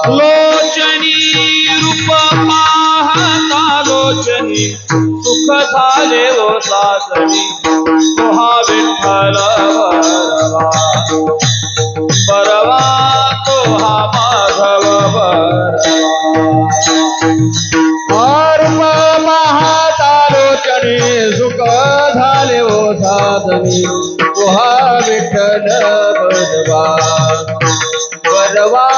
लोचनी रूप पाहता लोचनी सुख झाले ओ साजनी तुहा विठ्ठल बरवा तुहा माधव रूप पाहता लोचनी सुख झाले ओ साजनी तुहा विठ्ठल बरवा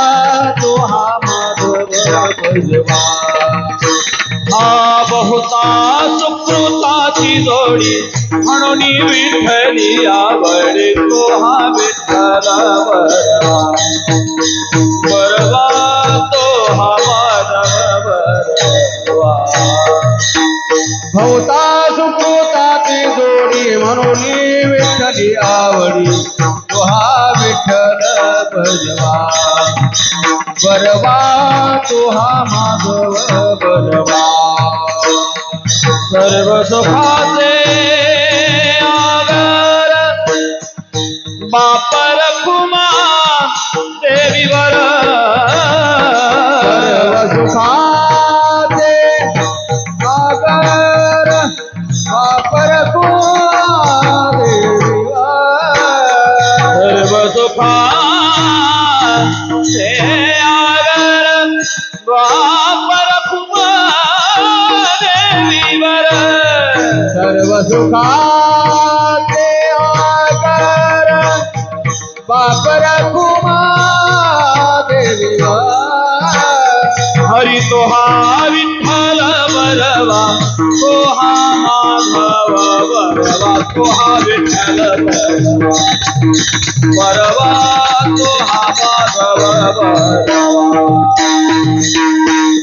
तुहा माधव बलवा हा बहुता सुकृताची जोडी म्हणून विठ्ठली आवडे तुहा विठ्ठल बरवा तुहा माधव बरवा भवता सुकृताची जोडी म्हणून विठ्ठली आवडी तुहा विठ्ठल बलवा बरवा तुहा माधव बलवा सर्व सुखाचे आगर बाप रखुमा देवीवर सर्व सुखाचे आगर बाप रखुमा देवीवर सर्व सुखाचे आगर बाप रखुमा देवीवर सर्व सुखाचे आगर बाप रखुमा देवीवर हरी तोहा विठ्ठल बलवा तोहा माधव बलवा तोहा विठ्ठल बलवा तोहा माधव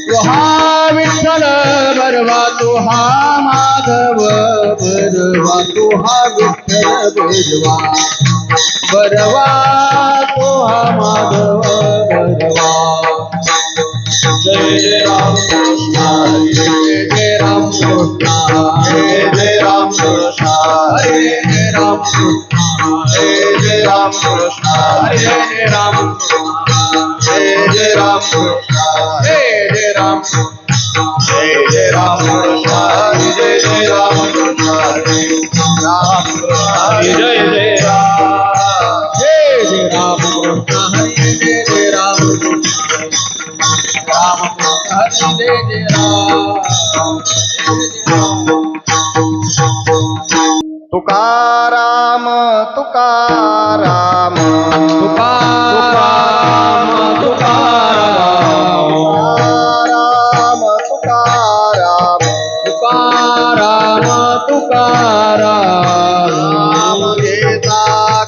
तुहा विठ्ठल बरवा तुहा माधव बरवा तुहा विठ्ठल बरवा तुहा माधव बरवा जय जय राम कृष्ण जय जय राम कृष्ण जय जय राम कृष्ण जय जय राम कृष्ण जय जय राम कृष्ण जय जय राम जय जय राम कृष्ण जय जय राम जय जय राम कृष्ण जय जय राम कृष्ण राम कृष्ण जय जय राम जय जय राम कृष्ण हरे जय जय राम राम कृष्ण हरे जय जय राम तुकाराम तुकाराम तुकाराम तुकाराम तुकाराम तुकाराम तुकाराम तुकाराम नाम घेता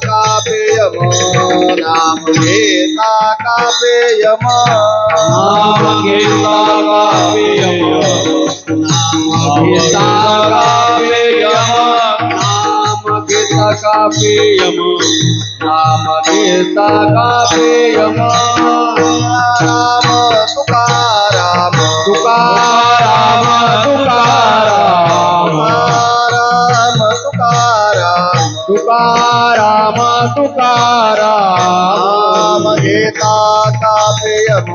का पेयम नाम घेता का पेयम नाम घेता का पेयम नाम घेता का पेयम नाम घेता का पेयम नाम घेता का पेयम राम तुकाराम तुकाराम तुकाराम राम तुकाराम तुकाराम तुकाराम नाम घेता का प्रेयम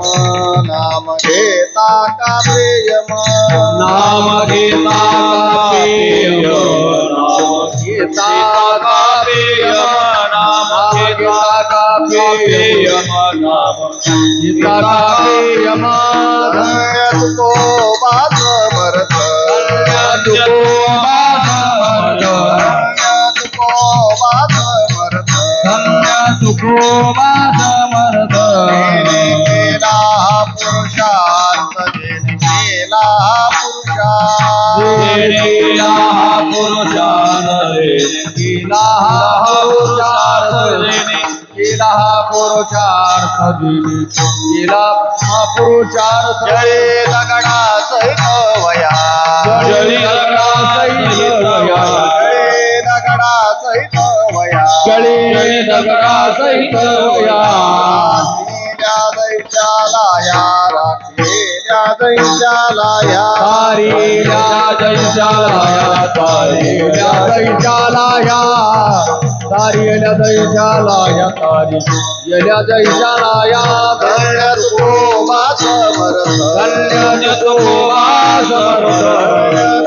नाम घेता का प्रेयम नाम घेता का पेयम नाम घेता का पेयम नाम घेता का पेयम नाम घेता का पेयम धन्य तुको बाध मरत तुको बाध मरत धन्य तुको बाध मरत धन्य तुको बाध मरत केला पुरुषार्थ जेने केला पुरुषार्थ जेने केला पुरुषार्थ केला पुरुषार्थ केला पुरुषार्थ केला पुरुषार्थ जय दगडा सहित वया जय दगडा सहित या राखलेल्या दैत्याला या तारील्या दैत्याला या तारील्या दैत्याला या तारील्या दैत्याला या तारील्या दैत्याला या धन्य तुकोबा समर्थ धन्य तुकोबा समर्थ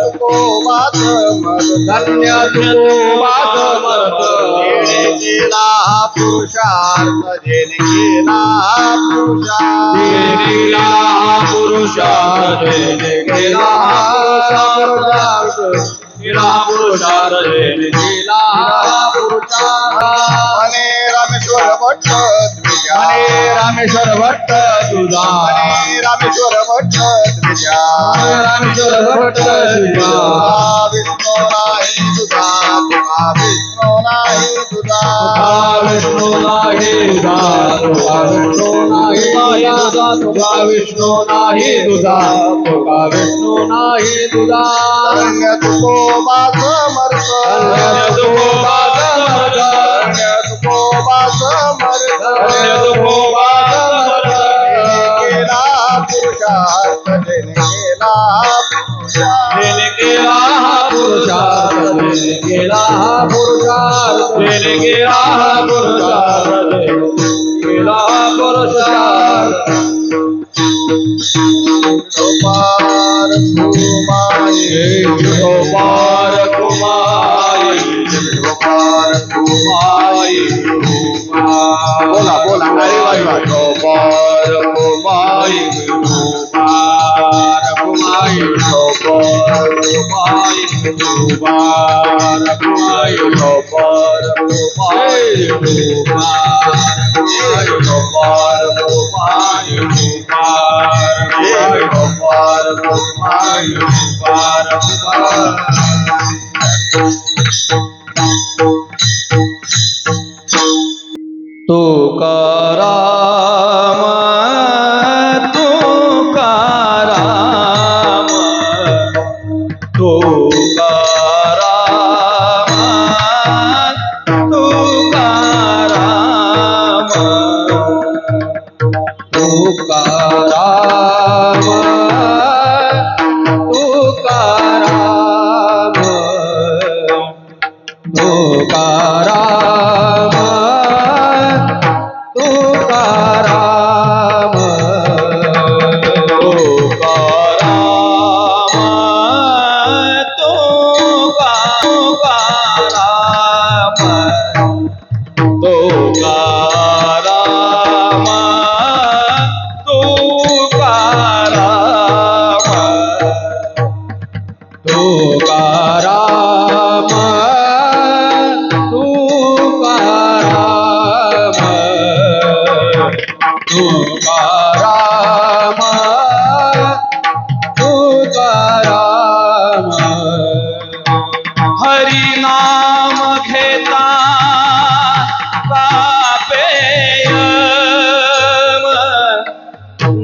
तुकोबा समर्थ धन्य तुकोबा समर्थ जेणे केला पुरुषार्थ जेणे केला पुरुषार्थ केला पुरुषार्थ केला पुरुषार्थ केला पुरुषार्थ केला पुरुषार्थ मने रामेश्वर भट्ट द्विजा मने रामेश्वर भट्ट तुझा मने रामेश्वर भट्ट द्विजा रामेश्वर भट्ट तुझा विष्णू नाही तुझा तुका विष्णू नाही तुझा विष्णू नाही तुझा विष्णू नाही तुझा तुझा विष्णू नाही तुझा तुझा विष्णू नाही तुझा धन्य तुकोबा समर्थ धन्य तुकोबा समर्थ धन्य तुकोबा समर्थ धन्य तुकोबा समर्थ केला पुरुषार्थ जेणे केला पुरुषार्थ जेणे केला पुरुषार्थ जेणे केला पुरुषार्थ जेणे केला पुरुषार्थ जेणे केला पुरुषार्थ गोपाल कुमारी गोपाल कुमारी गोपाल कुमारी बोला बोला अरे वा गोपाल कुमारी गोपाल कुमारी गोपाल कुमारी गोपाल कुमारी गोपाल कुमारी गोपाल कुमारी गोपाल कुमारी गोपाल तुकाराम तुकाराम तुकाराम तुकाराम तुकाराम तुकाराम तुकाराम तुकाराम तुकाराम तुकाराम हरी नाम घेता कापेयम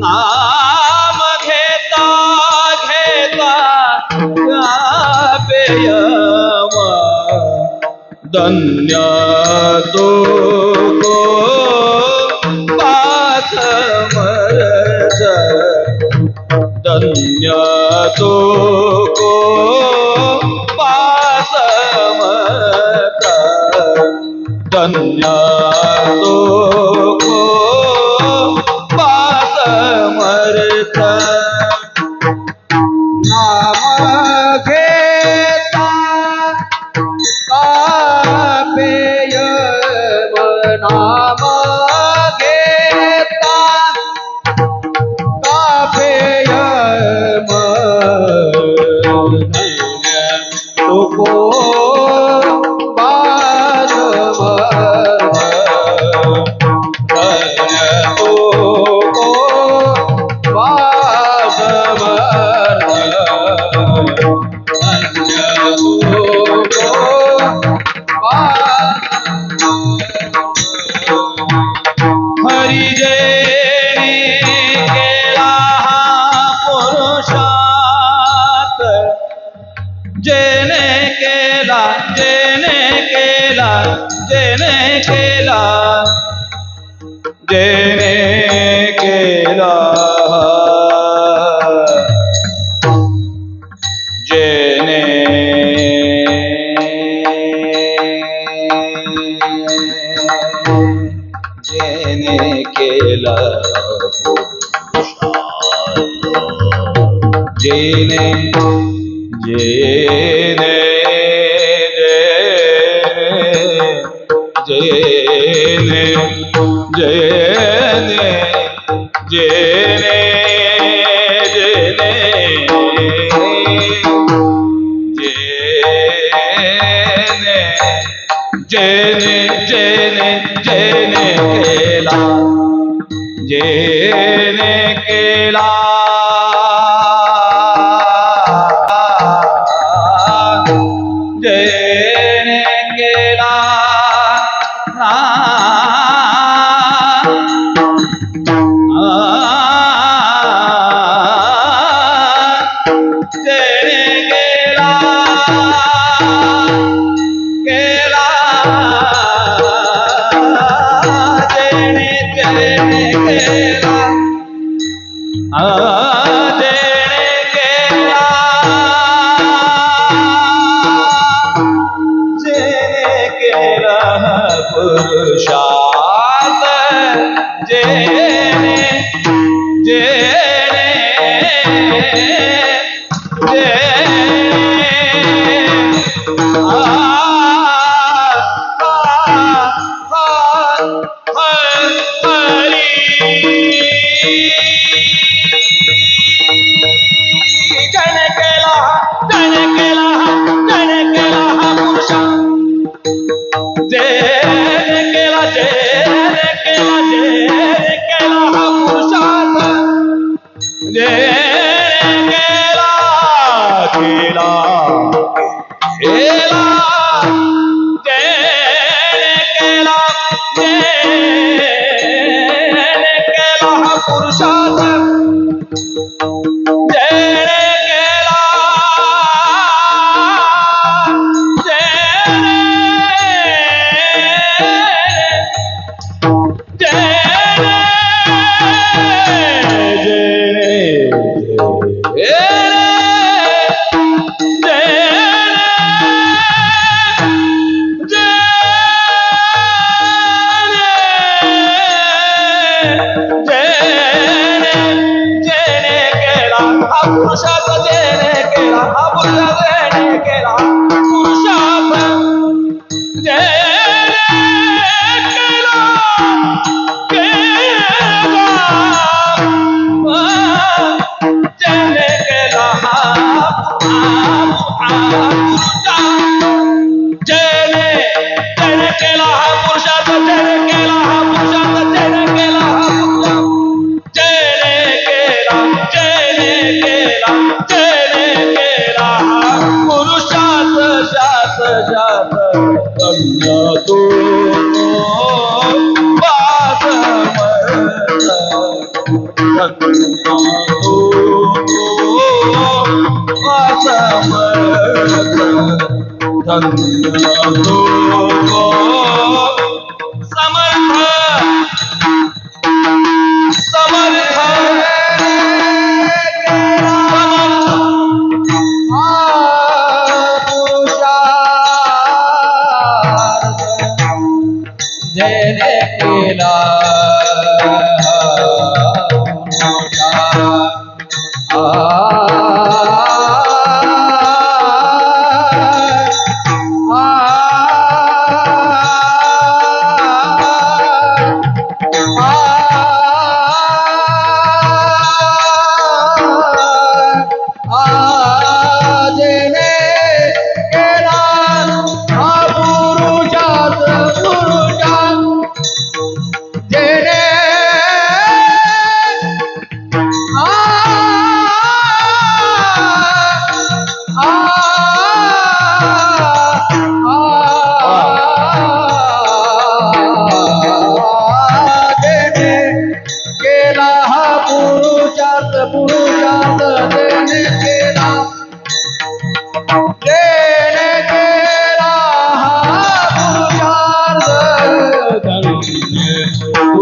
नाम घेता घेता कापेयम धन्य तो धन्य तो को पासमत धन्य तो को पासमर्थ नाम घेता कापेयम नाम घेता कापेयम धन्य तुको पासमर्थ धन्य तुको पासमर्थ धन्य तुको हरि जेणे केला पुरुषार्थ जेणे केला जेणे केला जेणे केला जेने केला जेने जेने केला जेने जेने जेने जेने जेने जेने जेने जेने केला जेने केला जेने केला पुरुषार्थ जेने जेने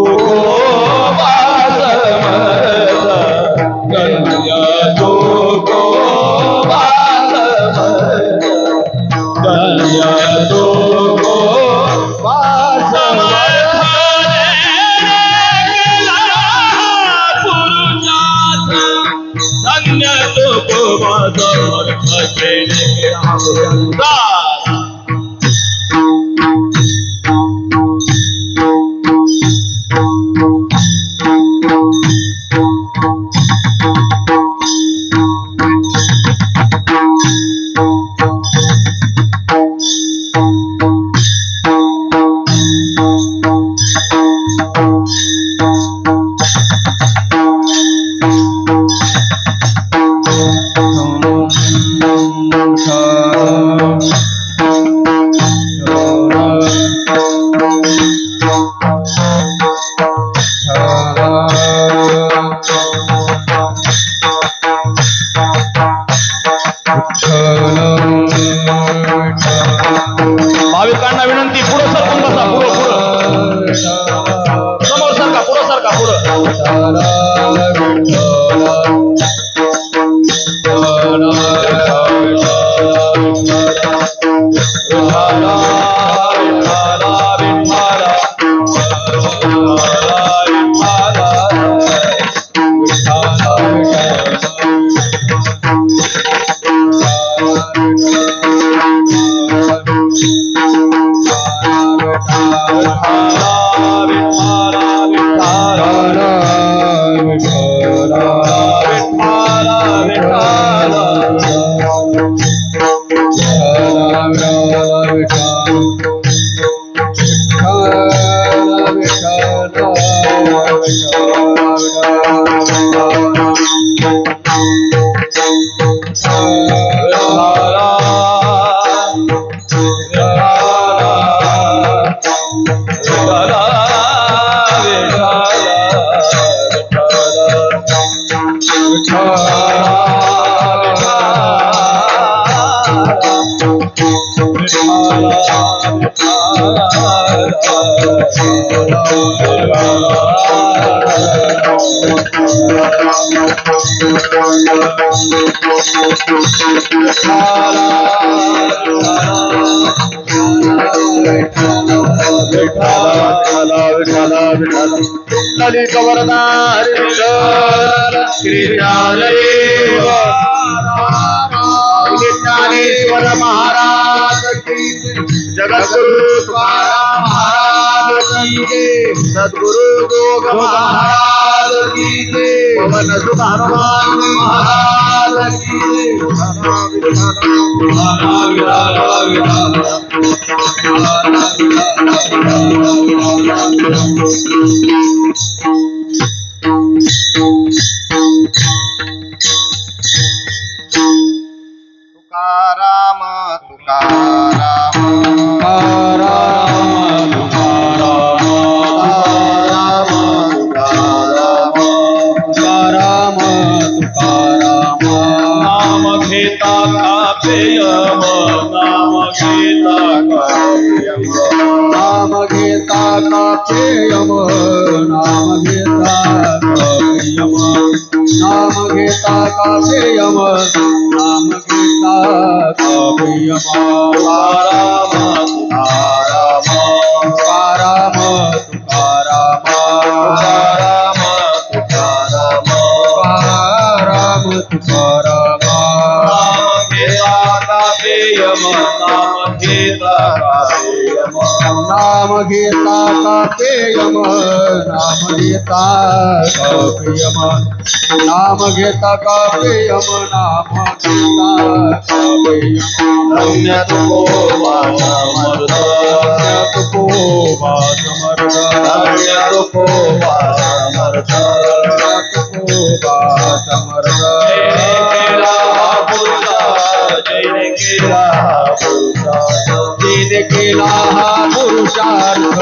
Oh जय राम भाविकांना विनंती, पुढं सरकून बसा, पुढं समोर सरका, पुढं सरका, ज्ञानेश्वर महाराज की जगद्गुरु तुकाराम महाराज की जय, सद्गुरु गोग महाराज की जय, पवन सुत हनुमान महाराज की तुकाराम तुकाराम तुकाराम तुकाराम तुकाराम नाम घेता कापेयम, नाम घेता कापेयम, नाम घेता कापेयम, नाम घेता कापेयम, नाम घेता कापेयम, नाम घेता कापेयम, तुकाराम तुकाराम, तुकाराम तुकाराम, तुकाराम तुकाराम, तुकाराम तुकाराम, नाम घेता कापेयम, नाम घेता कापेयम, नाम घेता कापेयम, नाम घेता कापेयम, नाम घेता कापेयम, नाम घेता कापेयम, धन्य तुको वासमर्थ, धन्य तुको वासमर्थ, धन्य तुको वासमर्थ, धन्य तुको वासमर्थ, जैने केला हा पुरुषार्थ, जिने केला हा पुरुषार्थ,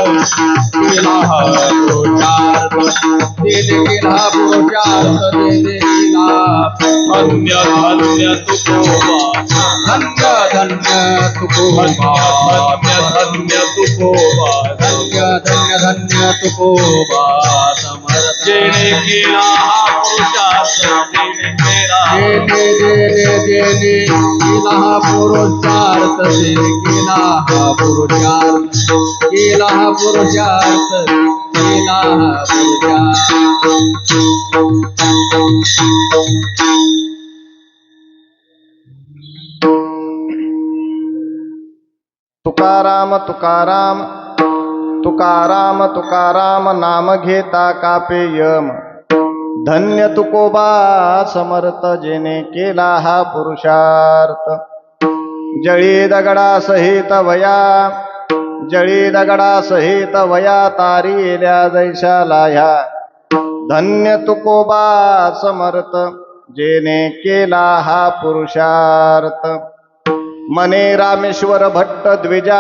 केला हा पुरुषार्थ, जिने केला हा पुरुषार्थ, जिने केला धन्य धन्य तुको वास, धन्य धन्य तुको धन्य धन्य तुको वास, धन्य धन्य धन्य तुको वासमर्थ, जेने केला हा पुरुषार्थ, जेने केला, जेने जेने केला हा पुरुषार्थ, जेने केला हा पुरुषार्थ, केला हा पुरुषार्थ, केला हा पुरुषार्थ. तुकाराम तुकाराम तुकाराम तुकाराम नाम घेता कापे यम धन्य तुकोबा समर्थ जेने केला हा पुरुषार्थ जळी दगडा सहित वया जळी दगडा सहित वया तारिल्या जैशाला ह्या धन्य तुकोबा समर्थ जेने केला हा पुरुषार्थ मने रामेश्वर भट्ट द्विजा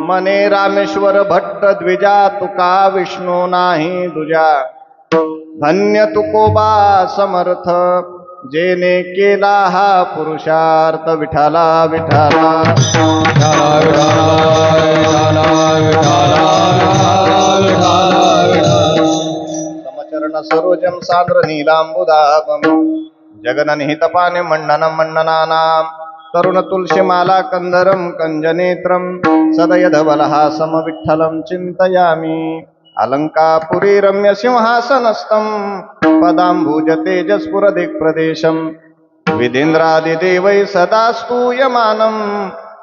मने रामेश्वर भट्ट द्विजा तुका विष्णू नाही दुजा धन्य तुकोबा समर्थ जेने केला हा पुरुषार्थ विठाला विठाला समचरण सरोजम सान्द्र नीलांबुदाभम जगननिहितपाने मण्डनं मण्डनानां तरुण तुलसीमाला कंदरं कंजनेत्रं सदयधवलहासम विठ्ठलं चिन्तयामि अलंकापुरी रम्य सिंहासनस्थं पदाम्बुज तेजस्पुर दिक्प्रदेशं विधीन्द्रादिदेवै सदा स्तूयमानं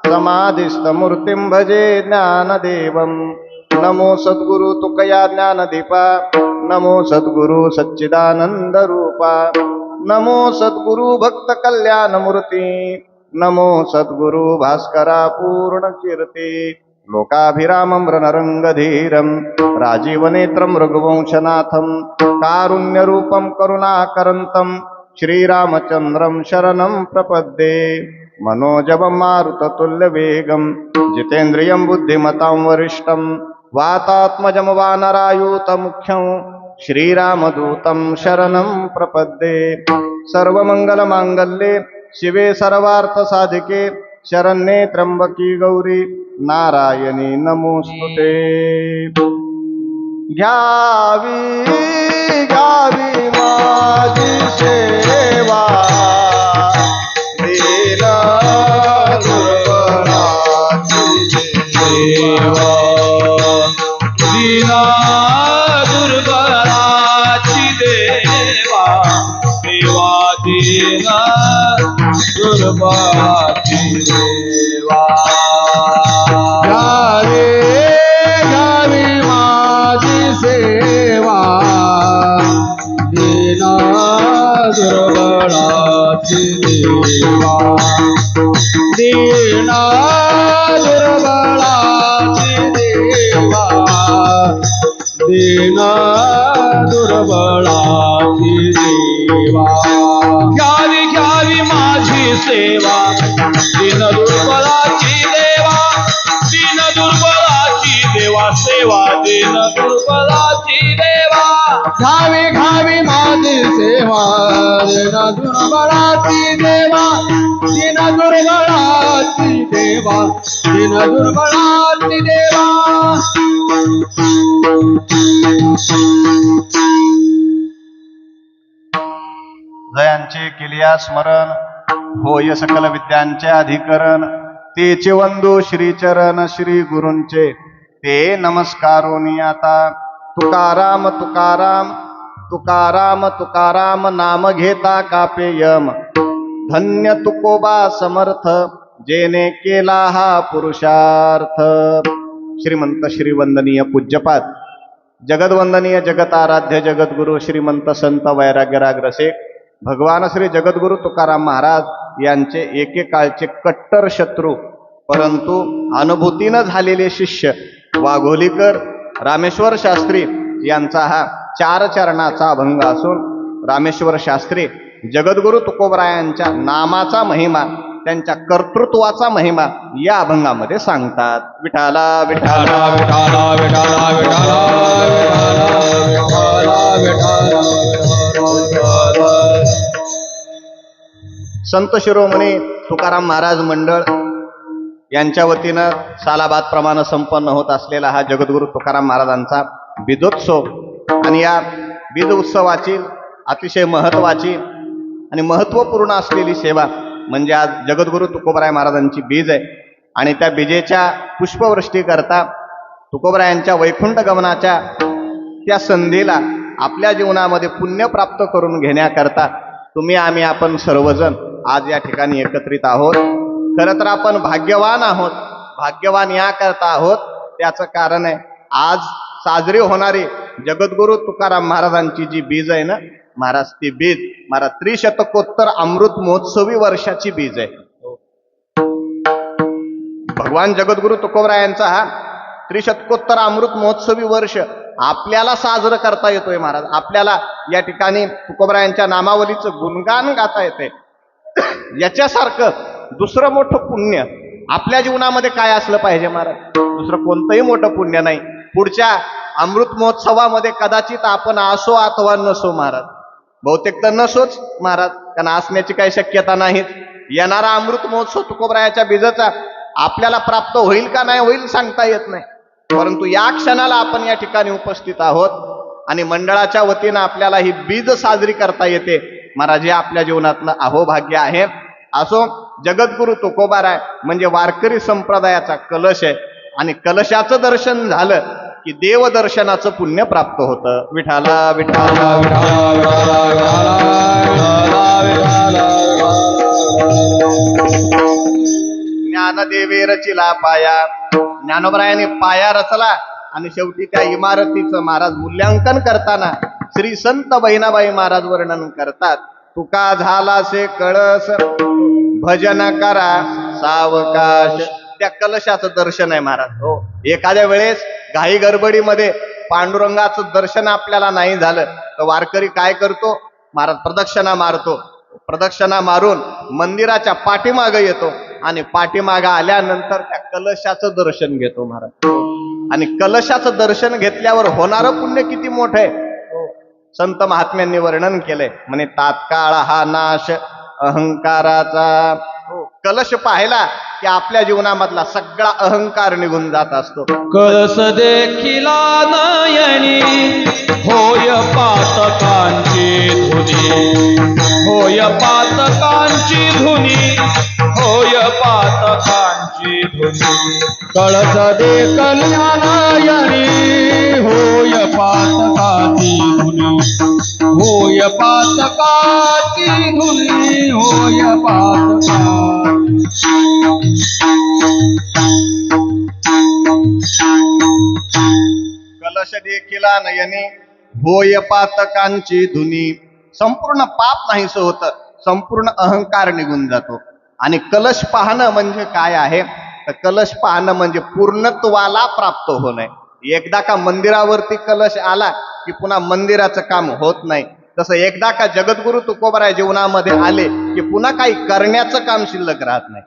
समाधिस्थमूर्तिं भजे ज्ञानदेवं नमो सद्गुरु तुकया ज्ञानदीपा नमो सद्गुरु सच्चिदानंद रूपा नमो सद्गुरु भक्त कल्याणमूर्ती नमो सद्गुरु भास्करा पूर्ण कीर्ती लोकाभिरामं रणरंगधीरं राजीवनेत्रं रघुवंशनाथं कारुण्यरूपं करुणाकरन्तं श्रीरामचन्द्रं शरणं प्रपद्ये मनोजवं मारुततुल्यवेगं जितेन्द्रियं बुद्धिमतां वरिष्ठं वातात्मजं वानरायूतमुख्यं श्रीरामदूतं शरणं प्रपद्ये सर्वमङ्गलमाङ्गल्ये शिवे सर्वार्थसाधिके शरण्ये त्र्यंबकी गौरी नारायणी नमोस्तुते घ्यावी घ्यावी माझी सेवा दीन दुर्बलाची सेवा दीना दुर्बलाची देवा देवा दीना दुर्बलाची देवा घ्यावी घ्यावी माझी सेवा दीन दुर्बलाची देवा दीन दुर्बलाची देवा दीन दुर्बलाची देवा घ्यावी घ्यावी माझी सेवा दीन दुर्बलाची देवा दीन दुर्बलाची देवा सेवा दीन दुर्बलाची देवा घावी घावी माझी सेवा दीन दुर्बलाची देवा दीन दुर्बलाची देवा दीन दुर्बलाची देवा जयांचे केलिया स्मरण होय सकल विद्यांचे अधिकरण तेचे वंदू श्रीचरण श्री गुरूंचे ते नमस्कारोनी आता तुकाराम तुकाराम तुकाराम तुकाराम नाम घेता कापे यम धन्य तुकोबा समर्थ जेने केला हा पुरुषार्थ श्रीमंत श्रीवंदनीय पूज्यपाद जगदवंदनीय जगत आराध्य जगद्गुरु श्रीमंत संत वैराग्यराग रसिक भगवान श्री जगद्गुरु तुकाराम महाराज यांचे एकेकाळचे कट्टर शत्रू परंतु अनुभूतीनं झालेले शिष्य वाघोलीकर रामेश्वर शास्त्री यांचा हा 4 चरणाचा अभंग असून रामेश्वर शास्त्री जगद्गुरु तुकोबरायांच्या नामाचा महिमा त्यांच्या कर्तृत्वाचा महिमा या अभंगामध्ये सांगतात. विठाला विठाला विठाला विठाला विठाला विठाला विठाला संत शिरोमणी तुकाराम महाराज मंडळ यांच्या वतीनं सालाबाद प्रमाणे संपन्न होत असलेला हा जगद्गुरु तुकाराम महाराजांचा बीजोत्सव आणि या बीज उत्सवाची अतिशय महत्त्वाची आणि महत्त्वपूर्ण असलेली सेवा म्हणजे आज जगद्गुरु तुकोबराय महाराजांची बीज आहे आणि त्या बीजेच्या पुष्पवृष्टीकरता तुकोबरायांच्या वैकुंठ गमनाच्या त्या संधीला आपल्या जीवनामध्ये पुण्य प्राप्त करून घेण्याकरता तुम्ही आपण सर्वजण आज या ठिकाणी एकत्रित आहोत. खरं तर आपण भाग्यवान आहोत भाग्यवान या करता आहोत त्याचं कारण आहे आज साजरी होणारी जगद्गुरु तुकाराम महाराजांची जी बीज आहे ना महाराज, ती बीज महाराज त्रिशतकोत्तर अमृत महोत्सवी वर्षाची बीज आहे. भगवान जगद्गुरु तुकोबरायांचा हा त्रिशतकोत्तर अमृत महोत्सवी वर्ष आपल्याला साजरं करता येतोय महाराज. आपल्याला या ठिकाणी तुकोबरायांच्या नामावलीचं गुणगान गाता येते. याच्यासारखं दुसरं मोठं पुण्य आपल्या जीवनामध्ये काय असलं पाहिजे महाराज? दुसरं कोणतंही मोठं पुण्य नाही. पुढच्या अमृत महोत्सवामध्ये कदाचित आपण असो अथवा नसो महाराज, बहुतेक तर नसोच महाराज, कारण असण्याची काही शक्यता नाहीच. येणारा अमृत महोत्सव तुकोबरायाच्या बीजाचा आपल्याला प्राप्त होईल का नाही होईल सांगता येत नाही. परंतु या क्षणाला आपण या ठिकाणी उपस्थित आहोत आणि मंडळाच्या वतीनं आपल्याला ही बीज साजरी करता येते महाराज. हे आपल्या जीवनातलं अहोभाग्य आहे. असो, जगद्गुरु तुकोबाराय म्हणजे वारकरी संप्रदायाचा कलश आहे आणि कलशाचं दर्शन झालं की देवदर्शनाचं पुण्य प्राप्त होतं. विठाला विठाला ज्ञानदेवे रचिला पाया. ज्ञानोबरायाने पाया रचला आणि शेवटी त्या इमारतीचं महाराज मूल्यांकन करताना श्री संत बहिणाबाई महाराज वर्णन करतात. तुका झालासे कळस भजन करा सावकाश. त्या कलशाचं दर्शन आहे महाराज. हो, एखाद्या वेळेस घाई गडबडीमध्ये पांडुरंगाचं दर्शन आपल्याला नाही झालं तर वारकरी काय करतो महाराज? प्रदक्षिणा मारतो. प्रदक्षिणा मारून मंदिराच्या पाठीमागे येतो आणि पाठीमागे आल्यानंतर त्या कलशाचं दर्शन घेतो महाराज. आणि कलशाचं दर्शन घेतल्यावर होणारं पुण्य किती मोठं आहे संत महात्म्यांनी वर्णन केलंय. म्हणे तात्काळ हा नाश अहंकाराचा. कलश पाहिला की आपल्या जीवनामधला सगळा अहंकार निघून जात असतो. कळस देखिला नयनी होय पातकांची धुनी, होय पातकांची धुनी, होय पातकांची धुनी. कळस देखिला नयनी होय पातकाची धुनी, होय पातकाची धुनी, होय पातकाची. कलश देखिला नयनी होय पातकांची धुनी. संपूर्ण पाप नाहीसं होतं, संपूर्ण अहंकार निघून जातो. आणि कलश पाहणं म्हणजे काय आहे तर कलश पाहणं म्हणजे पूर्णत्वाला प्राप्त होणं. एकदा का मंदिरावरती कलश आला की पुन्हा मंदिराचं काम होत नाही. तसं एकदा का जगद्गुरु तुकोबाराय जीवनामध्ये आले की पुन्हा काही करण्याचं काम शिल्लक राहत नाही.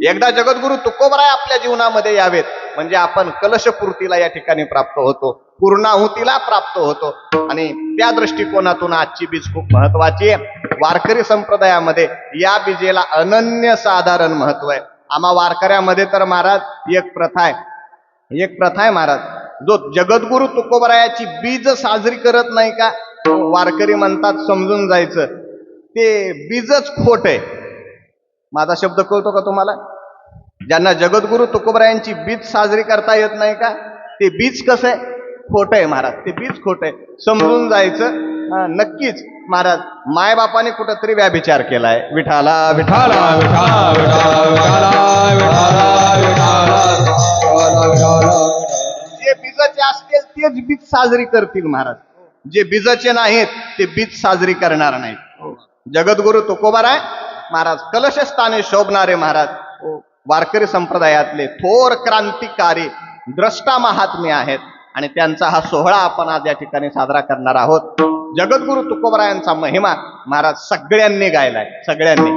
एकदा जगद्गुरु तुकोबाराय आपल्या जीवनामध्ये यावेत म्हणजे आपण कलशपूर्तीला या ठिकाणी प्राप्त होतो, पूर्णाहुतीला प्राप्त होतो. आणि त्या दृष्टिकोनातून आजची बीज खूप महत्वाची आहे. वारकरी संप्रदायामध्ये या बीजेला अनन्य साधारण महत्व आहे. आम्हा वारकऱ्यामध्ये तर महाराज एक प्रथा आहे महाराज, जो जगद्गुरु तुकोबारायाची बीज साजरी करत नाही का वारकरी म्हणतात समजून जायचं ते बीजच खोट आहे. माझा शब्द कळतो का तुम्हाला? ज्यांना जगद्गुरु तुकोबारायांची बीज साजरी करता येत नाही का ते बीज कसं आहे? खोट आहे महाराज. ते बीज खोट आहे, समजून जायचं. नक्कीच महाराज मायबापाने कुठंतरी व्याभिचार केलाय. विठाला विठाला विठाला विठाला विठाला विठाला विठाला. जे बीजाचे असतील तेच बीज साजरी करतील महाराज, जे बीजाचे नाहीत ते बीज साजरी करणार नाहीत. जगद्गुरु तुकोबाराय महाराज कलशस्थानी शोभणारे महाराज वारकरी संप्रदायातले थोर क्रांतिकारी द्रष्टा महात्मे आहेत आणि त्यांचा हा सोहळा आपण आज या ठिकाणी साजरा करणार आहोत. जगद्गुरु तुकोबारायांचा महिमा महाराज सगळ्यांनी गायलाय, सगळ्यांनी.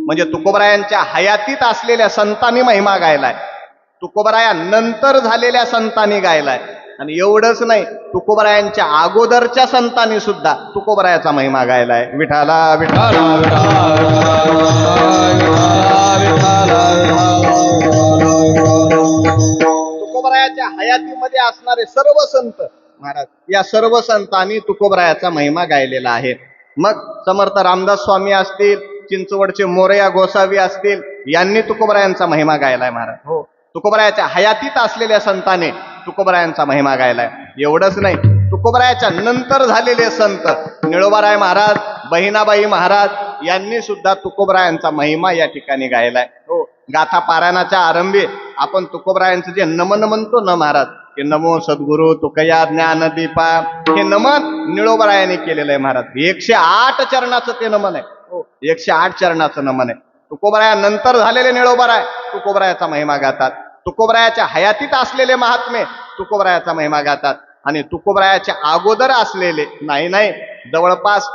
म्हणजे तुकोबारायांच्या हयातीत असलेल्या संतांनी महिमा गायलाय, तुकोबाराया नंतर झालेल्या संतांनी गायलाय आणि एवढंच नाही तुकोबारायांच्या अगोदरच्या संतांनी सुद्धा तुकोबारायाचा महिमा गायलाय. विठाला विठाला तुकोबारायाच्या हयातीमध्ये असणारे सर्व संत महाराज या सर्व संतांनी तुकोबारायाचा महिमा गायलेला आहे. मग समर्थ रामदास स्वामी असतील, चिंचवडचे मोरया गोसावी असतील, यांनी तुकोबारायांचा महिमा गायलाय महाराज. हो, तुकोबारायाच्या हयातीत असलेल्या संतांनी तुकोबारायांचा महिमा गायलाय. एवढंच नाही, तुकोबारायाच्या नंतर झालेले संत निळोबाराय महाराज, बहिणाबाई महाराज यांनी सुद्धा तुकोबारायांचा महिमा या ठिकाणी गायलाय. हो, गाथा पारायणाच्या आरंभी आपण तुकोबरायांचं जे नमन म्हणतो ना महाराज, हे नमो सद्गुरु तुकया ज्ञानदीपा, हे नमन निळोबरायाने केलेलं आहे महाराज. 108 चरणाचं ते नमन आहे. 108 चरणाचं नमन आहे. तुकोबराया नंतर झालेले निळोबराय तुकोबरायाचा महिमा गातात. तुकोबरायाच्या हयातीत असलेले महात्मे तुकोबरायाचा महिमा गातात. आणि तुकोबरायाच्या अगोदर असलेले नाही जवळपास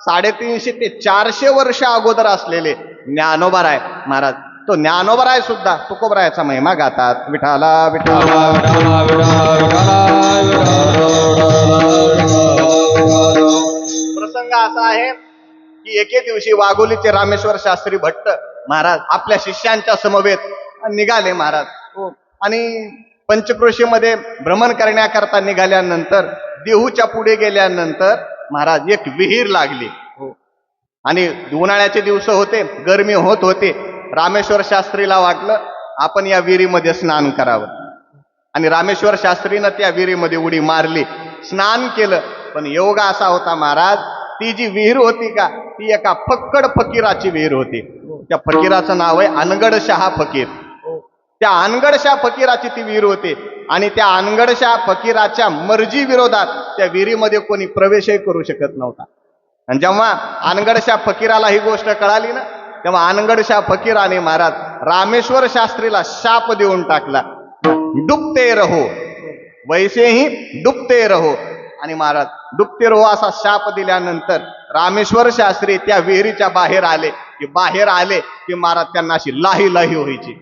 350 ते 400 वर्ष अगोदर असलेले ज्ञानोबराय महाराज, तो ज्ञानोबराय सुद्धा तुकोबरायाचा महिमा गातात. विठाला विठाला प्रसंग असा आहे की एके दिवशी वाघोलीचे रामेश्वर शास्त्री भट्ट महाराज आपल्या शिष्यांच्या समवेत निघाले महाराज. आणि पंचक्रोशीमध्ये भ्रमण करण्याकरता निघाल्यानंतर देहूच्या पुढे गेल्यानंतर महाराज एक विहीर लागली. आणि उन्हाळ्याचे दिवस होते, गरमी होत होते. रामेश्वर शास्त्रीला वाटलं आपण या विहिरीमध्ये स्नान करावं. आणि रामेश्वर शास्त्रीनं त्या विहिरीमध्ये उडी मारली, स्नान केलं. पण योग असा होता महाराज, ती जी विहीर होती का ती एका फक्कड फकीराची विहीर होती. त्या फकीराचं नाव आहे अनगडशहा फकीर. त्या अनगडशहा फकीराची ती विहीर होती. आणि त्या अनगडशहा फकीराच्या मर्जी विरोधात त्या विहिरीमध्ये कोणी प्रवेशही करू शकत नव्हता. आणि जेव्हा अनगडशहा फकीराला ही गोष्ट कळाली ना, तेव्हा अनगडशहा फकीराने महाराज रामेश्वर शास्त्रीला शाप देऊन टाकला, डुबते रहो वैसेही डुबते रहो. आणि महाराज डुबते रहो असा शाप दिल्यानंतर रामेश्वर शास्त्री त्या विहिरीच्या बाहेर आले की महाराज त्यांना अशी लाही लाही व्हायची.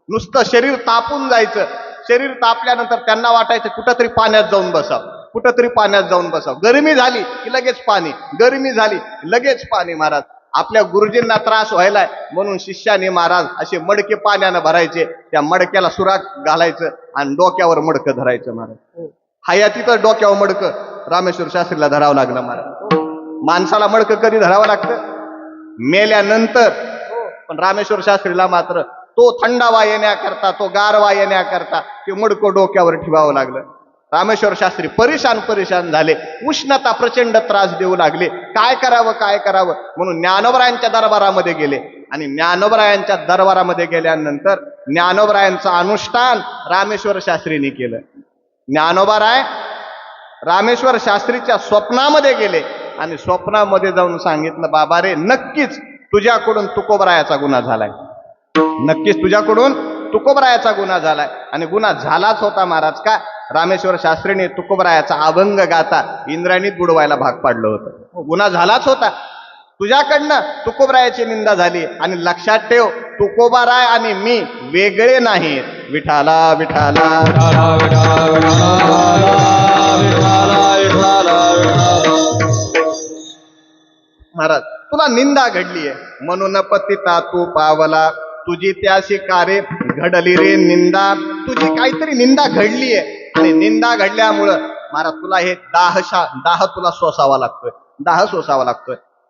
नुसतं शरीर तापून जायचं. शरीर तापल्यानंतर त्यांना वाटायचं कुठंतरी पाण्यात जाऊन बसावं. गरमी झाली की लगेच पाणी, गरमी झाली लगेच पाणी. महाराज आपल्या गुरुजींना त्रास व्हायलाय म्हणून शिष्याने महाराज असे मडके पाण्यानं भरायचे, त्या मडक्याला सुराख घालायचं आणि डोक्यावर मडकं धरायचं. महाराज हयातीचं डोक्यावर मडकं रामेश्वर शास्त्रीला धरावं लागलं. महाराज माणसाला मडकं कधी धरावं लागतं? मेल्यानंतर. पण रामेश्वर शास्त्रीला मात्र तो थंडावा येण्याकरता, तो गारवा येण्याकरता ते मडकं डोक्यावर ठेवावं लागलं. रामेश्वर शास्त्री परेशान झाले. उष्णता प्रचंड त्रास देऊ लागले. काय करावं म्हणून ज्ञानोबरायांच्या दरबारामध्ये गेले. आणि ज्ञानोबरायांच्या दरबारामध्ये गेल्यानंतर ज्ञानोबरायांचं अनुष्ठान रामेश्वर शास्त्रीने केलं. ज्ञानोबराय रामेश्वर शास्त्रीच्या स्वप्नामध्ये गेले आणि स्वप्नामध्ये जाऊन सांगितलं, बाबा रे नक्कीच तुझ्याकडून तुकोबरायाचा गुन्हा झालाय, नक्कीच तुझ्याकडून तुकोबरायाचा गुन्हा झालाय. आणि गुन्हा झालाच होता महाराज. का? रामेश्वर शास्त्रीने तुकोबरायाचा अभंग गाता इंद्रायणीत बुडवायला भाग पाडलं होतं. गुन्हा झालाच होता. तुझ्याकडनं तुकोबरायाची निंदा झाली. आणि लक्षात ठेव, तुकोबराय आणि मी वेगळे नाहीत. विठाला विठाला महाराज तुला निंदा घडलीये म्हणून पतिता तू पावला, तुझी त्याशी कारे घडली रे निंदा. तुझी काहीतरी निंदा घडलीये आणि निंदा घडल्यामुळं महाराज तुला हे दाह तुला सोसावा लागतोय.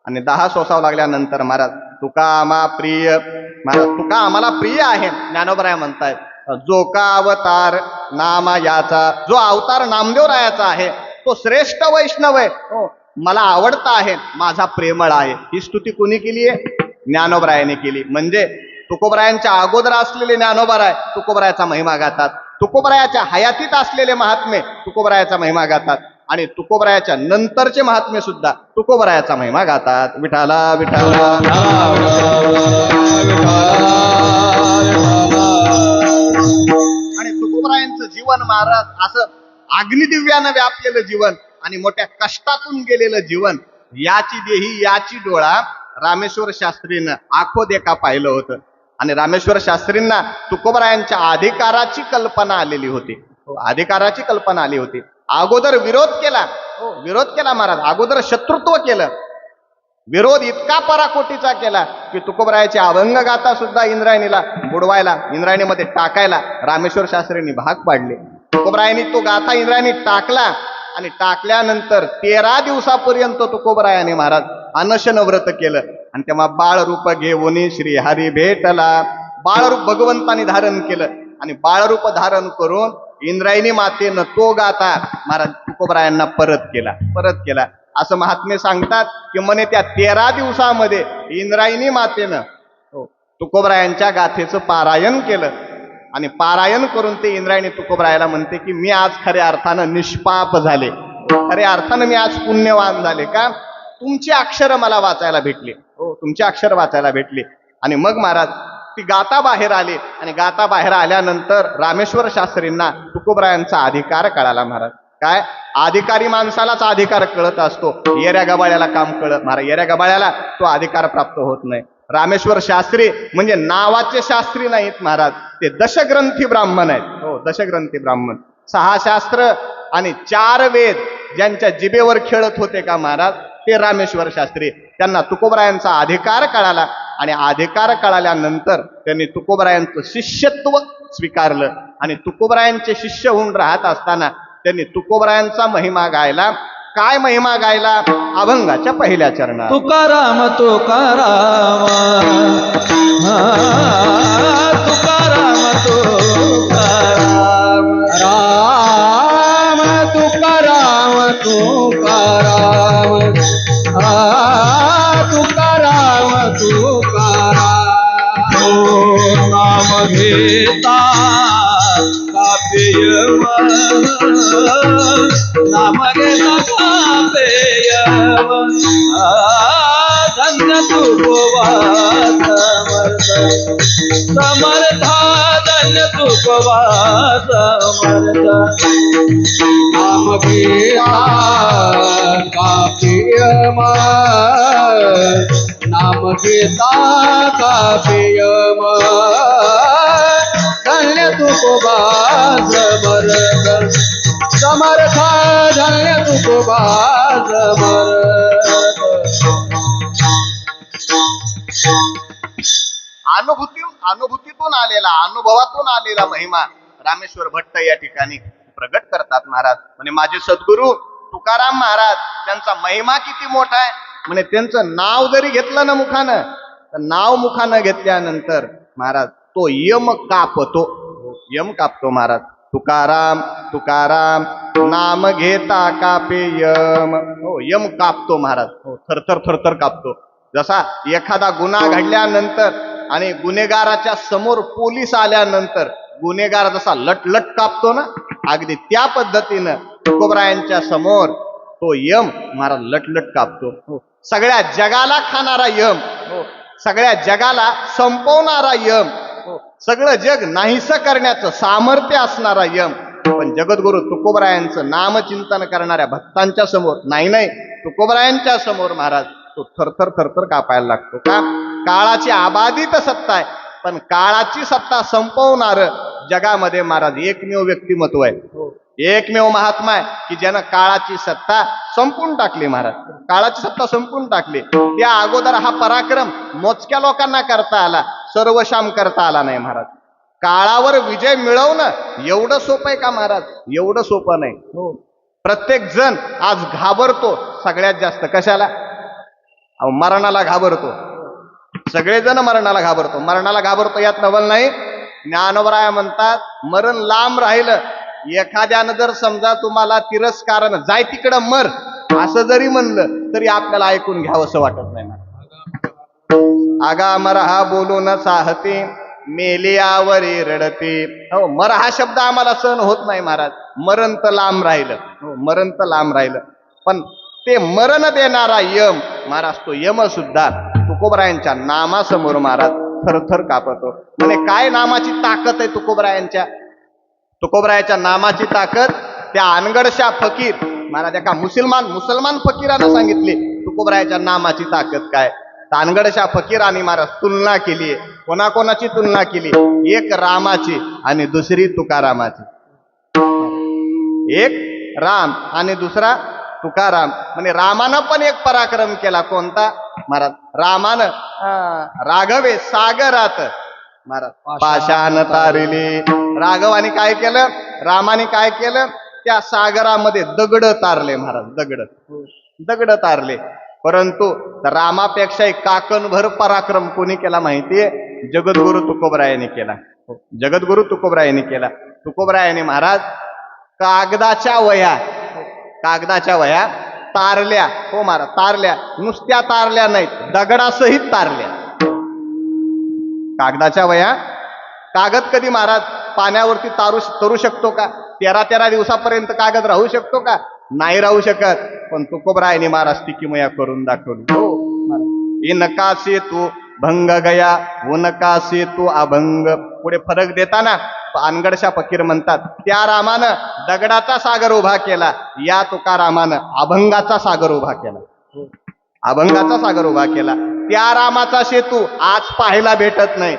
आणि दाह सोसावा लागल्यानंतर महाराज तुका आम्हाला प्रिय आहे. ज्ञानोबराय म्हणतायत, जो का अवतार नामा याचा, जो अवतार नामदेवरायाचा आहे तो श्रेष्ठ वैष्णव आहे, मला आवडता आहे, माझा प्रेमळ आहे. ही स्तुती कोणी केली आहे? ज्ञानोबरायाने केली. म्हणजे तुकोबरायांच्या अगोदर असलेले ज्ञानोबराय तुकोबरायाचा महिमा गातात. तुकोबरायाच्या हयातीत असलेले महात्मे तुकोबरायाचा महिमा गातात. आणि तुकोबरायाच्या नंतरचे महात्मे सुद्धा तुकोबरायाचा महिमा गातात. विठाला विठाला आणि तुकोबरायांचं जीवन महाराज असं अग्निदिव्यानं व्यापलेलं जीवन आणि मोठ्या कष्टातून गेलेलं जीवन, याची देही याची डोळा रामेश्वर शास्त्रीनं आखो देखा पाहिलं होतं. आणि रामेश्वर शास्त्रींना तुकोबरायांच्या अधिकाराची कल्पना आलेली होती. अगोदर विरोध केला महाराज, अगोदर शत्रुत्व केलं. विरोध इतका पराकोटीचा केला की तुकोबरायाचे अभंग गाथा सुद्धा इंद्रायणीला बुडवायला, इंद्रायणीमध्ये टाकायला रामेश्वर शास्त्रींनी भाग पाडले. तुकोबरायांनी तो गाथा इंद्रायणीत टाकला. आणि टाकल्यानंतर 13 दिवसापर्यंत तुकोबरायाने महाराज अनशन व्रत केलं. आणि तेव्हा बाळरूप घेऊन श्री हरी भेटला. बाळरूप भगवंतानी धारण केलं. आणि बाळरूप धारण करून इंद्रायणी मातेनं तो गाथा महाराज तुकोबरायांना परत केला. असं महात्मे सांगतात की म्हणे त्या 13 दिवसामध्ये इंद्रायणी मातेनं तुकोबरायांच्या गाथेचं पारायण केलं आणि पारायण करून ते इंद्रायणी तुकोबरायाला म्हणते की मी आज खऱ्या अर्थानं निष्पाप झाले, खऱ्या अर्थानं मी आज पुण्यवान झाले. का? तुमची अक्षरं मला वाचायला भेटली. हो, तुमची अक्षर वाचायला भेटली. आणि मग महाराज ती गाथा बाहेर आली आणि गाथा बाहेर आल्यानंतर रामेश्वर शास्त्रींना तुकोबरायांचा अधिकार कळाला. महाराज काय, अधिकारी माणसालाच अधिकार कळत असतो, येऱ्या गबाळ्याला काम कळत. महाराज येऱ्या गबाळ्याला तो अधिकार प्राप्त होत नाही. रामेश्वर शास्त्री म्हणजे नावाचे शास्त्री नाहीत महाराज, ते दशग्रंथी ब्राह्मण आहेत. हो, दशग्रंथी ब्राह्मण. 6 शास्त्र आणि 4 वेद ज्यांच्या जिभेवर खेळत होते का महाराज, ते रामेश्वर शास्त्री. त्यांना तुकोबरायांचा अधिकार कळाला आणि अधिकार कळाल्यानंतर त्यांनी तुकोबरायांचं शिष्यत्व स्वीकारलं आणि तुकोबरायांचे शिष्य होऊन राहत असताना त्यांनी तुकोबरायांचा महिमा गायला. काय महिमा गायला? अभंगाच्या पहिल्या चरणात. तुकाराम तुकाराम हा, तुकाराम तुकाराम राम तुकाराम तुकाराम तुकाराम तुकाराम नाम घेता कापेय नाम घेता कापेय धन्य तुकोबास समर्था धन्य तुकोबास समर्थ नाम घेता कापियम नाम घेता कापियम धन्य तुकोबा समर्थ समर्थ धन्य तुकोबा समर्थ. अनुभूतीतून आलेला, अनुभवातून आलेला महिमा रामेश्वर भट्ट या ठिकाणी प्रगट करतात. महाराज म्हणे माझे सद्गुरू तुकाराम महाराज, त्यांचा महिमा किती मोठा आहे. म्हणे त्यांचं नाव जरी घेतलं ना मुखानं, तर नाव मुखानं घेतल्यानंतर महाराज तो यम कापतो, यम कापतो. महाराज तुकाराम तुकाराम नाम घेता कापे यम. हो, यम कापतो महाराज. हो, थरथर थरथर कापतो. जसा एखादा गुन्हा घडल्यानंतर आणि गुन्हेगाराच्या समोर पोलीस आल्यानंतर गुन्हेगार जसा लटलट कापतो ना, अगदी त्या पद्धतीनं तुकोबरायांच्या समोर तो यम महाराज लटलट कापतो. हो, सगळ्या जगाला खाणारा यम. हो, सगळ्या जगाला संपवणारा यम. हो, सगळं जग नाहीसं करण्याचं सामर्थ्य असणारा यम. पण जगद्गुरु तुकोबरायांचं नामचिंतन करणाऱ्या भक्तांच्या समोर नाही, तुकोबरायांच्या समोर महाराज तो थरथर थरथर कापायला लागतो. का? काळाची अबाधित सत्ता आहे, पण काळाची सत्ता संपवणार जगामध्ये महाराज एकमेव व्यक्तिमत्व आहे. एकमेव महात्मा आहे की ज्यानं काळाची सत्ता संपून टाकली. महाराज काळाची सत्ता संपून टाकली. त्या अगोदर हा पराक्रम मोजक्या लोकांना करता आला, सर्वशाम करता आला नाही. महाराज काळावर विजय मिळवणं एवढं सोपं आहे का महाराज? एवढं सोपं नाही. हो, प्रत्येक जण आज घाबरतो सगळ्यात जास्त. कशाला? मरणाला घाबरतो. सगळेजण मरणाला घाबरतो. मरणाला घाबरतो यात नवल नाही. ज्ञानोबराय म्हणतात मरण लांब राहिलं, एखाद्यानं जर समजा तुम्हाला तिरस्कारानं जाय तिकडं मर असं जरी म्हणलं तरी आपल्याला ऐकून घ्यावं असं वाटत नाही. आगा मर हा बोलू न चाहते, मेलियावरी रडते. हो, मर हा शब्द आम्हाला सहन होत नाही महाराज. मरण तर लांब राहिलं. हो, मरण तर लांब राहिलं, पण ते मरण देणारा यम महाराज, तो यम सुद्धा तुकोबरायांच्या नामासमोर महाराज थरथर कापतो. म्हणजे काय नामाची ताकद आहे तुकोबरायांच्या? तुकोबरायाच्या नामाची ताकद त्या अनगडशा फकीर महाराज एका मुसलमान फकीरानं सांगितली तुकोबरायाच्या नामाची ताकद काय. अनगडशा फकीरांनी महाराज तुलना केली. कोणाकोणाची तुलना केली? एक रामाची आणि दुसरी तुकारामाची. एक राम आणि दुसरा तुकाराम. म्हणजे रामानं पण एक पराक्रम केला. कोणता महाराज? रामानं राघवे सागरात महाराज पाषाण तारिली. राघवाने काय केलं? रामाने काय केलं? त्या सागरामध्ये दगड तारले महाराज. दगड तारले. परंतु रामापेक्षा काकणभर पराक्रम कोणी केला माहितीये? जगद्गुरु तुकोबरायांनी केला. जगद्गुरु तुकोबरायांनी केला. तुकोबरायांनी महाराज कागदाच्या वह्या तारल्या. हो महाराज तारल्या. नुसत्या तारल्या नाहीत, दगडासहित तारल्या. कागदाच्या वया, कागद कधी महाराज पाण्यावरती तरू शकतो का? 13 दिवसापर्यंत कागद राहू शकतो का? नाही राहू शकत. पण तुकोबरायाने महाराज ती किमया करून दाखवली. हो इनकासे तू भंग गया, उनकासे तू अभंग. पुढे फरक देताना अनगडशा फकीर म्हणतात, त्या रामानं दगडाचा सागर उभा केला, या तुकारामानं अभंगाचा सागर उभा केला. अभंगाचा सागर उभा केला. त्या रामाचा सेतू आज पाहायला भेटत नाही,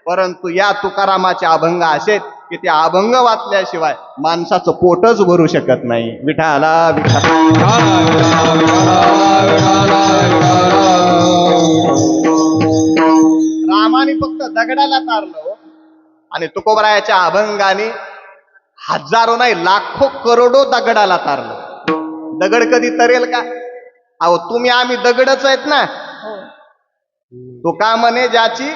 परंतु या तुकारामाचे अभंग असे की ते अभंग वाचल्याशिवाय माणसाचं पोटच भरू शकत नाही. विठाला रामाने फक्त दगडाला तारलं आणि तुकोबरायाच्या अभंगाने हजारो नाही लाखो करोडो दगडाला तारलं. दगड कधी तरेल का? अहो तुम्ही आम्ही दगडच आहेत ना. तुका म्हणे ज्याची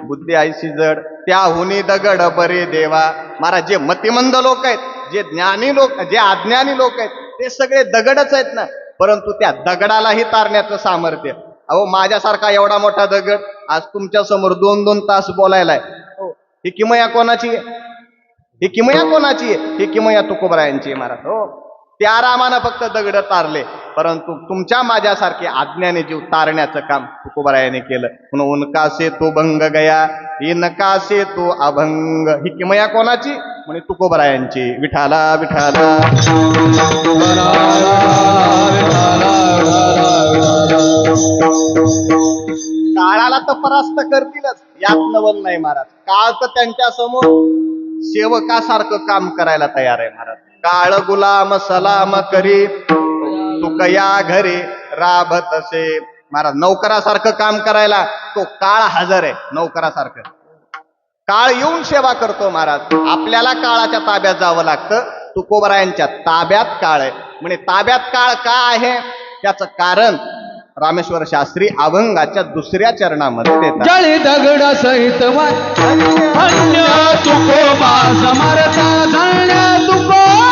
बुद्धी आईशी जड, त्याहुनी दगड बरे देवा. महाराज जे मतिमंद लोक आहेत, जे ज्ञानी लोक, जे अज्ञानी लोक आहेत, ते सगळे दगडच आहेत ना. परंतु त्या दगडालाही तारण्याचं सामर्थ्य. अहो माझ्यासारखा एवढा मोठा दगड आज तुमच्या समोर 2-2 तास बोलायलाय. ही किमया कोणाची आहे? ही किमया कोणाची आहे? ही किमया तुकोबरायांची आहे महाराज. हो त्या रामानं फक्त दगड तारले, परंतु तुमच्या माझ्यासारखे अज्ञानी जीव तारण्याचं काम तुकोबरायाने केलं. म्हणून उनकासे तो भंग गया, इनकासे तो अभंग. ही किमया कोणाची? म्हणजे तुकोबरायांची. विठाला विठाला काळाला तर परास्त करतीलच, यात नवल नाही महाराज. काळ तर त्यांच्या समोर सेवकासारखं काम करायला तयार आहे महाराज. काळ गुलाम सलाम करी तुकया घरी राबतसे. महाराज नौकरासारखं काम करायला तो काळ हजर आहे. नौकरासारखं काळ येऊन सेवा करतो महाराज. आपल्याला काळाच्या ताब्यात जावं लागतं, तुकोबरायांच्या ताब्यात काळ आहे. म्हणजे ताब्यात काळ का आहे त्याचं कारण रामेश्वर शास्त्री अभंगाच्या 2ऱ्या चरणामध्ये देतात. जळी दगड सहित धन्य तुकोबा समर्थ, धन्य तुकोबा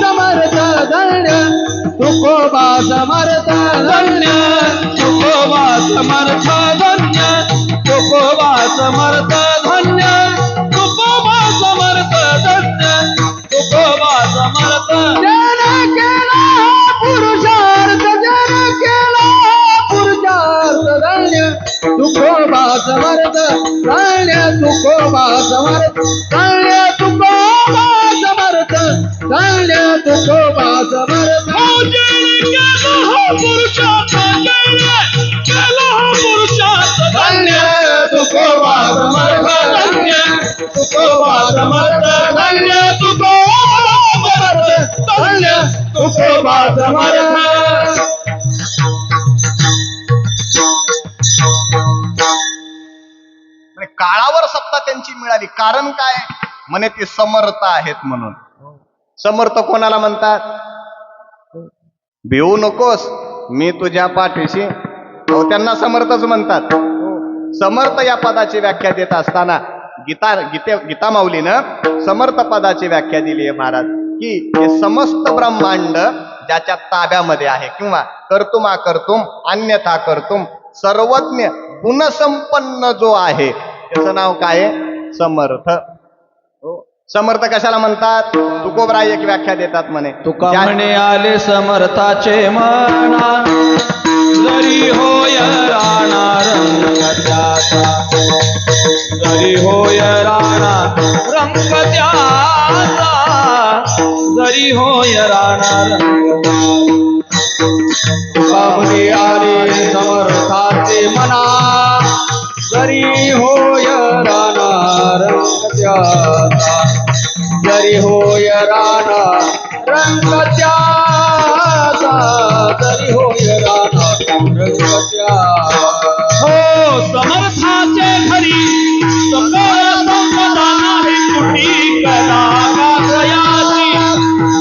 समर्थ, धन्य तुकोबा समर्थ, धन्य तुकोबा समर्थ, धन्य तुकोबा समर्थ, धन्य तुकोबा समर्थ, धन्य तुकोबा समर्थ. ज्याने केला पुरुषार्थ, ज्याने केला पुरुषार्थ, धन्य तुकोबा समर्थ, धन्य तुकोबा समर्थ, धन्य तुकोबा समर्थ, धन्य तुकोबा समर्थ. पुरुषार्थ केला पुरुषार्थ, धन्य तुकोबा समर्थ, धन्य तुकोबा समर्थ, धन्य तुकोबा समर्थ, धन्य तुकोबा समर्थ. काळावर सत्ता त्यांची मिळाली. कारण काय? म्हणे ते समर्थ आहेत म्हणून. समर्थ कोणाला म्हणतात? भिवू नकोस मी तुझ्या पाठीशी. त्यांना समर्थच म्हणतात. समर्थ या पदाची व्याख्या देत असताना गीता माऊलीनं समर्थ पदाची व्याख्या दिली आहे महाराज, की हे समस्त ब्रह्मांड ज्याच्या ताब्यामध्ये आहे, किंवा कर्तुमा कर्तुम अन्यथा कर्तुम, सर्वज्ञ गुणसंपन्न जो आहे त्याचं नाव काय आहे? समर्थ. समर्थ कशाला म्हणतात? तुकोबराय एक व्याख्या देतात म्हणे, तुका म्हणे आले समर्थाचे म्हणा, जरी होय राणा रंग त्याचा, जरी होय राणा रंग त्याचा, जरी होय राणा रंग त्याचा. तुका म्हणे आले समर्थाचे म्हणा, जरी होय राणा रंग त्याचा, जरी होय राणा रंग त्याचा, जरी होय राणा रंग त्याचा. हो समर्थाचे घरी सकळ संपदा नाही तुटी कला गाजयाची,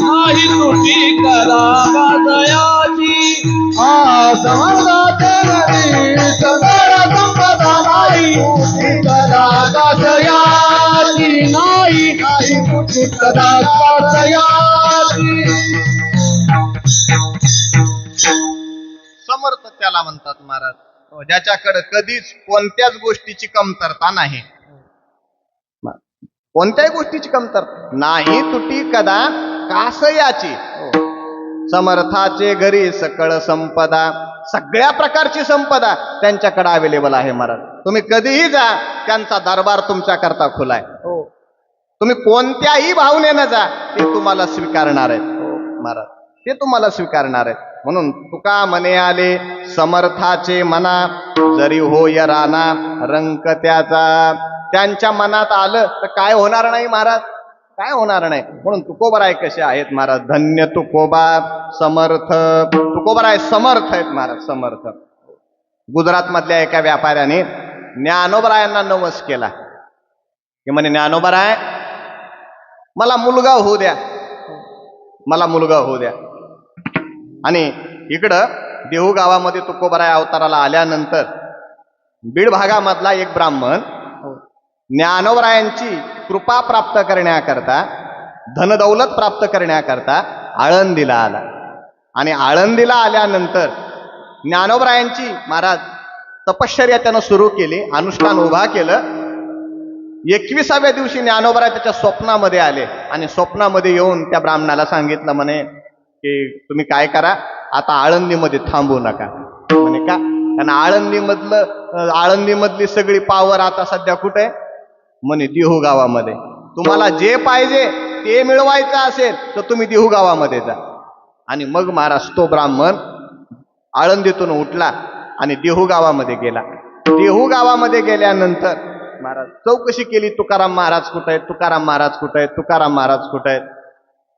नाही तुटी कला गाजयाची. हा समर्थाचे घरी सकळ संपदा नाही तुटी कला गाजयाची, नाही तुटी कला गाजयाची. समर्थ त्याला म्हणतात महाराज. ज्याच्याकडे कधीच कोणत्याच गोष्टीची कमतरता नाही, कोणत्याही गोष्टीची कमतरता नाही, तुटी कदा कास याची. समर्थाचे घरी सकळ संपदा, सगळ्या प्रकारची संपदा त्यांच्याकडे अवेलेबल आहे महाराज. तुम्ही कधीही जा, त्यांचा दरबार तुमच्या करता खुला आहे. तुम्ही कोणत्याही भावनेनं जा, ते तुम्हाला स्वीकारणार आहेत महाराज, ते तुम्हाला स्वीकारणार आहेत. म्हणून तुका म्हणे आले समर्थाचे मना, जरी होय राणा रंक त्याचा. त्यांच्या मनात आलं तर काय होणार नाही महाराज, काय होणार नाही. म्हणून तुकोबराय कसे आहेत महाराज, धन्य तुकोबा समर्थ. तुकोबराय समर्थ आहेत महाराज, समर्थ. गुजरात मधल्या एका व्यापाऱ्याने ज्ञानोबरायांना नवस केला की म्हणे ज्ञानोबराय मला मुलगा होऊ द्या, मला मुलगा होऊ द्या. आणि इकडं देहू गावामध्ये तुकोबराय अवताराला आल्यानंतर बीड भागामधला एक ब्राह्मण ज्ञानोबरायांची कृपा प्राप्त करण्याकरता, धनदौलत प्राप्त करण्याकरता आळंदीला आला. आणि आळंदीला आल्यानंतर ज्ञानोबरायांची महाराज तपश्चर्या त्यानं सुरू केली, अनुष्ठान उभा केलं. 21व्या दिवशी ज्ञानोबराय त्याच्या स्वप्नामध्ये आले आणि स्वप्नामध्ये येऊन त्या ब्राह्मणाला सांगितलं म्हणे की तुम्ही काय करा, आता आळंदीमध्ये थांबू नका. म्हणे का? कारण आळंदीमधली सगळी पावर आता सध्या कुठे? म्हणे देहू गावामध्ये. तुम्हाला जे पाहिजे ते मिळवायचं असेल तर तुम्ही देहू गावामध्ये जा. आणि मग महाराज तो ब्राह्मण आळंदीतून उठला आणि देहू गावामध्ये गेला. देहू गावामध्ये गेल्यानंतर महाराज चौकशी केली, तुकाराम महाराज कुठे आहेत, तुकाराम महाराज कुठे आहेत, तुकाराम महाराज कुठे आहेत.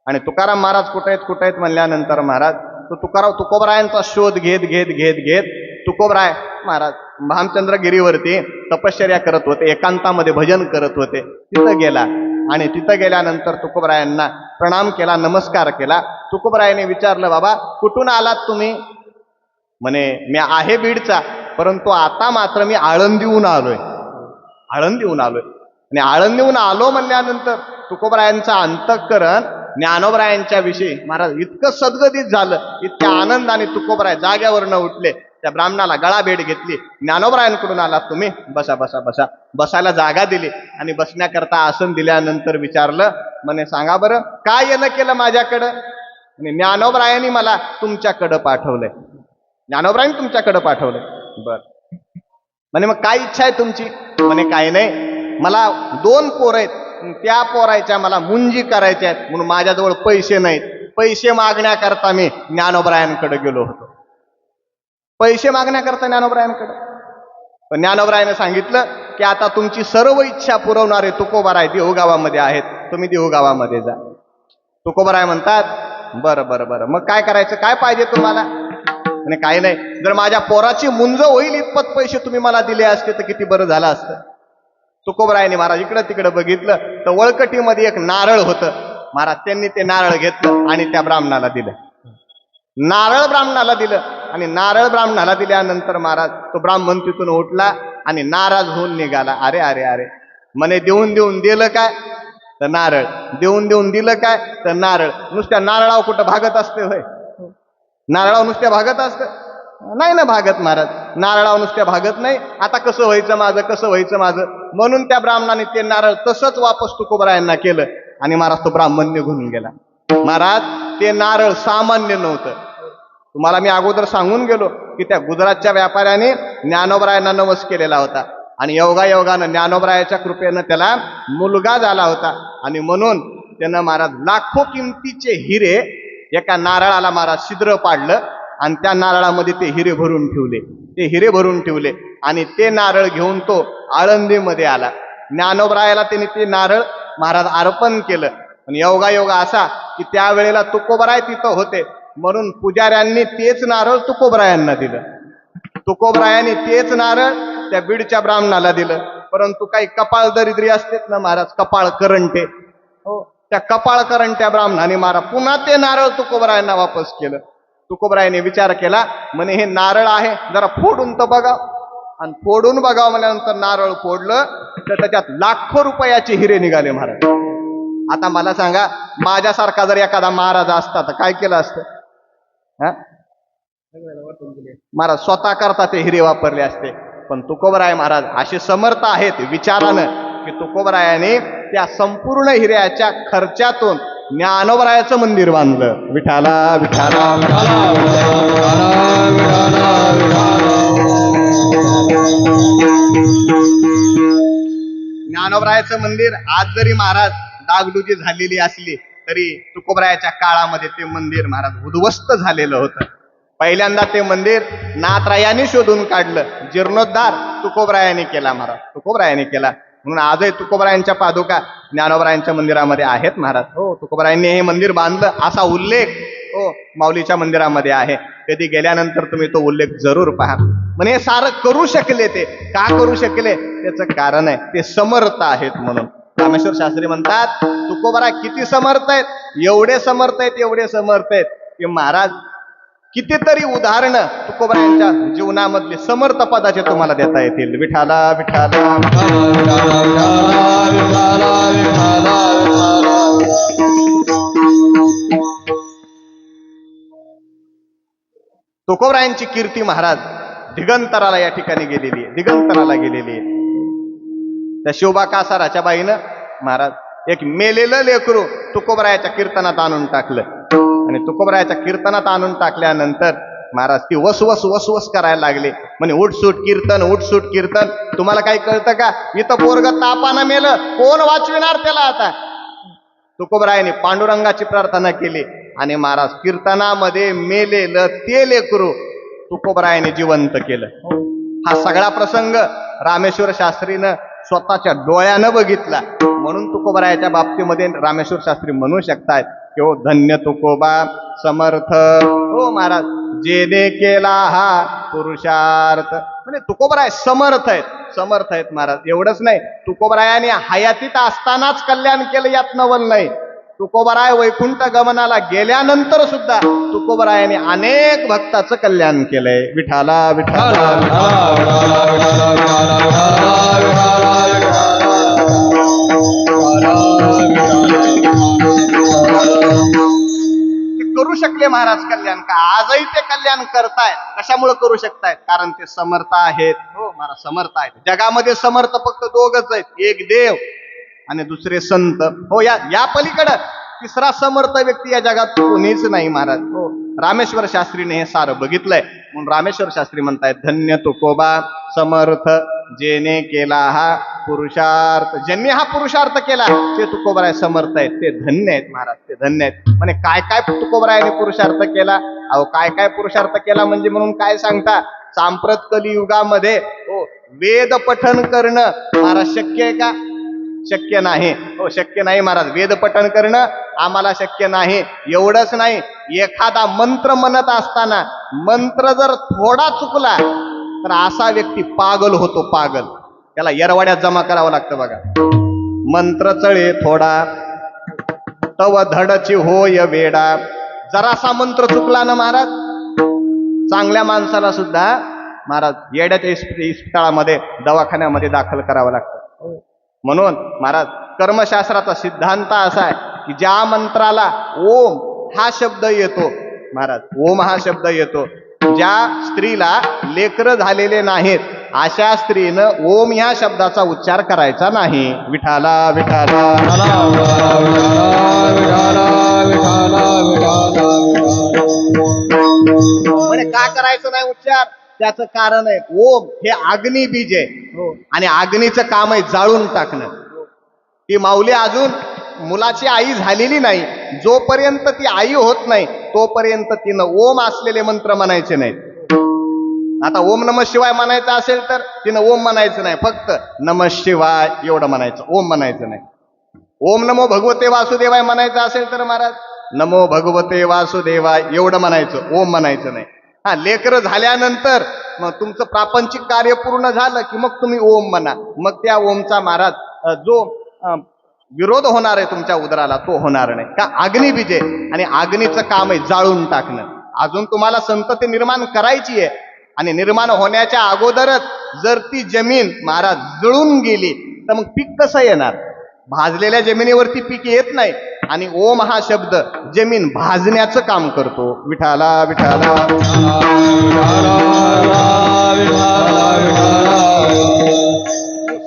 आणि तुकाराम महाराज कुठे आहेत म्हणल्यानंतर महाराज तो तुकोबरायांचा शोध घेत घेत घेत घेत तुकोबराय महाराज भामचंद्रगिरीवरती तपश्चर्या करत होते, एकांतामध्ये भजन करत होते. तिथं गेला आणि तिथं गेल्यानंतर तुकोबरायांना प्रणाम केला, नमस्कार केला. तुकोबरायाने विचारलं, बाबा कुठून आलात तुम्ही? म्हणे मी आहे बीडचा, परंतु आता मात्र मी आळंदीहून आलोय, आळंदीहून आलोय. आणि आळंदीहून आलो म्हणल्यानंतर तुकोबरायांचं अंतःकरण ज्ञानोबरायांच्या विषयी महाराज इतकं सद्गदित झालं, इतक्या आनंदाने तुकोबराय जाग्यावरनं उठले, त्या ब्राह्मणाला गळा भेट घेतली. ज्ञानोबरायांकडून आलात तुम्ही, बसा बसा बसा. बसायला जागा दिली आणि बसण्याकरता आसन दिल्यानंतर विचारलं, म्हणे सांगा बरं काय येणं केलं माझ्याकडं? आणि ज्ञानोबरायांनी मला तुमच्याकडं पाठवलंय, ज्ञानोबरायांनी तुमच्याकडं पाठवलंय. बर म्हणे मग काय इच्छा आहे तुमची? म्हणे काही नाही, मला 2 पोरं आहेत, त्या पोरायच्या मला मुंजी करायच्या आहेत, म्हणून माझ्याजवळ पैसे नाहीत. पैसे मागण्याकरता मी ज्ञानोबरायांकडे गेलो होतो, पैसे मागण्याकरता ज्ञानोबरायांकडे. पण ज्ञानोबरायाने सांगितलं की आता तुमची सर्व इच्छा पुरवणारे तुकोबराय देहू गावामध्ये आहेत, तुम्ही देहू गावामध्ये जा. तुकोबराय म्हणतात बरं बरं बरं, मग काय करायचं, काय पाहिजे तुम्हाला? म्हणे काही नाही, जर माझ्या पोराची मुंज होईल इतपत पैसे तुम्ही मला दिले असते तर किती बरं झालं असतं. तुकोबरायाने महाराज इकडं तिकडं बघितलं तर वळकटीमध्ये एक नारळ होतं. महाराज त्यांनी ते नारळ घेतलं आणि त्या ब्राह्मणाला दिलं, नारळ ब्राह्मणाला दिलं. आणि नारळ ब्राह्मणाला दिल्यानंतर महाराज तो ब्राह्मण तिथून उठला आणि नाराज होऊन निघाला. अरे अरे अरे म्हणे देऊन देऊन दिलं काय तर नारळ, देऊन देऊन दिलं काय तर नारळ. नुसत्या नारळावर कुठं भागत असते होय? नारळावर नुसत्या भागत असतं? नाही ना भागत महाराज, नारळावर नुसत्या भागत नाही. आता कसं व्हायचं माझं, कसं व्हायचं माझं? म्हणून त्या ब्राह्मणाने ते नारळ तसंच वापस तुकोबरायांना केलं आणि महाराज तो ब्राह्मण निघून गेला. महाराज ते नारळ सामान्य नव्हतं. तुम्हाला मी अगोदर सांगून गेलो की त्या गुजरातच्या व्यापाऱ्याने ज्ञानोबरायांना नवस केलेला होता आणि योगायोगानं ज्ञानोबरायाच्या कृपेनं त्याला मुलगा झाला होता. आणि म्हणून त्यानं महाराज लाखो किमतीचे हिरे एका नारळाला महाराज छिद्र पाडलं आणि त्या नारळामध्ये ते हिरे भरून ठेवले, ते हिरे भरून ठेवले. आणि ते नारळ घेऊन तो आळंदीमध्ये आला. ज्ञानोबरायाला त्यांनी ते नारळ महाराज अर्पण केलं. पण योगायोगा असा की त्यावेळेला तुकोबराय तिथं होते, म्हणून पुजाऱ्यांनी तेच नारळ तुकोबरायांना दिलं. तुकोबरायांनी तेच नारळ त्या बीडच्या ब्राह्मणाला दिलं. परंतु काही कपाळ दरिद्री असतेत ना महाराज, कपाळ करंटे, हो त्या कपाळ करंट्या ब्राह्मणाने महाराज पुन्हा ते नारळ तुकोबरायांना वापस केलं. तुकोबरायाने विचार केला, म्हणे हे नारळ आहे जरा फोडून तर बघा. आणि फोडून बघावं म्हणल्यानंतर नारळ फोडलं तर त्याच्यात लाखो रुपयाचे हिरे निघाले महाराज. आता मला सांगा, माझ्यासारखा जर एखादा महाराज असता तर काय केलं असतं? महाराज स्वतः करता ते हिरे वापरले असते, पण तुकोबराय महाराज असे समर्थ आहेत विचारानं की तुकोबरायाने त्या संपूर्ण हिऱ्याच्या खर्चातून ज्ञानोबरायाचं मंदिर बांधलं. विठाला विठाला ज्ञानोबरायाचं मंदिर आज जरी महाराज डागडुजी झालेली असली तरी तुकोबरायाच्या काळामध्ये ते मंदिर महाराज उद्ध्वस्त झालेलं होतं. पहिल्यांदा ते मंदिर नाथरायांनी शोधून काढलं, जीर्णोद्धार तुकोबरायाने केला महाराज, तुकोबरायाने केला. म्हणून आजही तुकोबरायांच्या पादुका ज्ञानोबरायांच्या मंदिरामध्ये आहेत महाराज. हो, तुकोबरायांनी हे मंदिर बांधलं असा उल्लेख हो माऊलीच्या मंदिरामध्ये आहे. कधी गेल्यानंतर तुम्ही तो उल्लेख जरूर पहा. म्हणजे हे सारं करू शकले, ते का करू शकले त्याचं कारण आहे ते समर्थ आहेत म्हणून. रामेश्वर शास्त्री म्हणतात तुकोबरा किती समर्थ आहेत, एवढे समर्थ आहेत, एवढे समर्थ आहेत की महाराज कितीतरी उदाहरणं तुकोबरायांच्या जीवनामधली समर्थ पदाचे तुम्हाला देता येतील. विठाला विठाला तुकोबरायांची कीर्ती महाराज दिगंतराला या ठिकाणी गेलेली आहे, दिगंतराला गेलेली आहे. त्या शिवबा कासाराच्या बाईनं महाराज एक मेलेलं लेकरू तुकोबरायाच्या कीर्तनात आणून टाकलं आणि तुकोबरायाच्या कीर्तनात आणून टाकल्यानंतर महाराज ती वसवस वसवस करायला लागले. म्हणे उठसूट कीर्तन, उठसूट कीर्तन. तुम्हाला काही कळतं का? इथं पोरग तापानं मेलं, कोण वाचविणार त्याला आता? तुकोबरायाने पांडुरंगाची प्रार्थना केली आणि महाराज कीर्तनामध्ये मेलेलं ते लेकरू तुकोबरायाने जिवंत केलं. हा सगळा प्रसंग रामेश्वर शास्त्रीनं स्वतःच्या डोळ्यानं बघितला. म्हणून तुकोबरायाच्या बाबतीमध्ये रामेश्वर शास्त्री म्हणू शकतात की हो धन्य तुकोबा समर्थ हो महाराज, जेने केला हा पुरुषार्थ. म्हणजे तुकोबराय समर्थ आहेत, समर्थ आहेत महाराज. एवढंच नाही, तुकोबरायाने हयातीत असतानाच कल्याण केलं यात नवल नाही. तुकोबराय वैकुंठ गमनाला गेल्यानंतर सुद्धा तुकोबरायाने अनेक भक्ताचं कल्याण केलंय. विठाला विठाला करू शकले महाराज कल्याण. का आजही ते कल्याण करतायत. कशामुळे करू शकतायत? कारण ते समर्थ आहेत. हो महाराज समर्थ आहेत. जगामध्ये समर्थ फक्त दोघच आहेत, एक देव आणि दुसरे संत. हो या पलीकडं तिसरा समर्थ व्यक्ती या जगात कोणीच नाही महाराज. हो रामेश्वर शास्त्रीने हे सारं बघितलंय. म्हणून रामेश्वर शास्त्री म्हणतायत धन्य तुकोबा समर्थ, जेने केला हा पुरुषार्थ. ज्यांनी हा पुरुषार्थ केला ते तुकोबराय समर्थ आहेत, ते धन्य आहेत महाराज, ते धन्य आहेत. म्हणजे काय काय तुकोबरायाने पुरुषार्थ केला? अहो काय काय पुरुषार्थ केला म्हणजे म्हणून काय सांगता? सांप्रत कलियुगामध्ये हो वेद पठन करणं महाराज शक्य आहे का? शक्य नाही. हो शक्य नाही महाराज. वेद पठन करणं आम्हाला शक्य नाही. एवढंच नाही, एखादा मंत्र म्हणत असताना मंत्र जर थोडा चुकला तर असा व्यक्ती पागल होतो, पागल. त्याला येरवाड्यात जमा करावं लागतं बघा. मंत्र चळे थोडा तव धडची होय वेडा. जरासा मंत्र चुकला ना महाराज, चांगल्या माणसाला सुद्धा महाराज येड्याच्या इस्पितळामध्ये दवाखान्यामध्ये दाखल करावं लागतं. म्हणून महाराज कर्मशास्त्राचा सिद्धांत असा आहे की ज्या मंत्राला ओम हा शब्द येतो महाराज, ओम हा शब्द येतो, ज्या स्त्रीला लेकरं झालेले नाहीत अशा स्त्रीनं ओम ह्या शब्दाचा उच्चार करायचा नाही. विठाला विठाला म्हणजे का करायचं नाही उच्चार? त्याचं कारण आहे ओम हे अग्नी बीज आहे आणि अग्नीचं काम आहे जाळून टाकणं. ती माऊली अजून मुलाची आई झालेली नाही. जोपर्यंत ती आई होत नाही तोपर्यंत तिनं ओम असलेले मंत्र म्हणायचे नाहीत. आता ओम नमः शिवाय म्हणायचं असेल तर तिनं ओम म्हणायचं नाही, फक्त नमः शिवाय एवढं म्हणायचं, ओम म्हणायचं नाही. ओम नमो भगवते वासुदेवाय म्हणायचं असेल तर महाराज नमो भगवते वासुदेवाय एवढं म्हणायचं, ओम म्हणायचं नाही. हा लेकरं झाल्यानंतर मग तुमचं प्रापंचिक कार्य पूर्ण झालं की मग तुम्ही ओम म्हणा. मग त्या ओमचा महाराज जो विरोध होणार आहे तुमच्या उदराला तो होणार नाही. का? अग्निबीज आहे आणि अग्नीचं काम आहे जाळून टाकणं. अजून तुम्हाला संतती निर्माण करायची आहे आणि निर्माण होण्याच्या अगोदरच जर ती जमीन महाराज जळून गेली तर मग पीक कसं येणार? भाजलेल्या जमिनीवरती पीक येत नाही. आणि ओम हा शब्द जमीन भाजण्याचं काम करतो. विठाला विठाला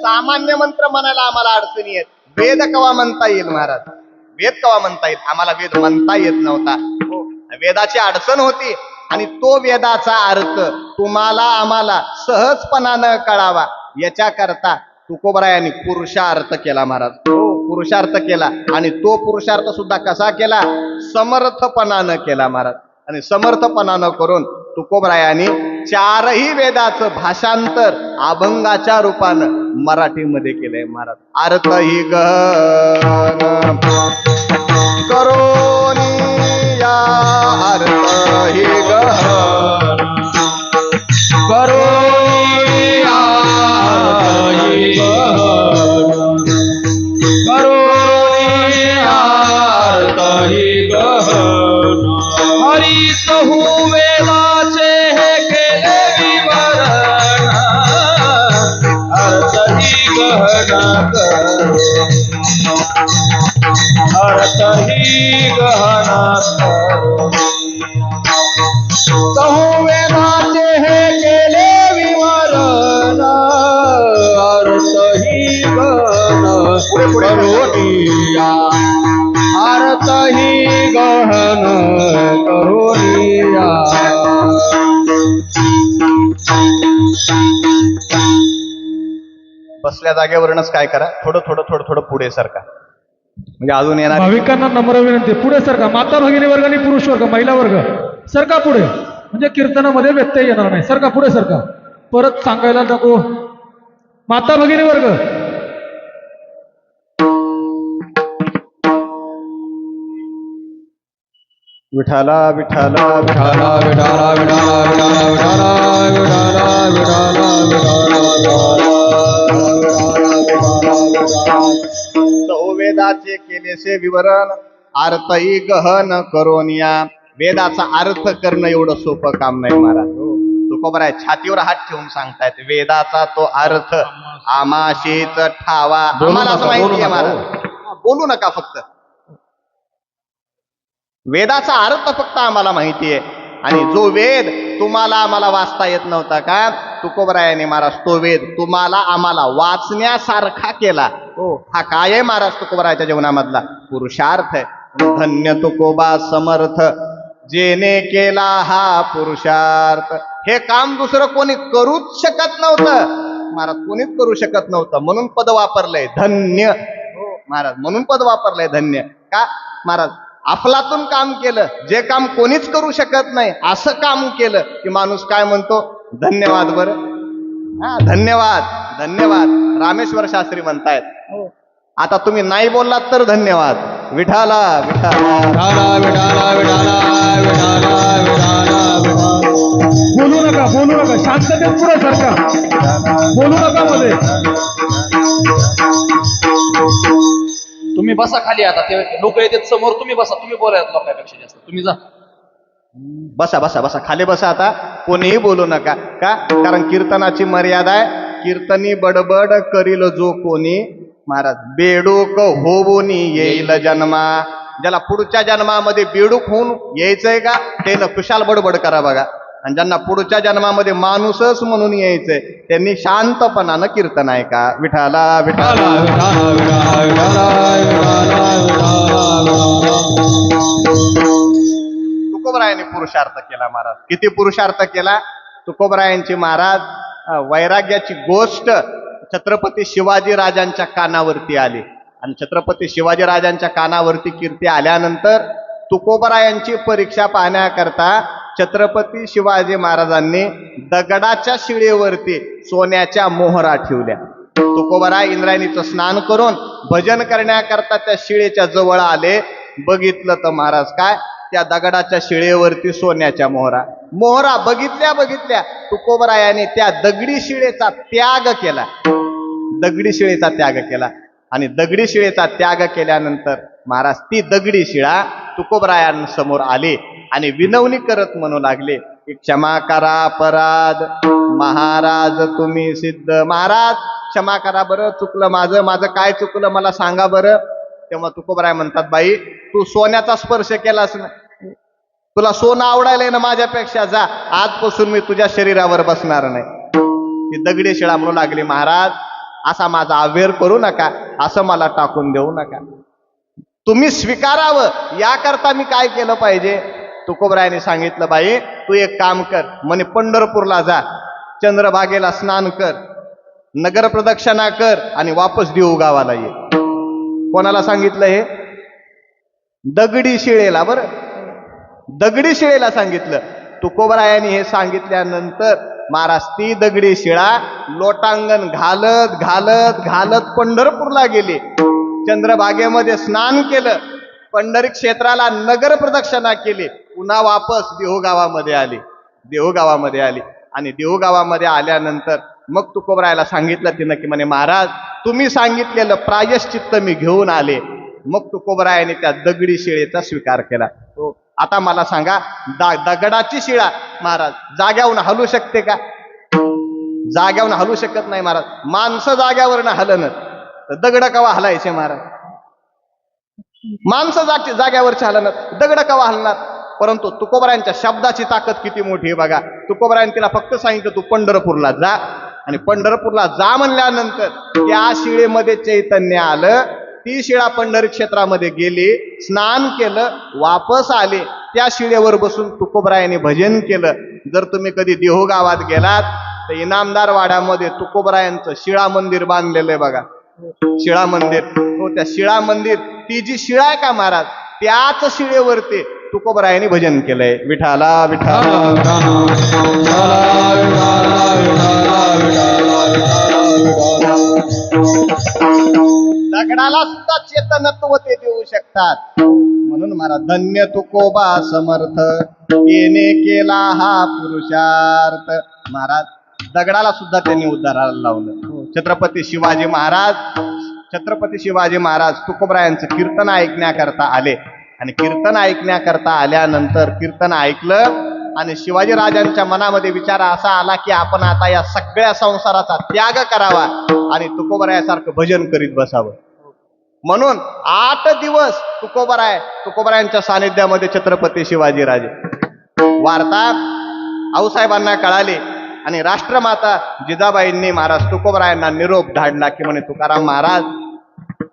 सामान्य मंत्र म्हणायला आम्हाला अडचणी येत. वेद कवा म्हणता येईल महाराज? वेद कवा म्हणता येईल? आम्हाला वेद म्हणता येत नव्हता. वेदाची अडचण होती आणि तो वेदाचा अर्थ तुम्हाला आम्हाला सहजपणानं कळावा याच्याकरता तुकोबरायांनी पुरुषार्थ केला महाराज. पुरुषार्थ केला आणि तो पुरुषार्थ सुद्धा कसा केला? समर्थपणानं केला महाराज. आणि समर्थपणानं करून तुकोबरायांनी 4ही वेदाचं भाषांतर अभंगाच्या रूपानं मराठीमध्ये केलंय महाराज. अर्थ ही गहन करोनिया, अर्थ ही गहन करोनिया, करोनिया, तही गहन. हरी कहू वेदाचे हे केले विवरण, अर्थ ही गहन अर्थ ही गहन कहू वेदाचे हे केले विवरण, अर्थ ही गहन करोनिया, अर्थ ही गहन करोनिया. बसल्या जागेवरूनच काय करा, थोडं थोडं थोडं थोडं पुढे सरका, म्हणजे अजून येणार. भाविकांना नम्र विनंती, पुढे सरका. माता भगिनी वर्ग आणि पुरुष वर्ग, महिला वर्ग सरका पुढे, म्हणजे कीर्तनामध्ये व्यत्यय येणार नाही. सरका पुढे सरका. परत सांगायला नको. माता भगिनी वर्ग विठाला विठाला विठाला विठाला विठाला विठाला विठाला विठाला विठाला. वेदाचे केलेसे विवरण, अर्थही गहन करोनिया. वेदाचा अर्थ करणं एवढं सोपं काम नाही महाराज. तुकोबराय छातीवर हात ठेवून सांगतायत वेदाचा तो अर्थ आमाशीच ठावा. आम्हाला असं माहिती आहे महाराज, बोलू नका. फक्त वेदाचा अर्थ फक्त आम्हाला माहिती आहे. आणि जो वेद तुम्हाला आम्हाला वाचता येत नव्हता का, तुकोबरायाने महाराज तो वेद तुम्हाला आम्हाला वाचण्यासारखा केला. हो, हा काय आहे महाराज तुकोबरायाच्या जीवनामधला पुरुषार्थ आहे. धन्य तुकोबा समर्थ जेने केला हा पुरुषार्थ. हे काम दुसरं कोणी करूच शकत नव्हतं महाराज, कोणीच करू शकत नव्हतं. म्हणून पद वापरलंय धन्य. हो महाराज, म्हणून पद वापरलंय धन्य. का महाराज? अफलातून काम केलं, जे काम कोणीच करू शकत नाही असं काम केलं की माणूस काय म्हणतो? धन्यवाद. बरं, हा धन्यवाद धन्यवाद. रामेश्वर शास्त्री म्हणतायत. आता तुम्ही नाही बोललात तर धन्यवाद. विठाला विठाला विठाला विठाला विठाला विठाला विठाला विठाला. बोलू नका, बोलू नका. शांततेत पुढे सरका. बोलू नका मध्ये. तुम्ही बसा खाली. आता ते लोक येतात समोर, तुम्ही बसा. तुम्ही बोलायला लोकांपेक्षा जास्त तुम्ही जा. बसा बसा बसा, खाली बसा. आता कोणीही बोलू नका. का? कारण कीर्तनाची मर्यादा आहे. कीर्तनी बडबड करील जो कोणी महाराज, बेडूक होऊनी येईल जन्मा. ज्याला पुढच्या जन्मामध्ये बेडूक होऊन यायचंय का, त्यानं कुशाल बडबड करा बघा. आणि ज्यांना पुढच्या जन्मामध्ये माणूसच म्हणून यायचंय त्यांनी शांतपणानं कीर्तन आहे का. विठाला विठाला विठाला विठाला विठाला विठाला. तुकोबरायांनी पुरुषार्थ केला महाराज. किती पुरुषार्थ केला तुकोबरायांची महाराज. वैराग्याची गोष्ट छत्रपती शिवाजी राजांच्या कानावरती आली आणि छत्रपती शिवाजी राजांच्या कानावरती कीर्ती आल्यानंतर तुकोबरायांची परीक्षा पाहण्याकरता छत्रपती शिवाजी महाराजांनी दगडाच्या शिळेवरती सोन्याच्या मोहरा ठेवल्या. तुकोबराय इंद्रायणीचं स्नान करून भजन करण्याकरता त्या शिळेच्या जवळ आले. बघितलं तर महाराज काय, त्या दगडाच्या शिळेवरती सोन्याच्या मोहरा बघितल्या बघितल्या तुकोबरायाने त्या दगडी शिळेचा त्याग केला. दगडी शिळेचा त्याग केला आणि दगडी शिळेचा त्याग केल्यानंतर महाराज ती दगडी शिळा तुकोबरायांसमोर आली आणि विनवणी करत म्हणू लागले की क्षमा करा अपराध महाराज तुम्ही सिद्ध. महाराज क्षमा करा बरं, चुकलं माझं. माझं काय चुकलं मला सांगा बरं. तेव्हा तुकोबराय म्हणतात, बाई तू सोन्याचा स्पर्श केलास ना, तुला सोनं आवडायलंय ना माझ्यापेक्षा, जा आजपासून मी तुझ्या शरीरावर बसणार नाही. ती दगडी शिळा म्हणू लागली, महाराज असा माझा अवेअर करू नका, असं मला टाकून देऊ नका, तुम्ही स्वीकारावं याकरता मी काय केलं पाहिजे. तुकोबरायाने सांगितलं, बाई तू एक काम कर म्हणे, पंढरपूरला जा, चंद्रभागेला स्नान कर, नगर प्रदक्षिणा कर आणि वापस देऊ गावाला ये. कोणाला सांगितलं हे? दगडी शिळेला. बरं, दगडी शिळेला सांगितलं. तुकोबरायाने हे सांगितल्यानंतर महाराज ती दगडी शिळा लोटांगण घालत घालत घालत पंढरपूरला गेले, चंद्रभागेमध्ये स्नान केलं, पंढरी क्षेत्राला नगर प्रदक्षिणा केली, पुन्हा वापस देहूगावामध्ये आली. देहूगावामध्ये आली आणि देहूगावामध्ये आल्यानंतर मग तुकोबरायाला सांगितलं तिनं की म्हणे, महाराज तुम्ही सांगितलेलं प्रायश्चित्त मी घेऊन आले. मग तुकोबरायाने त्या दगडी शिळेचा स्वीकार केला. आता मला सांगा, दगडाची शिळा महाराज जाग्यावरून हलू शकते का? जाग्यावरून हलू शकत नाही महाराज. माणसं जाग्यावरनं हलणं, तर दगड कवा हलायचे महाराज? माणसं जाग्यावरची हलणं, दगड कवा हलणार? परंतु तुकोबरायांच्या शब्दाची ताकद किती मोठी आहे बघा. तुकोबरायांनी तिला फक्त सांगितलं, तू पंढरपूरला जा, आणि पंढरपूरला जा म्हणल्यानंतर त्या शिळेमध्ये चैतन्य आलं. ती शिळा पंढरी क्षेत्रामध्ये गेली, स्नान केलं, वापस आले. त्या शिळेवर बसून तुकोबरायांनी भजन केलं. जर तुम्ही कधी देहू गावात गेलात तर इनामदार वाड्यामध्ये तुकोबरायांचं शिळा मंदिर बांधलेलं आहे बघा, शिळा मंदिर. हो, त्या शिळा मंदिर, ती जी शिळा आहे का महाराज, त्याच शिळेवरती तुकोबरायांनी भजन केलंय. विठाला विठाला. दगडाला सुद्धा चेतनत्व ते देऊ शकतात. म्हणून महाराज, धन्य तुकोबा समर्थ, येणे केला हा पुरुषार्थ. महाराज दगडाला सुद्धा त्यांनी उद्धाराला लावलं. छत्रपती शिवाजी महाराज तुकोबरायांचं कीर्तन ऐकण्याकरता आले, आणि कीर्तन ऐकण्याकरता आल्यानंतर कीर्तन ऐकलं आणि शिवाजी राजांच्या मनामध्ये विचार असा आला की आपण आता या सगळ्या संसाराचा त्याग करावा आणि तुकोबरायासारखं भजन करीत बसावं. म्हणून 8 दिवस तुकोबरायांच्या सानिध्यामध्ये छत्रपती शिवाजीराजे. वार्ता आऊसाहेबांना कळाली आणि राष्ट्रमाता जिजाबाईंनी महाराज तुकोबरायांना निरोप धाडला की म्हणे, तुकाराम महाराज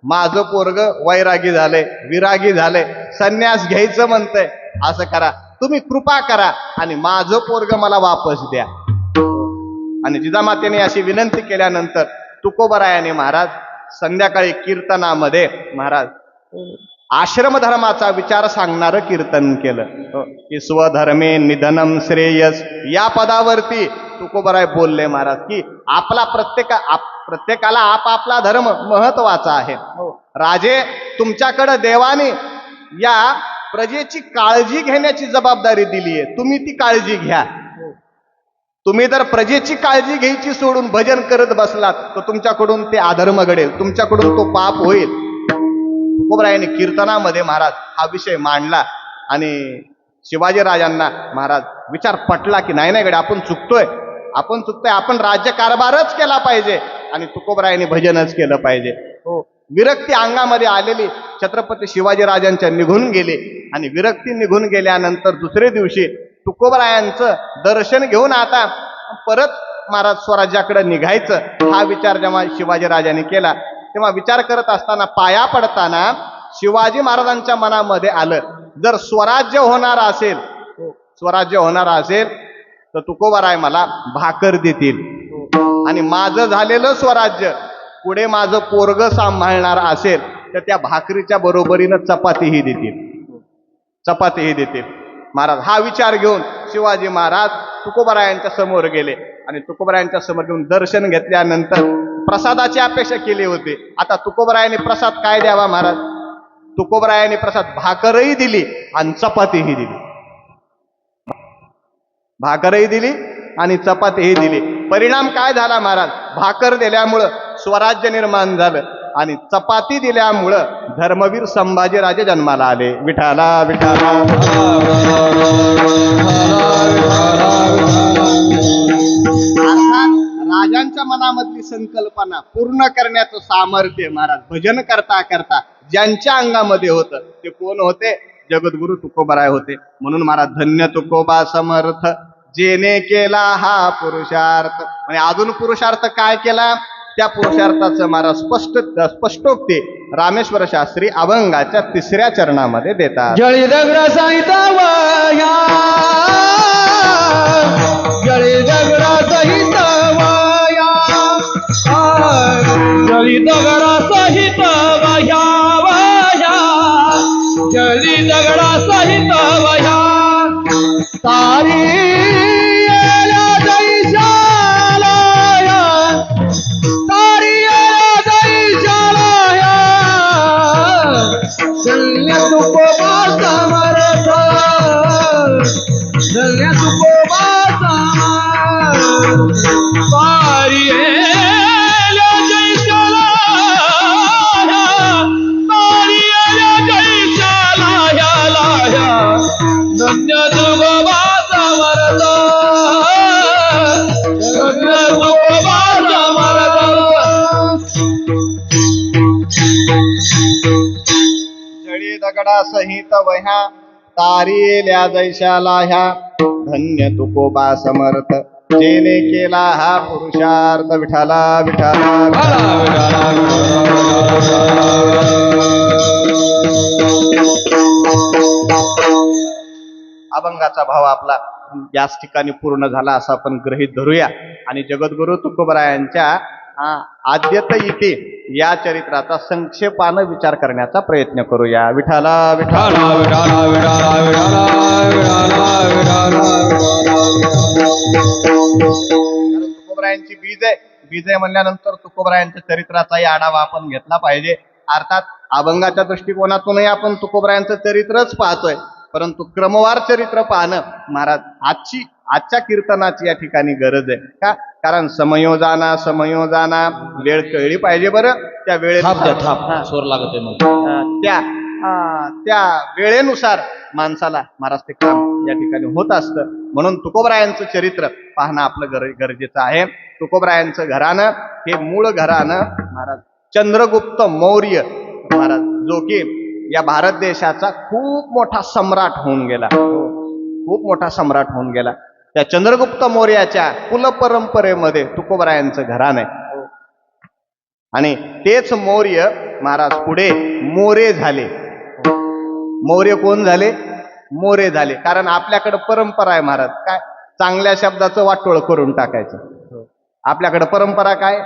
माझं पोरग वैरागी झालंय, विरागी झालंय, संन्यास घ्यायचं म्हणतंय, असं करा, तुम्ही कृपा करा आणि माझं पोरग मला वापस द्या. आणि जिजामातेने अशी विनंती केल्यानंतर तुकोबरायाने महाराज संध्याकाळी कीर्तनामध्ये महाराज आश्रम धर्माचा विचार सांगणारं कीर्तन केलं की स्वधर्मे निधनम श्रेयस. या पदावरती तुकोबराय बोलले महाराज की आपला प्रत्येकाला आपापला धर्म महत्वाचा आहे. राजे, तुमच्याकडे देवाने या प्रजेची काळजी घेण्याची जबाबदारी दिली आहे, तुम्ही ती काळजी घ्या. तुम्ही जर प्रजेची काळजी घ्यायची सोडून भजन करत बसलात तर तुमच्याकडून ते अधर्म घडेल, तुमच्याकडून तो पाप होईल. तुकोबरायांनी कीर्तनामध्ये महाराज हा विषय मांडला आणि शिवाजीराजांना महाराज विचार पटला की नाही गड्या, आपण चुकतोय, आपण राज्य कारभारच केला पाहिजे आणि तुकोबरायांनी भजनच केलं पाहिजे. विरक्ती अंगामध्ये आलेली छत्रपती शिवाजीराजांच्या निघून गेली आणि विरक्ती निघून गेल्यानंतर दुसरे दिवशी तुकोबरायांचं दर्शन घेऊन आता परत महाराज स्वराज्याकडे निघायचं हा विचार जेव्हा शिवाजीराजांनी केला तेव्हा विचार करत असताना, पाया पडताना शिवाजी महाराजांच्या मनामध्ये आलं, जर स्वराज्य होणार असेल तर तुकोबराय मला भाकर देतील आणि माझं झालेलं स्वराज्य पुढे माझं पोरग सांभाळणार असेल तर त्या भाकरीच्या बरोबरीनं चपातीही देतील. महाराज हा विचार घेऊन शिवाजी महाराज तुकोबरायांच्या समोर गेले आणि तुकोबरायांच्या समोर घेऊन दर्शन घेतल्यानंतर प्रसादाची अपेक्षा केली होती. आता तुकोबरायांनी प्रसाद काय द्यावा महाराज? तुकोबरायांनी प्रसाद भाकरही दिली आणि चपातीही दिली. भाकरही दिली आणि चपातीही दिली. परिणाम काय झाला महाराज? भाकर दिल्यामुळं स्वराज्य निर्माण झालं आणि चपाती दिल्यामुळं धर्मवीर संभाजीराजे जन्माला आले. विठाला विठाला. अर्थात राजांच्या मनामधली संकल्पना पूर्ण करण्याचं सामर्थ्य महाराज भजन करता करता ज्यांच्या अंगामध्ये होतं ते कोण होते? जगद्गुरु तुकोबराय होते. म्हणून महाराज धन्य तुकोबा समर्थ जेने केला हा पुरुषार्थ. म्हणजे अजून पुरुषार्थ काय केला? त्या पुरुषार्थाचं महाराज स्पष्टोक्ती रामेश्वर शास्त्री अभंगाच्या 3ऱ्या चरणामध्ये देतात. जळी दगडा सहित वह्या, जळी दगडा सहित वह्या, जळी दगडा सहित वह्या वह्या, जळी दगडा सहित वह्या, तारी येल्या दैशालया, तारी येल्या दैशालया, धन्य तुकोबा समर्थ, धन्य तुकोबा समर्थ, तारी येल्या दैशालया, तारी येल्या दैशालया, धन्य तुकोबा समर्थ, धन्य तुकोबा समर्थ. जळी दगडा सहित वह्या, तारियेल्या दैशाला ह्या, धन्य तुकोबा समर्थ जेने केला हा पुरुषार्थ. विठाला विठाला अभंगाचा भाव आपला याच ठिकाणी पूर्ण झाला असं आपण गृहीत धरूया आणि जगद्गुरु तुकोबरायांच्या आद्यत इथे या चरित्राचा संक्षेपानं विचार करण्याचा प्रयत्न करूया. विठाला विठाला विठाला विठाला विठाला विठाला विठाला कारण तुकोबरायांची बीज आहे म्हणल्यानंतर तुकोबरायांच्या चरित्राचाही आढावा आपण घेतला पाहिजे. अर्थात अभंगाच्या दृष्टिकोनातूनही आपण तुकोबरायांचं चरित्रच पाहतोय, परंतु क्रमवार चरित्र पाहणं महाराज आजच्या कीर्तनाची या ठिकाणी गरज आहे. का? कारण समयोजाना वेळ कळली पाहिजे. बरं त्या वेळेनुसार स्वर लागत आहे मग. त्या वेळेनुसार माणसाला महाराज ते काम या ठिकाणी होत असतं. म्हणून तुकोबरायांचं चरित्र पाहणं आपलं गरजेचं आहे. तुकोबरायांचं घराणं हे मूळ घराणं महाराज चंद्रगुप्त मौर्य महाराज, जो की या भारत देशाचा खूप मोठा सम्राट होऊन गेला, खूप मोठा सम्राट होऊन गेला. त्या चंद्रगुप्त मौर्याच्या कुल परंपरेमध्ये तुकोबरायांचं घराणं आहे. आणि तेच मौर्य महाराज पुढे मोरे झाले. मौर्य कोण झाले? मोरे झाले. कारण आपल्याकडे परंपरा आहे महाराज, काय? चांगल्या शब्दाचं वाटोळ करून टाकायचं. आपल्याकडे परंपरा काय?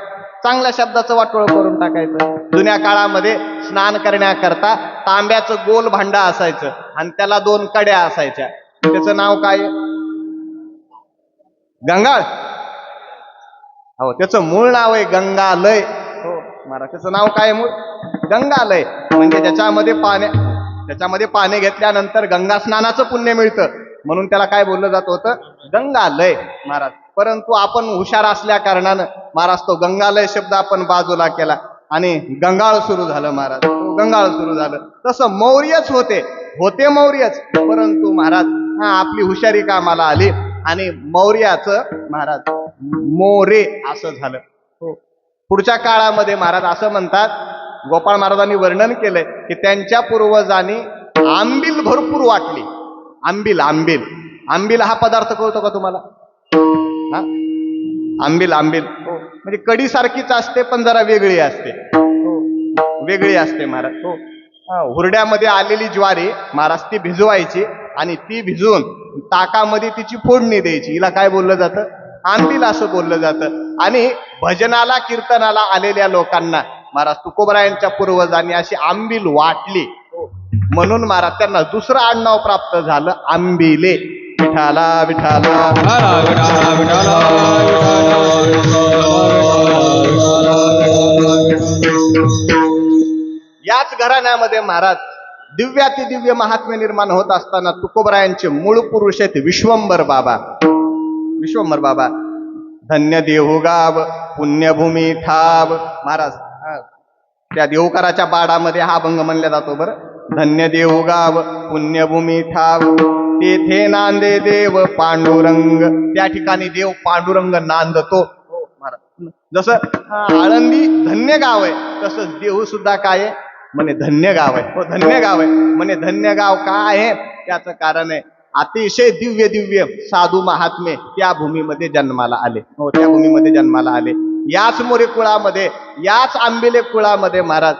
चांगल्या शब्दाचं वाटोळ करून टाकायचं. जुन्या काळामध्ये स्नान करण्याकरता तांब्याचं गोल भांडा असायचं आणि त्याला 2 कड्या असायच्या. त्याचं नाव काय? गंगाळ. हो, त्याचं मूळ नाव आहे गंगालय. हो महाराज, त्याचं नाव काय? मूळ गंगालय. म्हणजे त्याच्यामध्ये पाणी घेतल्यानंतर गंगा स्नानाचं पुण्य मिळतं, म्हणून त्याला काय बोललं जात होतं? गंगालय महाराज. परंतु आपण हुशार असल्या कारणानं महाराज तो गंगालय शब्द आपण बाजूला केला आणि गंगाळ सुरू झालं महाराज. गंगाळ सुरू झालं. तसं मौर्यच होते मौर्यच, परंतु महाराज आपली हुशारी कामाला आली आणि मौर्याचं महाराज मोरे असं झालं. हो, पुढच्या काळामध्ये महाराज असं म्हणतात, गोपाळ महाराजांनी वर्णन केलंय की त्यांच्या पूर्वजांनी आंबील भरपूर वाटली. आंबील हा पदार्थ कळतो का तुम्हाला? हा, आंबील. हो, म्हणजे कडी सारखीच असते पण जरा वेगळी असते. हो, वेगळी असते महाराज. हो, हुरड्यामध्ये आलेली ज्वारी महाराज ती भिजवायची आणि ती भिजवून ताकामध्ये तिची फोडणी द्यायची. हिला काय बोललं जातं? आंबील असं बोललं जातं. आणि भजनाला कीर्तनाला आलेल्या लोकांना महाराज तुकोबरायांच्या पूर्वजांनी अशी आंबील वाटली, म्हणून महाराज त्यांना दुसरं आडनाव प्राप्त झालं आंबिले. विठाला विठाला याच घराण्यामध्ये महाराज दिव्यातिदिव्य महात्म्य निर्माण होत असताना तुकोबरायांचे मूळ पुरुष आहेत विश्वंभर बाबा. धन्य देहुगाव पुण्यभूमी ठाव महाराज. त्या देवकराच्या बाडामध्ये हा अभंग म्हणला जातो. बरं, धन्य देहुगाव पुण्यभूमी ठाव, तेथे नांदे देव पांडुरंग. त्या ठिकाणी देव पांडुरंग नांदतो. हो महाराज, जसं आळंदी धन्य गाव आहे तसंच देहू सुद्धा काय आहे? म्हणे धन्य गाव आहे. हो धन्य गाव आहे. म्हणे धन्य गाव का आहे त्याचं कारण आहे अतिशय दिव्य दिव्य साधू महात्मे त्या भूमीमध्ये जन्माला आले. हो त्या भूमीमध्ये जन्माला आले. याच मोरे कुळामध्ये याच आंबिले कुळामध्ये महाराज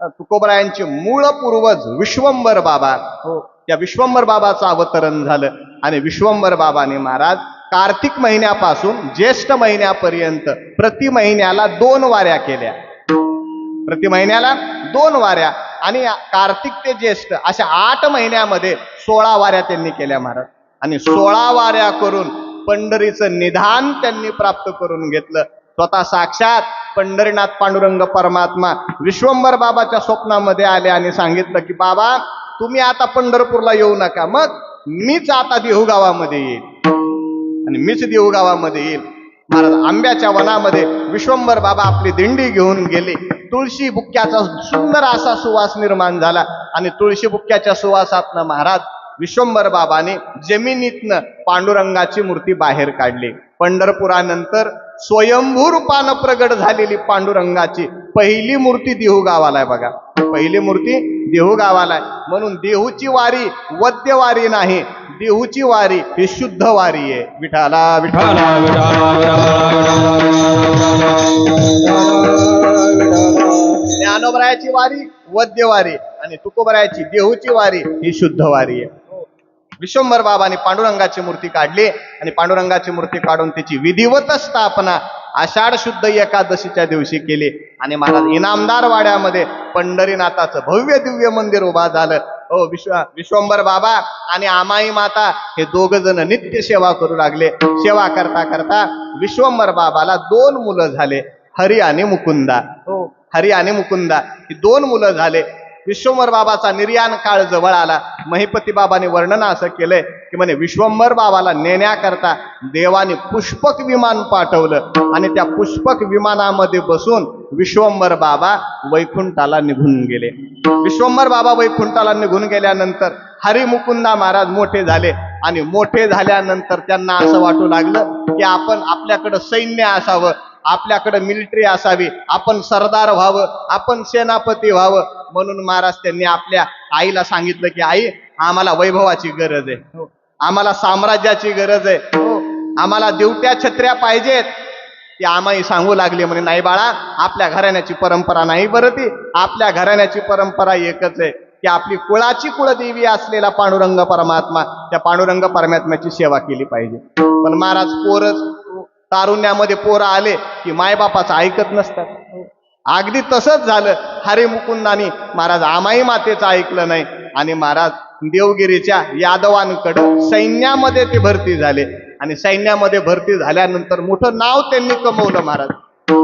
तुकोबरायांचे मूळ पूर्वज विश्वंभर बाबा हो त्या विश्वंभर बाबाचं अवतरण झालं. आणि विश्वंभर बाबाने महाराज कार्तिक महिन्यापासून ज्येष्ठ महिन्यापर्यंत प्रति महिन्याला 2 वाऱ्या केल्या. प्रति महिन्याला 2 वाऱ्या आणि कार्तिक ते ज्येष्ठ अशा 8 महिन्यामध्ये 16 वाऱ्या त्यांनी केल्या महाराज. आणि 16 वाऱ्या करून पंढरीचं निधान त्यांनी प्राप्त करून घेतलं. स्वतः साक्षात पंढरीनाथ पांडुरंग परमात्मा विश्वंभर बाबाच्या स्वप्नामध्ये आले आणि सांगितलं की बाबा तुम्ही आता पंढरपूरला येऊ नका, मग मीच आता देहूगावामध्ये येईल आणि मीच देहूगावामध्ये येईल. महाराज आंब्याच्या वनामध्ये विश्वंभर बाबा आपली दिंडी घेऊन गेले. तुळशी बुक्क्याचा सुंदर असा सुवास निर्माण झाला आणि तुळशी बुक्क्याच्या सुवासातनं महाराज विश्वंभर बाबाने जमिनीतनं पांडुरंगाची मूर्ती बाहेर काढली. पंढरपुरानंतर स्वयंभू रूपानं प्रगट झालेली पांडुरंगाची पहिली मूर्ती देहू गावाला आहे बघा. पहिली मूर्ती देहू गावाला आहे. म्हणून देहूची वारी वद्य वारी नाही, देहूची वारी ही शुद्ध वारी आहे. विठाला विठाला ज्ञानोबरायाची वारी वद्य वारी आणि तुकोबरायाची देहूची वारी ही शुद्ध वारी आहे. विश्वंभर बाबांनी पांडुरंगाची मूर्ती काढली आणि पांडुरंगाची मूर्ती काढून त्याची विधिवत स्थापना आषाढ शुद्ध एकादशीच्या दिवशी केली. आणि महाराज इनामदार वाड्यामध्ये पंढरीनाथाचं भव्य दिव्य मंदिर उभा झालं. हो विश्वंभर बाबा आणि आमाई माता हे 2 जण नित्य सेवा करू लागले. सेवा करता करता विश्वंभर बाबाला 2 मुलं झाले, हरी आणि मुकुंदा. हो हरी आणि मुकुंदा ही 2 मुलं झाले. विश्वंभर बाबाचा निर्याण काळ जवळ आला. महिपती बाबाने वर्णन असं केलंय की म्हणे विश्वंभर बाबाला नेण्याकरता देवाने पुष्पक विमान पाठवलं आणि त्या पुष्पक विमानामध्ये बसून विश्वंभर बाबा वैकुंठाला निघून गेले. विश्वंभर बाबा वैकुंठाला निघून गेल्यानंतर हरी मुकुंदा महाराज मोठे झाले आणि मोठे झाल्यानंतर त्यांना असं वाटू लागलं की आपण आपल्याकडं सैन्य असावं, आपल्याकडे मिलिटरी असावी, आपण सरदार व्हावं, आपण सेनापती व्हावं. म्हणून महाराज त्यांनी आपल्या आईला सांगितलं की आई आम्हाला वैभवाची गरज आहे, आम्हाला साम्राज्याची गरज आहे, आम्हाला देवट्या छत्र्या पाहिजेत. ती आम्हाही सांगू लागली म्हणे नाही बाळा आपल्या घराण्याची परंपरा नाही बरं, ती आपल्या घराण्याची परंपरा एकच आहे की आपली कुळाची कुळदेवी असलेला पांडुरंग परमात्मा त्या पांडुरंग परमात्म्याची सेवा केली पाहिजे. पण महाराज पोरच तारुण्यामध्ये पोरं आले की मायबापाचं ऐकत नसतात. अगदी तसंच झालं. हरी मुकुंदानी महाराज आमाई मातेचं ऐकलं नाही आणि महाराज देवगिरीच्या यादवांकडं सैन्यामध्ये ते भरती झाले आणि सैन्यामध्ये भरती झाल्यानंतर मोठं नाव त्यांनी कमवलं. महाराज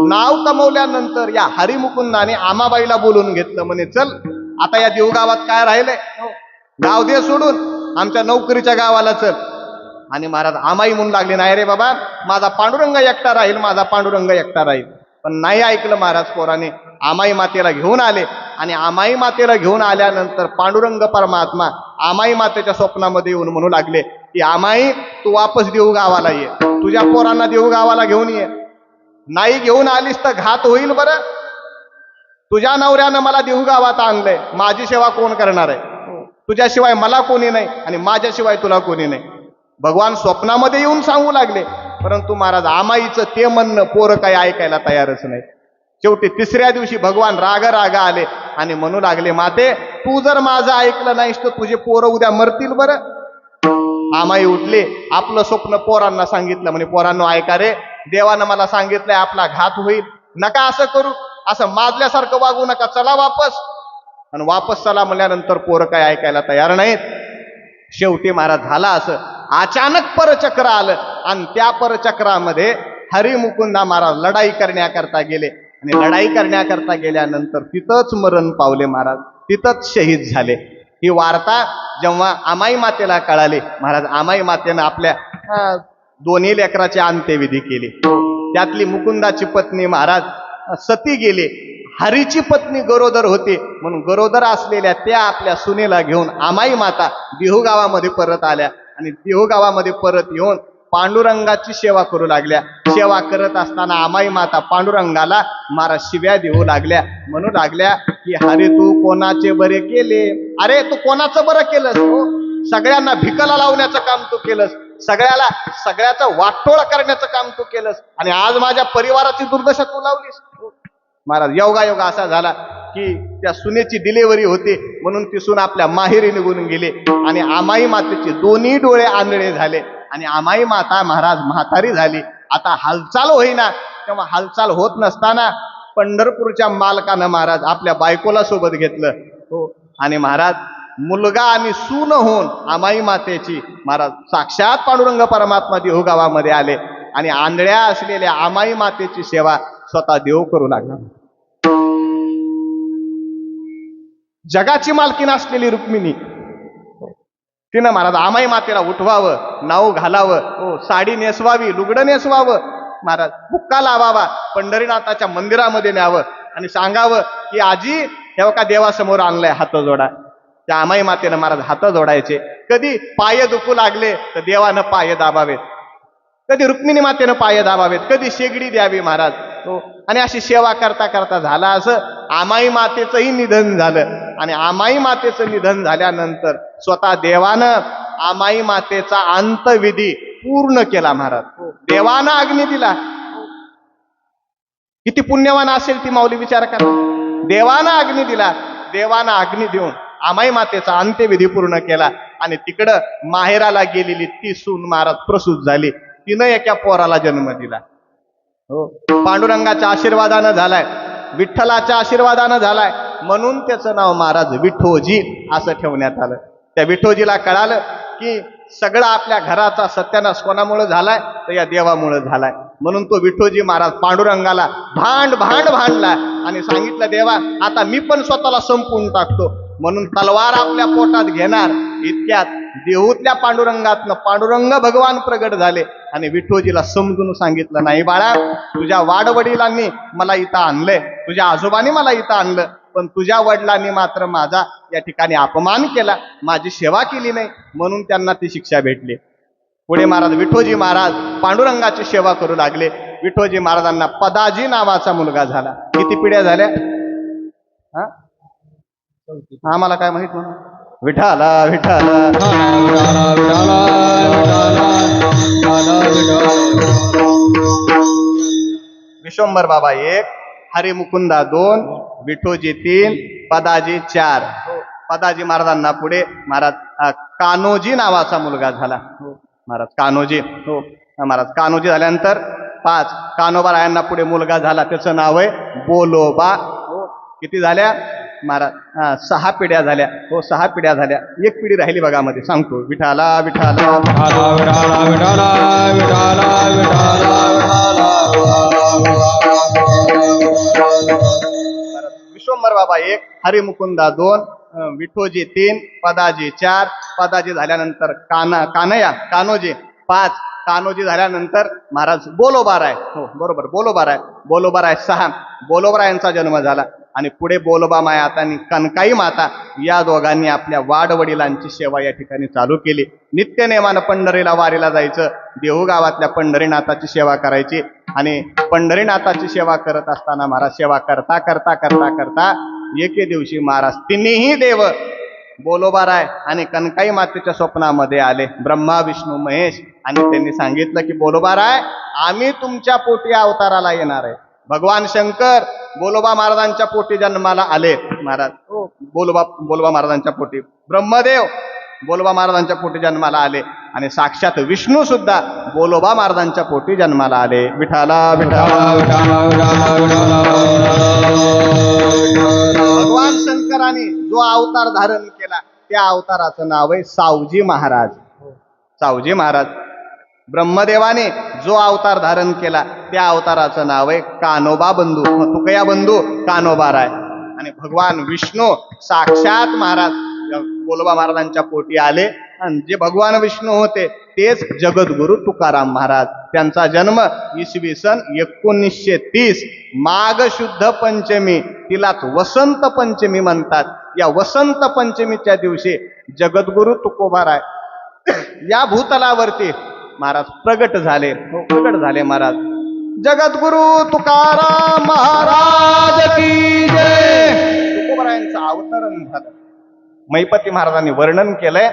नाव कमवल्यानंतर या हरी मुकुंदाने आमाबाईला बोलून घेतलं. म्हणे चल आता या देवगावात काय राहिलंय, गाव दे सोडून आमच्या नोकरीच्या गावाला चल. आणि महाराज आमाई म्हणून लागले नाही रे बाबा माझा पांडुरंग एकटा राहील, माझा पांडुरंग एकटा राहील. पण नाही ऐकलं महाराज पोराने. आमाई मातेला घेऊन आले आणि आमाई मातेला घेऊन आल्यानंतर पांडुरंग परमात्मा आमाई मातेच्या स्वप्नामध्ये येऊन म्हणू लागले की आमाई तू वापस देऊ गावाला ये, तुझ्या पोरांना देऊ गावाला घेऊन ये. नाही घेऊन आलीस तर घात होईल बरं. तुझ्या नवऱ्यानं मला देऊ गावात आणलंय, माझी सेवा कोण करणार आहे? तुझ्याशिवाय मला कोणी नाही आणि माझ्याशिवाय तुला कोणी नाही. भगवान स्वप्नामध्ये येऊन सांगू लागले. परंतु महाराज आमाईचं ते म्हणणं पोरं काही ऐकायला तयारच नाही. शेवटी 3ऱ्या दिवशी भगवान राग आले आणि म्हणू लागले माते तू जर माझं ऐकलं नाहीस तर तुझे पोरं उद्या मरतील बरं. आमाई उठले, आपलं स्वप्न पोरांना सांगितलं. म्हणे पोरांनो ऐका रे, देवानं मला सांगितलंय आपला घात होईल, नका असं करू, असं माजल्यासारखं वागू नका, चला वापस. आणि वापस चला म्हणल्यानंतर पोरं काय ऐकायला तयार नाहीत. शेवटी महाराज झाला असं अचानक परचक्र आलं आणि त्या परचक्रामध्ये हरी मुकुंदा महाराज लढाई करण्याकरता गेले आणि लढाई करण्याकरता गेल्यानंतर तिथंच मरण पावले महाराज, तिथंच शहीद झाले. ही वार्ता जेव्हा आमाई मातेला कळाली, महाराज आमाई मातेनं आपल्या 2 लेकराची अंत्यविधी केली. त्यातली मुकुंदाची पत्नी महाराज सती गेली. हरीची पत्नी गरोदर होती म्हणून गरोदर असलेल्या त्या आपल्या सुनेला घेऊन आमाई माता देहू गावामध्ये परत आल्या आणि देहू गावामध्ये परत येऊन पांडुरंगाची सेवा करू लागल्या. सेवा करत असताना आमाई माता पांडुरंगाला महाराज शिव्या देऊ लागल्या, म्हणू लागल्या की हरी तू कोणाचे बरे केले. अरे तू कोणाचं बरं केलंस? हो, सगळ्यांना भिकला लावण्याचं काम तू केलंस, सगळ्याचं वाटोळ करण्याचं काम तू केलंस, आणि आज माझ्या परिवाराची दुर्दशा तू लावलीस. महाराज योगा असा झाला की त्या सुनेची डिलेव्हरी होती म्हणून ती सून आपल्या माहेरी निघून गेली, आणि आमाई मातेचे दोन्ही डोळे आंधळे झाले, आणि आमाई माता महाराज म्हातारी झाली. आता हालचाल होईना, तेव्हा हालचाल होत नसताना पंढरपूरच्या मालकानं महाराज आपल्या बायकोला सोबत घेतलं. हो, आणि महाराज मुलगा आणि सून होऊन आमाई मातेची महाराज साक्षात पांडुरंग परमात्मा देहू गावामध्ये आले, आणि आंधळ्या असलेल्या आमाई मातेची सेवा स्वतः देव करू लागला. जगाची मालकीण असलेली रुक्मिणी तिनं महाराज आमाई मातेला उठवावं, नाव घालावं, हो, साडी नेसवावी, लुगडं नेसवावं, महाराज बुक्का लावावा, पंढरीनाथाच्या मंदिरामध्ये न्यावं आणि सांगावं की आजी हे बघा देवासमोर आणलंय, हात जोडा. त्या आमाई मातेनं महाराज हात जोडायचे. कधी पाय दुखू लागले तर देवानं पाय दाबावेत, कधी रुक्मिणी मातेनं पाय दाबावेत, कधी शेगडी द्यावी महाराज. हो, आणि अशी सेवा करता करता झाला असं आमाई मातेचंही निधन झालं, आणि आमाई मातेचं निधन झाल्यानंतर स्वतः देवानं आमाई मातेचा अंतविधी पूर्ण केला महाराज. देवानं अग्नी दिला. किती पुण्यवान असेल ती माऊली, विचार करा. देवानं अग्नी दिला, देवानं अग्नी देऊन आमाई मातेचा अंत्यविधी पूर्ण केला, आणि तिकडं माहेराला गेलेली ती सून महाराज प्रसूत झाली. तिनं एका पोराला जन्म दिला. हो, पांडुरंगाच्या आशीर्वादानं झालाय, विठ्ठलाच्या आशीर्वादानं झालाय, म्हणून त्याचं नाव महाराज विठोजी असं ठेवण्यात आलं. त्या विठोजीला कळालं की सगळं आपल्या घराचा सत्यानाश कोणामुळे झालाय, तर या देवामुळे झालाय. म्हणून तो विठोजी महाराज पांडुरंगाला भांडला आणि सांगितलं, देवा आता मी पण स्वतःला संपून टाकतो. म्हणून तलवार आपल्या पोटात घेणार इतक्यात देहूतल्या पांडुरंगातनं पांडुरंग भगवान प्रगट झाले, आणि विठोजीला समजून सांगितलं, नाही बाळा, तुझ्या वाडवडिलांनी मला इथं आणलंय, तुझ्या आजोबांनी मला इथं आणलं, पण तुझ्या वडिलांनी मात्र माझा या ठिकाणी अपमान केला, माझी सेवा केली नाही, म्हणून त्यांना ती शिक्षा भेटली. पुढे महाराज विठोजी महाराज पांडुरंगाची सेवा करू लागले. विठोजी महाराजांना पदाजी नावाचा मुलगा झाला. किती पिढ्या झाल्या? आम्हाला काय माहित म्हणून. विठाला विठाला विश्वंभर बाबा 1, हरिमुकुंदा 2, विठोजी 3, पदाजी 4. पदाजी महाराजांना पुढे महाराज कान्होजी नावाचा मुलगा झाला. महाराज कान्होजी. हो महाराज कान्होजी झाल्यानंतर 5 कान्होबारायांना पुढे मुलगा झाला, त्याचं नाव आहे बोलोबा. हो, किती झाल्या महाराज? 6 पिढ्या झाल्या. हो, 6 पिढ्या झाल्या. एक पिढी राहिली बघा मध्ये, सांगतो. विठाला विठाला विश्वंभर बाबा 1, हरिमुकुंदा 2, विठोजी 3, पदाजी 4. पदाजी झाल्यानंतर कान्होजी 5. कान्होजी झाल्यानंतर महाराज बोलोबाराय. हो बरोबर, बोलोबाराय 6. बोलोबारायांचा जन्म झाला, आणि पुढे बोलोबा माता आणि कनकाई माता या दोघांनी आपल्या वाडवडिलांची सेवा या ठिकाणी चालू केली. नित्य नेमानं पंढरीला वारीला जायचं, देहू गावातल्या पंढरीनाथाची सेवा करायची, आणि पंढरीनाथाची सेवा करत असताना महाराज सेवा करता करता करता करता एके दिवशी महाराज तिन्ही देव बोलोबाराय आणि कनकाई मातेच्या स्वप्नामध्ये आले, ब्रह्मा विष्णू महेश, आणि त्यांनी सांगितलं की बोलोबाराय, आम्ही तुमच्या पोटी अवताराला येणार आहे. भगवान शंकर बोलोबा महाराजांच्या पोटी जन्माला आले. महाराज हो, बोलोबा महाराजांच्या पोटी, ब्रह्मदेव बोलोबा महाराजांच्या पोटी जन्माला आले, आणि साक्षात विष्णू सुद्धा बोलोबा महाराजांच्या पोटी जन्माला आले. विठाला विठाला भगवान शंकराने जो अवतार धारण केला त्या अवताराचं नाव आहे सावजी महाराज. सावजी महाराज. ब्रह्मदेवाने जो अवतार धारण केला त्या अवताराचं नाव आहे कान्होबा बंधू, तुकया बंधू कान्होबाराय. आणि भगवान विष्णू साक्षात महाराज बोलोबा महाराजांच्या पोटी आले, आणि जे भगवान विष्णू होते तेच जगद्गुरु तुकाराम महाराज. त्यांचा जन्म इसवी सन 1930 माघ शुद्ध पंचमी, तिलाच वसंत पंचमी म्हणतात. या वसंत पंचमीच्या दिवशी जगद्गुरु तुकोबाराय या भूतलावरती महाराज प्रगट झाले. प्रगट झाले महाराज. जगद्गुरु तुकाराम महाराज की जय. महिपती महाराजांनी वर्णन केलंय.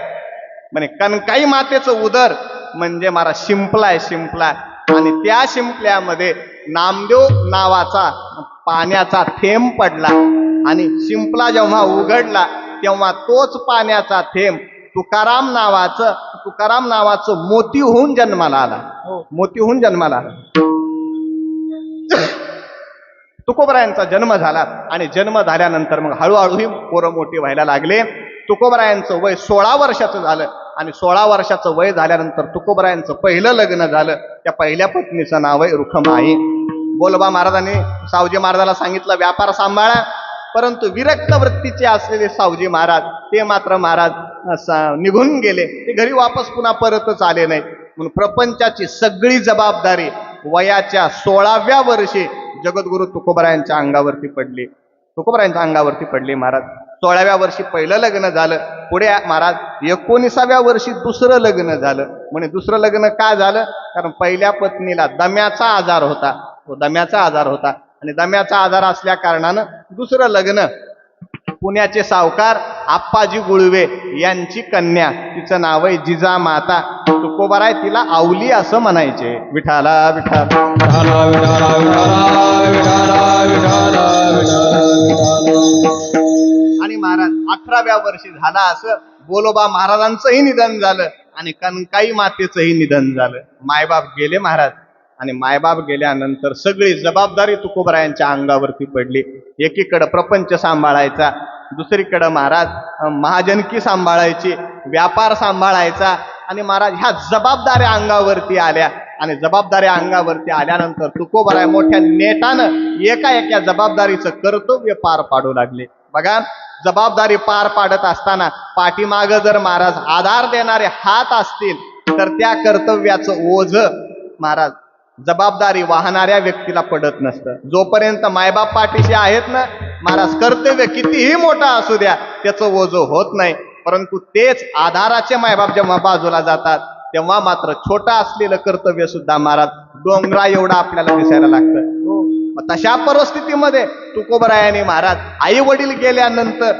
म्हणे कणकाई मातेचं उदर म्हणजे महाराज शिंपलाय शिंपला, आणि त्या शिंपल्यामध्ये नामदेव नावाचा पाण्याचा थेंब पडला, आणि शिंपला जेव्हा उघडला तेव्हा तोच पाण्याचा थेंब तुकाराम नावाचं मोती होऊन जन्माला आला. मोती होऊन जन्माला आला. तुकोबरायांचा जन्म झाला, आणि जन्म झाल्यानंतर मग हळूहळू ही पोरं मोठी व्हायला लागले. तुकोबरायांचं वय 16 वर्षाचं झालं, आणि 16 वर्षाचं वय झाल्यानंतर तुकोबरायांचं पहिलं लग्न झालं. त्या पहिल्या पत्नीचं नाव आहे रुखमाई. बोलोबा महाराजांनी सावजी महाराजाला सांगितलं व्यापार सांभाळा, परंतु विरक्त वृत्तीचे असलेले सावजी महाराज ते मात्र महाराज निघून गेले. ते घरी वापस पुन्हा परतच आले नाही. म्हणून प्रपंचाची सगळी जबाबदारी वयाच्या 16व्या वर्षी जगद्गुरु तुकोबरायांच्या अंगावरती पडली. तुकोबरायांच्या अंगावरती पडली महाराज. 16व्या वर्षी पहिलं लग्न झालं. पुढे महाराज 19व्या वर्षी दुसरं लग्न झालं. म्हणे दुसरं लग्न का झालं? कारण पहिल्या पत्नीला दम्याचा आजार होता. तो दम्याचा आजार होता, आणि दम्याचा आजार असल्या कारणानं दुसरं लग्न. पुण्याचे सावकार आप्पाजी गुळवे यांची कन्या, तिचं नाव आहे जिजामाता. तुकोबराय तिला आवली असं म्हणायचे. विठाला विठाला विठाला विठाला विठाला विठाला विठाला विठाला. आणि महाराज 18व्या वर्षी झाला असं बोलोबा महाराजांचंही निधन झालं, आणि कणकाई मातेचंही निधन झालं. मायबाप गेले महाराज, आणि मायबाप गेल्यानंतर सगळी जबाबदारी तुकोबरायांच्या अंगावरती पडली. एकीकडं प्रपंच सांभाळायचा, दुसरीकडं महाराज महाजनकी सांभाळायची, व्यापार सांभाळायचा, आणि महाराज ह्या जबाबदाऱ्या अंगावरती आल्या. आणि जबाबदाऱ्या अंगावरती आल्यानंतर तुकोबराय मोठ्या नेटानं एका जबाबदारीचं कर्तव्य पार पाडू लागले. बघा, जबाबदारी पार पाडत असताना पाठीमागं जर महाराज आधार देणारे हात असतील तर त्या कर्तव्याचं ओझ महाराज जबाबदारी वाहणाऱ्या व्यक्तीला पडत नसतं. जोपर्यंत मायबाप पाठीशी आहेत ना महाराज, कर्तव्य कितीही मोठा असू द्या त्याचं ओझ होत नाही. परंतु तेच आधाराचे मायबाप जेव्हा बाजूला जातात तेव्हा मात्र छोटा असलेलं कर्तव्य सुद्धा महाराज डोंगरा एवढा आपल्याला दिसायला लागतं. तशा परिस्थितीमध्ये तुकोबरायाने महाराज आई वडील गेल्यानंतर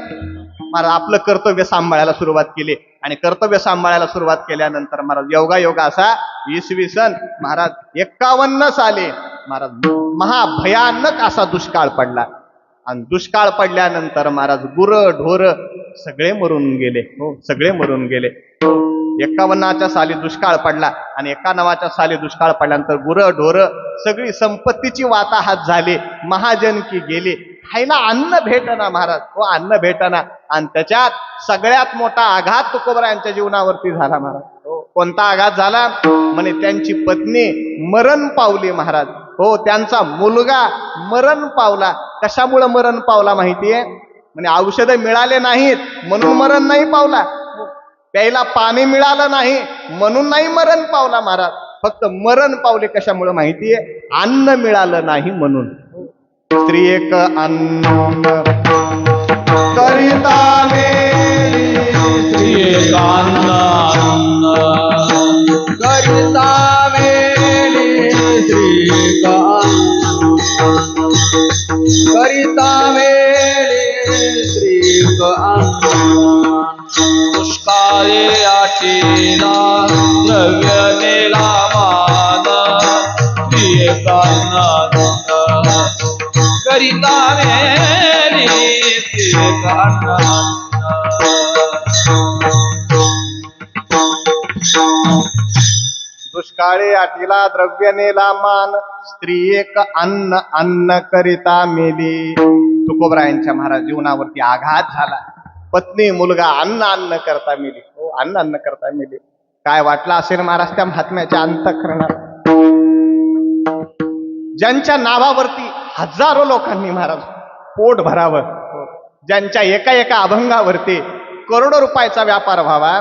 महाराज आपलं कर्तव्य सांभाळायला सुरुवात केली. आणि कर्तव्य सांभाळायला सुरुवात केल्यानंतर महाराज योगा असा 20 महाराज 51 साली महाराज महाभयानक असा दुष्काळ पडला. आणि दुष्काळ पडल्यानंतर महाराज गुरं ढोर सगळे मरून गेले. हो, सगळे मरून गेले. 51च्या साली दुष्काळ पडला, आणि 91च्या साली दुष्काळ पडल्यानंतर गुरं ढोर सगळी संपत्तीची वाताहात झाली. महाजनकी गेली. खायला अन्न भेटना महाराज. हो, अन्न भेटना. आणि त्याच्यात सगळ्यात मोठा आघात तुकोबरायांच्या जीवनावरती झाला महाराज. कोणता आघात झाला? म्हणे त्यांची पत्नी मरण पावली महाराज. हो, त्यांचा मुलगा मरण पावला. कशामुळे मरण पावला माहितीये? म्हणे औषधं मिळाले नाहीत म्हणून मरण नाही पावला, प्यायला पाणी मिळालं नाही म्हणून नाही मरण पावला महाराज. फक्त मरण पावले कशामुळे माहितीये? अन्न मिळालं नाही म्हणून. स्त्री एक अन्न करिता मेली, स्त्री एक अन्न करिता मेली स्त्री एक अन्न करिता मेली स्त्री एक अन्न. दुष्काळी आटीला द्रव्य नेला मान, स्त्री एक अन्न करिता मेली स्त्री एक अन्न. दुष्काळी आटीला द्रव्य नेला मान, स्त्री एक अन्न अन्न करिता मेली. तुकोबरायांच्या महाराज जीवनावरती आघात झाला. पत्नी मुलगा अन्न अन्न करता मेली. हो, अन्न अन्न करता मेली. काय वाटलं असेल महाराज त्या महात्म्याच्या अंतःकरणाला? ज्यांच्या नावावरती हजारो लोकांनी महाराज पोट भरावं, ज्यांच्या एका अभंगावरती करोडो रुपयाचा व्यापार व्हावा,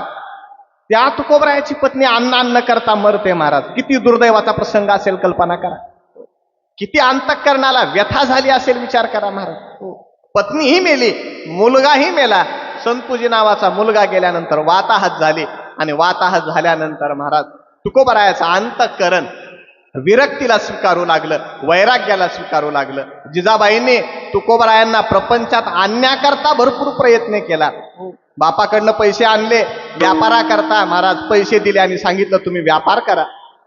त्या तुकोबरायाची पत्नी अन्न अन्न करता मरते महाराज. किती दुर्दैवाचा प्रसंग असेल कल्पना करा. किती अंतःकरणाला व्यथा झाली असेल विचार करा महाराज. पत्नीही मेली, मुलगाही मेला. संतपूजी नावाचा मुलगा गेल्यानंतर वाताहत झाली, आणि वाताहत झाल्यानंतर महाराज तुकोबरायाचं अंतःकरण विरक्तीला स्वीकारू लागलं, वैराग्याला स्वीकारू लागलं. जिजाबाईंनी तुकोबरायांना प्रपंचात आणण्याकरता भरपूर प्रयत्न केला. बापाकडनं पैसे आणले व्यापारा करता महाराज पैसे दिले आणि सांगितलं तुम्ही व्यापार करा.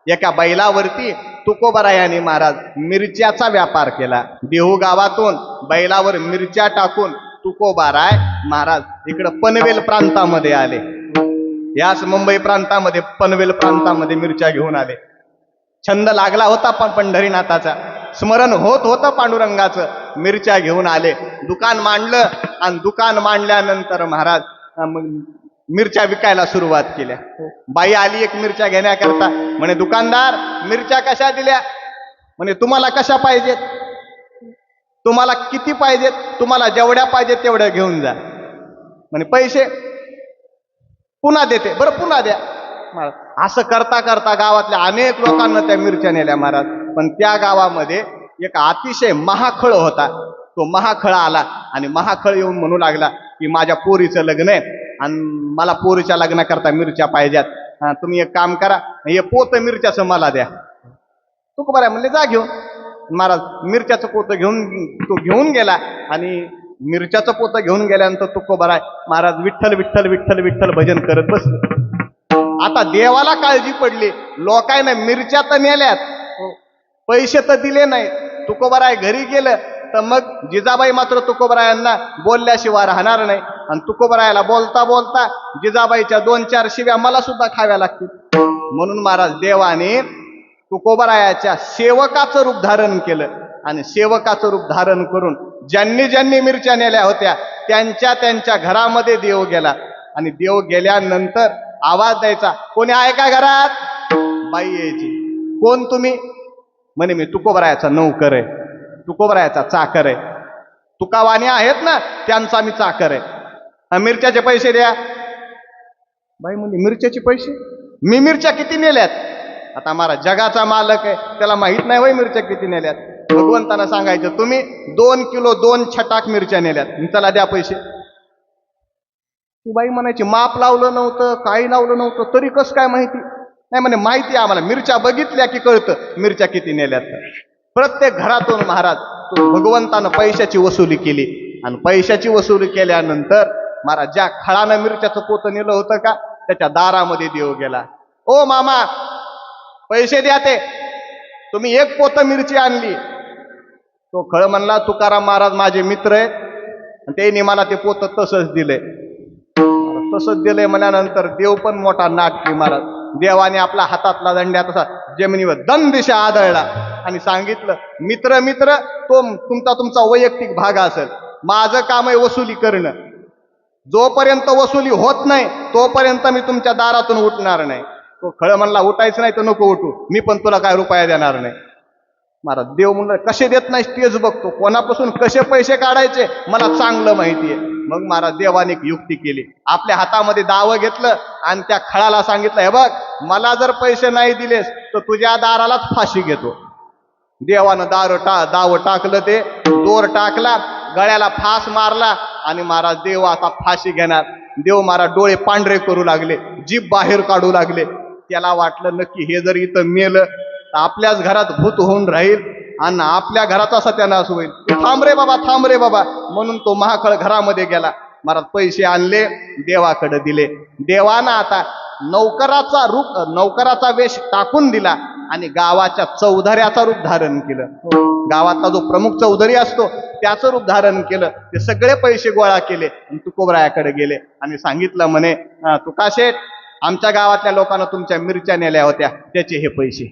एका बैलावरती तुकोबरायाने महाराज मिरच्याचा व्यापार केला. देहू गावातून बैलावर मिरच्या टाकून तुकोबाराय महाराज इकडं पनवेल प्रांतामध्ये आले. याच मुंबई प्रांतामध्ये पनवेल प्रांतामध्ये मिरच्या घेऊन आले. छंद लागला होता पण पंढरीनाथाचा, स्मरण होत होतं पांडुरंगाचं. मिरच्या घेऊन आले, दुकान मांडलं आणि दुकान मांडल्यानंतर महाराज मग मिरच्या विकायला सुरुवात केल्या. बाई आली एक मिरच्या घेण्याकरता. म्हणे दुकानदार मिरच्या कशा दिल्या? म्हणे तुम्हाला कशा पाहिजेत, तुम्हाला किती पाहिजेत, तुम्हाला जेवढ्या पाहिजेत तेवढ्या घेऊन जा. म्हणे पैसे पुन्हा देते. बरं पुन्हा द्या. महाराज असं करता करता गावातल्या अनेक लोकांना त्या मिरच्या नेल्या महाराज. पण त्या गावामध्ये एक अतिशय महाखळ होता. तो महाखळ आला आणि महाखळ येऊन म्हणू लागला की माझ्या पोरीचं लग्न आहे आणि मला पोरीच्या लग्नाकरता मिरच्या पाहिजेत. तुम्ही एक काम करा, हे पोत मिरच्याचं मला द्या. तुकोबाराय म्हणले जा घेऊन. महाराज मिरच्याचं पोतं घेऊन गेला आणि मिरच्याचं पोतं घेऊन गेल्यानंतर तुकोबाराय महाराज विठ्ठल विठ्ठल विठ्ठल विठ्ठल भजन करत बसले. आता देवाला काळजी पडली, लोकांना मिरच्या तर नेल्यात, पैसे तर दिले नाहीत. तुकोबाराय घरी गेलं तर मग जिजाबाई मात्र तुकोबरायांना बोलल्याशिवाय राहणार नाही. आणि तुकोबरायाला बोलता बोलता जिजाबाईच्या 2-4 शिव्या मला सुद्धा खाव्या लागतील. म्हणून महाराज देवाने तुकोबरायाच्या सेवकाचं रूप धारण केलं आणि सेवकाचं रूप धारण करून ज्यांनी ज्यांनी मिरच्या नेल्या होत्या त्यांच्या त्यांच्या घरामध्ये देव गेला. आणि देव गेल्यानंतर आवाज द्यायचा, कोणी आहे का घरात? बाई यायची, कोण तुम्ही? म्हणे मी तुकोबरायाचा नौकर आहे, तुकोबरायाचा चाकर आहे. तुकावाणी आहेत ना त्यांचा मी चाकर आहे. मिरच्याचे पैसे द्या. बाई म्हणजे मिरच्याचे पैसे? मी मिरच्या किती नेल्यात? आता महाराज जगाचा मालक आहे, त्याला माहित नाही वय मिरच्या किती नेल्यात. भगवंतानं सांगायचं तुम्ही 2 किलो 2 छटाक मिरच्या नेल्यात, चला द्या पैसे. ती बाई म्हणायची माप लावलं नव्हतं, काही लावलं नव्हतं, तरी कसं काय माहिती? नाही म्हणे माहिती आम्हाला, मिरच्या बघितल्या की कळतं मिरच्या किती नेल्यात. प्रत्येक घरातून महाराज तो भगवंतानं पैशाची वसुली केली. आणि पैशाची वसुली केल्यानंतर महाराज ज्या खळानं मिरच्याचं पोतं नेलं होतं का त्याच्या दारामध्ये देव गेला. ओ मामा पैसे द्या, ते तुम्ही 1 पोतं मिरची आणली. तो खळ म्हणला तुकाराम महाराज माझे मित्र आहेत आणि त्यांनी मला ते पोतं तसंच दिलंय. तसंच दिलंय म्हणल्यानंतर देव पण मोठा नाटकी महाराज. देवाने आपला हातातला दंड्या तसा जमिनीवर दंदिशा आदळला आणि सांगितलं मित्र मित्र तो तुमचा वैयक्तिक भाग असेल, माझं काम आहे वसुली करणं. जोपर्यंत वसुली होत नाही तोपर्यंत मी तुमच्या दारातून उठणार नाही. तो खळ म्हणला उठायचं नाही तर नको उठू, मी पण तुला काय रुपया देणार नाही. महाराज देव म्हणलं कसे देत नाही तेच बघतो, कोणापासून कसे पैसे काढायचे मला चांगलं माहितीये. मग महाराज देवाने एक युक्ती केली, आपल्या हातामध्ये दावं घेतलं आणि त्या खळाला सांगितलं हे बघ मला जर पैसे नाही दिलेस तर तुझ्या दारालाच फाशी घेतो. देवानं दावं टाकलं, ते दोर टाकला, गळ्याला फास मारला आणि महाराज देव आता फाशी घेणार. देव महाराज डोळे पांढरे करू लागले, जीभ बाहेर काढू लागले. त्याला वाटलं नक्की हे जर इथं मेलं तर आपल्याच घरात भूत होऊन राहील आणि आपल्या घराचा सत्यानाश होईल. थांब रे बाबा. म्हणून तो महाखळ घरामध्ये गेला. महाराज पैसे आणले, देवाकडे दिले. देवानं आता नौकराचा वेश टाकून दिला आणि गावाच्या चौधऱ्याचा रूप धारण केलं. गावातला जो प्रमुख चौधरी असतो त्याचं रूप धारण केलं. ते सगळे पैसे गोळा केले आणि तुकोबरायाकडे गेले आणि सांगितलं म्हणे तुकाशेठ आमच्या गावातल्या लोकांना तुमच्या मिरच्या नेल्या होत्या त्याचे हे पैसे.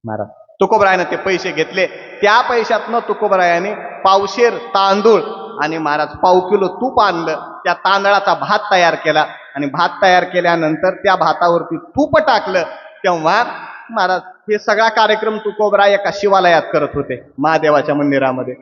महाराज तुकोबरायाने ते पैसे घेतले. त्या पैशातनं तुकोबरायाने पावशेर तांदूळ आणि महाराज 1/4 किलो तूप आणलं. त्या तांदळाचा भात तयार केला आणि भात तयार केल्यानंतर त्या भातावरती तूप टाकलं. तेव्हा महाराज हे सगळा कार्यक्रम तुकोबराय एका शिवालयात करत होते महादेवाच्या मंदिरामध्ये.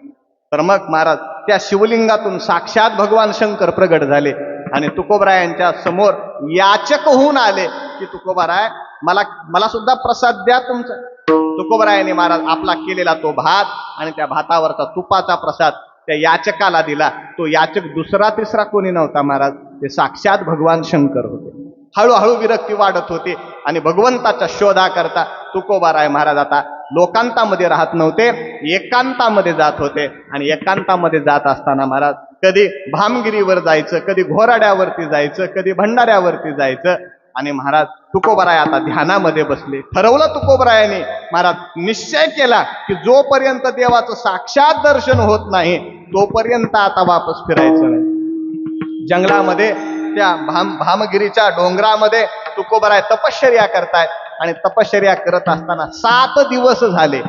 तर मग महाराज त्या शिवलिंगातून साक्षात भगवान शंकर प्रगट झाले आणि तुकोबरायांच्या समोर याचक होऊन आले की तुकोबराय मला सुद्धा प्रसाद द्या तुमचा. तुकोबरायाने महाराज आपला केलेला तो भात आणि त्या भातावरचा तुपाचा प्रसाद त्या याचकाला दिला. तो याचक दुसरा तिसरा कोणी नव्हता महाराज, ते साक्षात भगवान शंकर होते. हळूहळू विरक्ती वाढत होते आणि भगवंताच्या शोधाकरता तुकोबाराय महाराज आता लोकांतामध्ये राहत नव्हते, एकांतामध्ये जात होते. आणि एकांतामध्ये जात असताना महाराज कधी भामगिरीवर जायचं, कधी घोराड्यावरती जायचं, कधी भंडाऱ्यावरती जायचं. आणि महाराज तुकोबाराय आता ध्यानामध्ये बसले. ठरवलं तुकोबारायाने, महाराज निश्चय केला की जोपर्यंत देवाचं साक्षात दर्शन होत नाही तोपर्यंत आता वापस फिरायचं नाही. जंगलामध्ये त्या भामगिरीच्या डोंगरामध्ये तुकोबाराय तपश्चर्या करतायत. आणि तपश्चर्या करत असताना 7 दिवस झाले.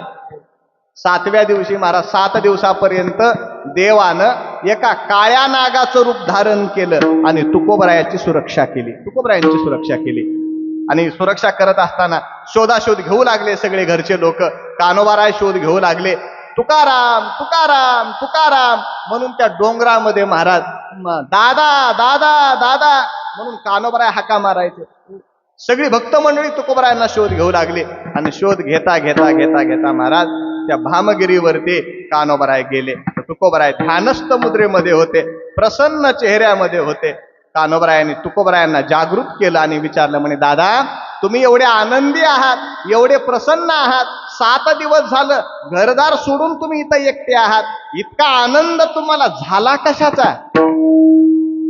7व्या दिवशी महाराज 7 दिवसापर्यंत देवानं एका काळ्या नागाचं रूप धारण केलं आणि तुकोबारायाची सुरक्षा केली. तुकोबारायांची सुरक्षा केली. आणि सुरक्षा करत असताना शोधाशोध घेऊ लागले सगळे घरचे लोक. कानोबाराय शोध घेऊ लागले. तुकाराम तुकाराम तुकाराम म्हणून त्या डोंगरामध्ये महाराज दादा दादा दादा म्हणून कानोबाराय हाका मारायचे. सगळी भक्त मंडळी तुकोबारायांना शोध घेऊ लागली. आणि शोध घेता घेता घेता घेता महाराज त्या भामगिरीवरती कानोबाराय गेले. तुकोबाराय ध्यानस्थ मुद्रेमध्ये होते, प्रसन्न चेहऱ्यामध्ये होते. कानोबारायांनी तुकोबारायांना जागृत केलं आणि विचारलं, म्हणे दादा तुम्ही एवढे आनंदी आहात, एवढे प्रसन्न आहात, 7 दिवस झालं घरदार सोडून तुम्ही इथं एकटे आहात, इतका आनंद तुम्हाला झाला कशाचा?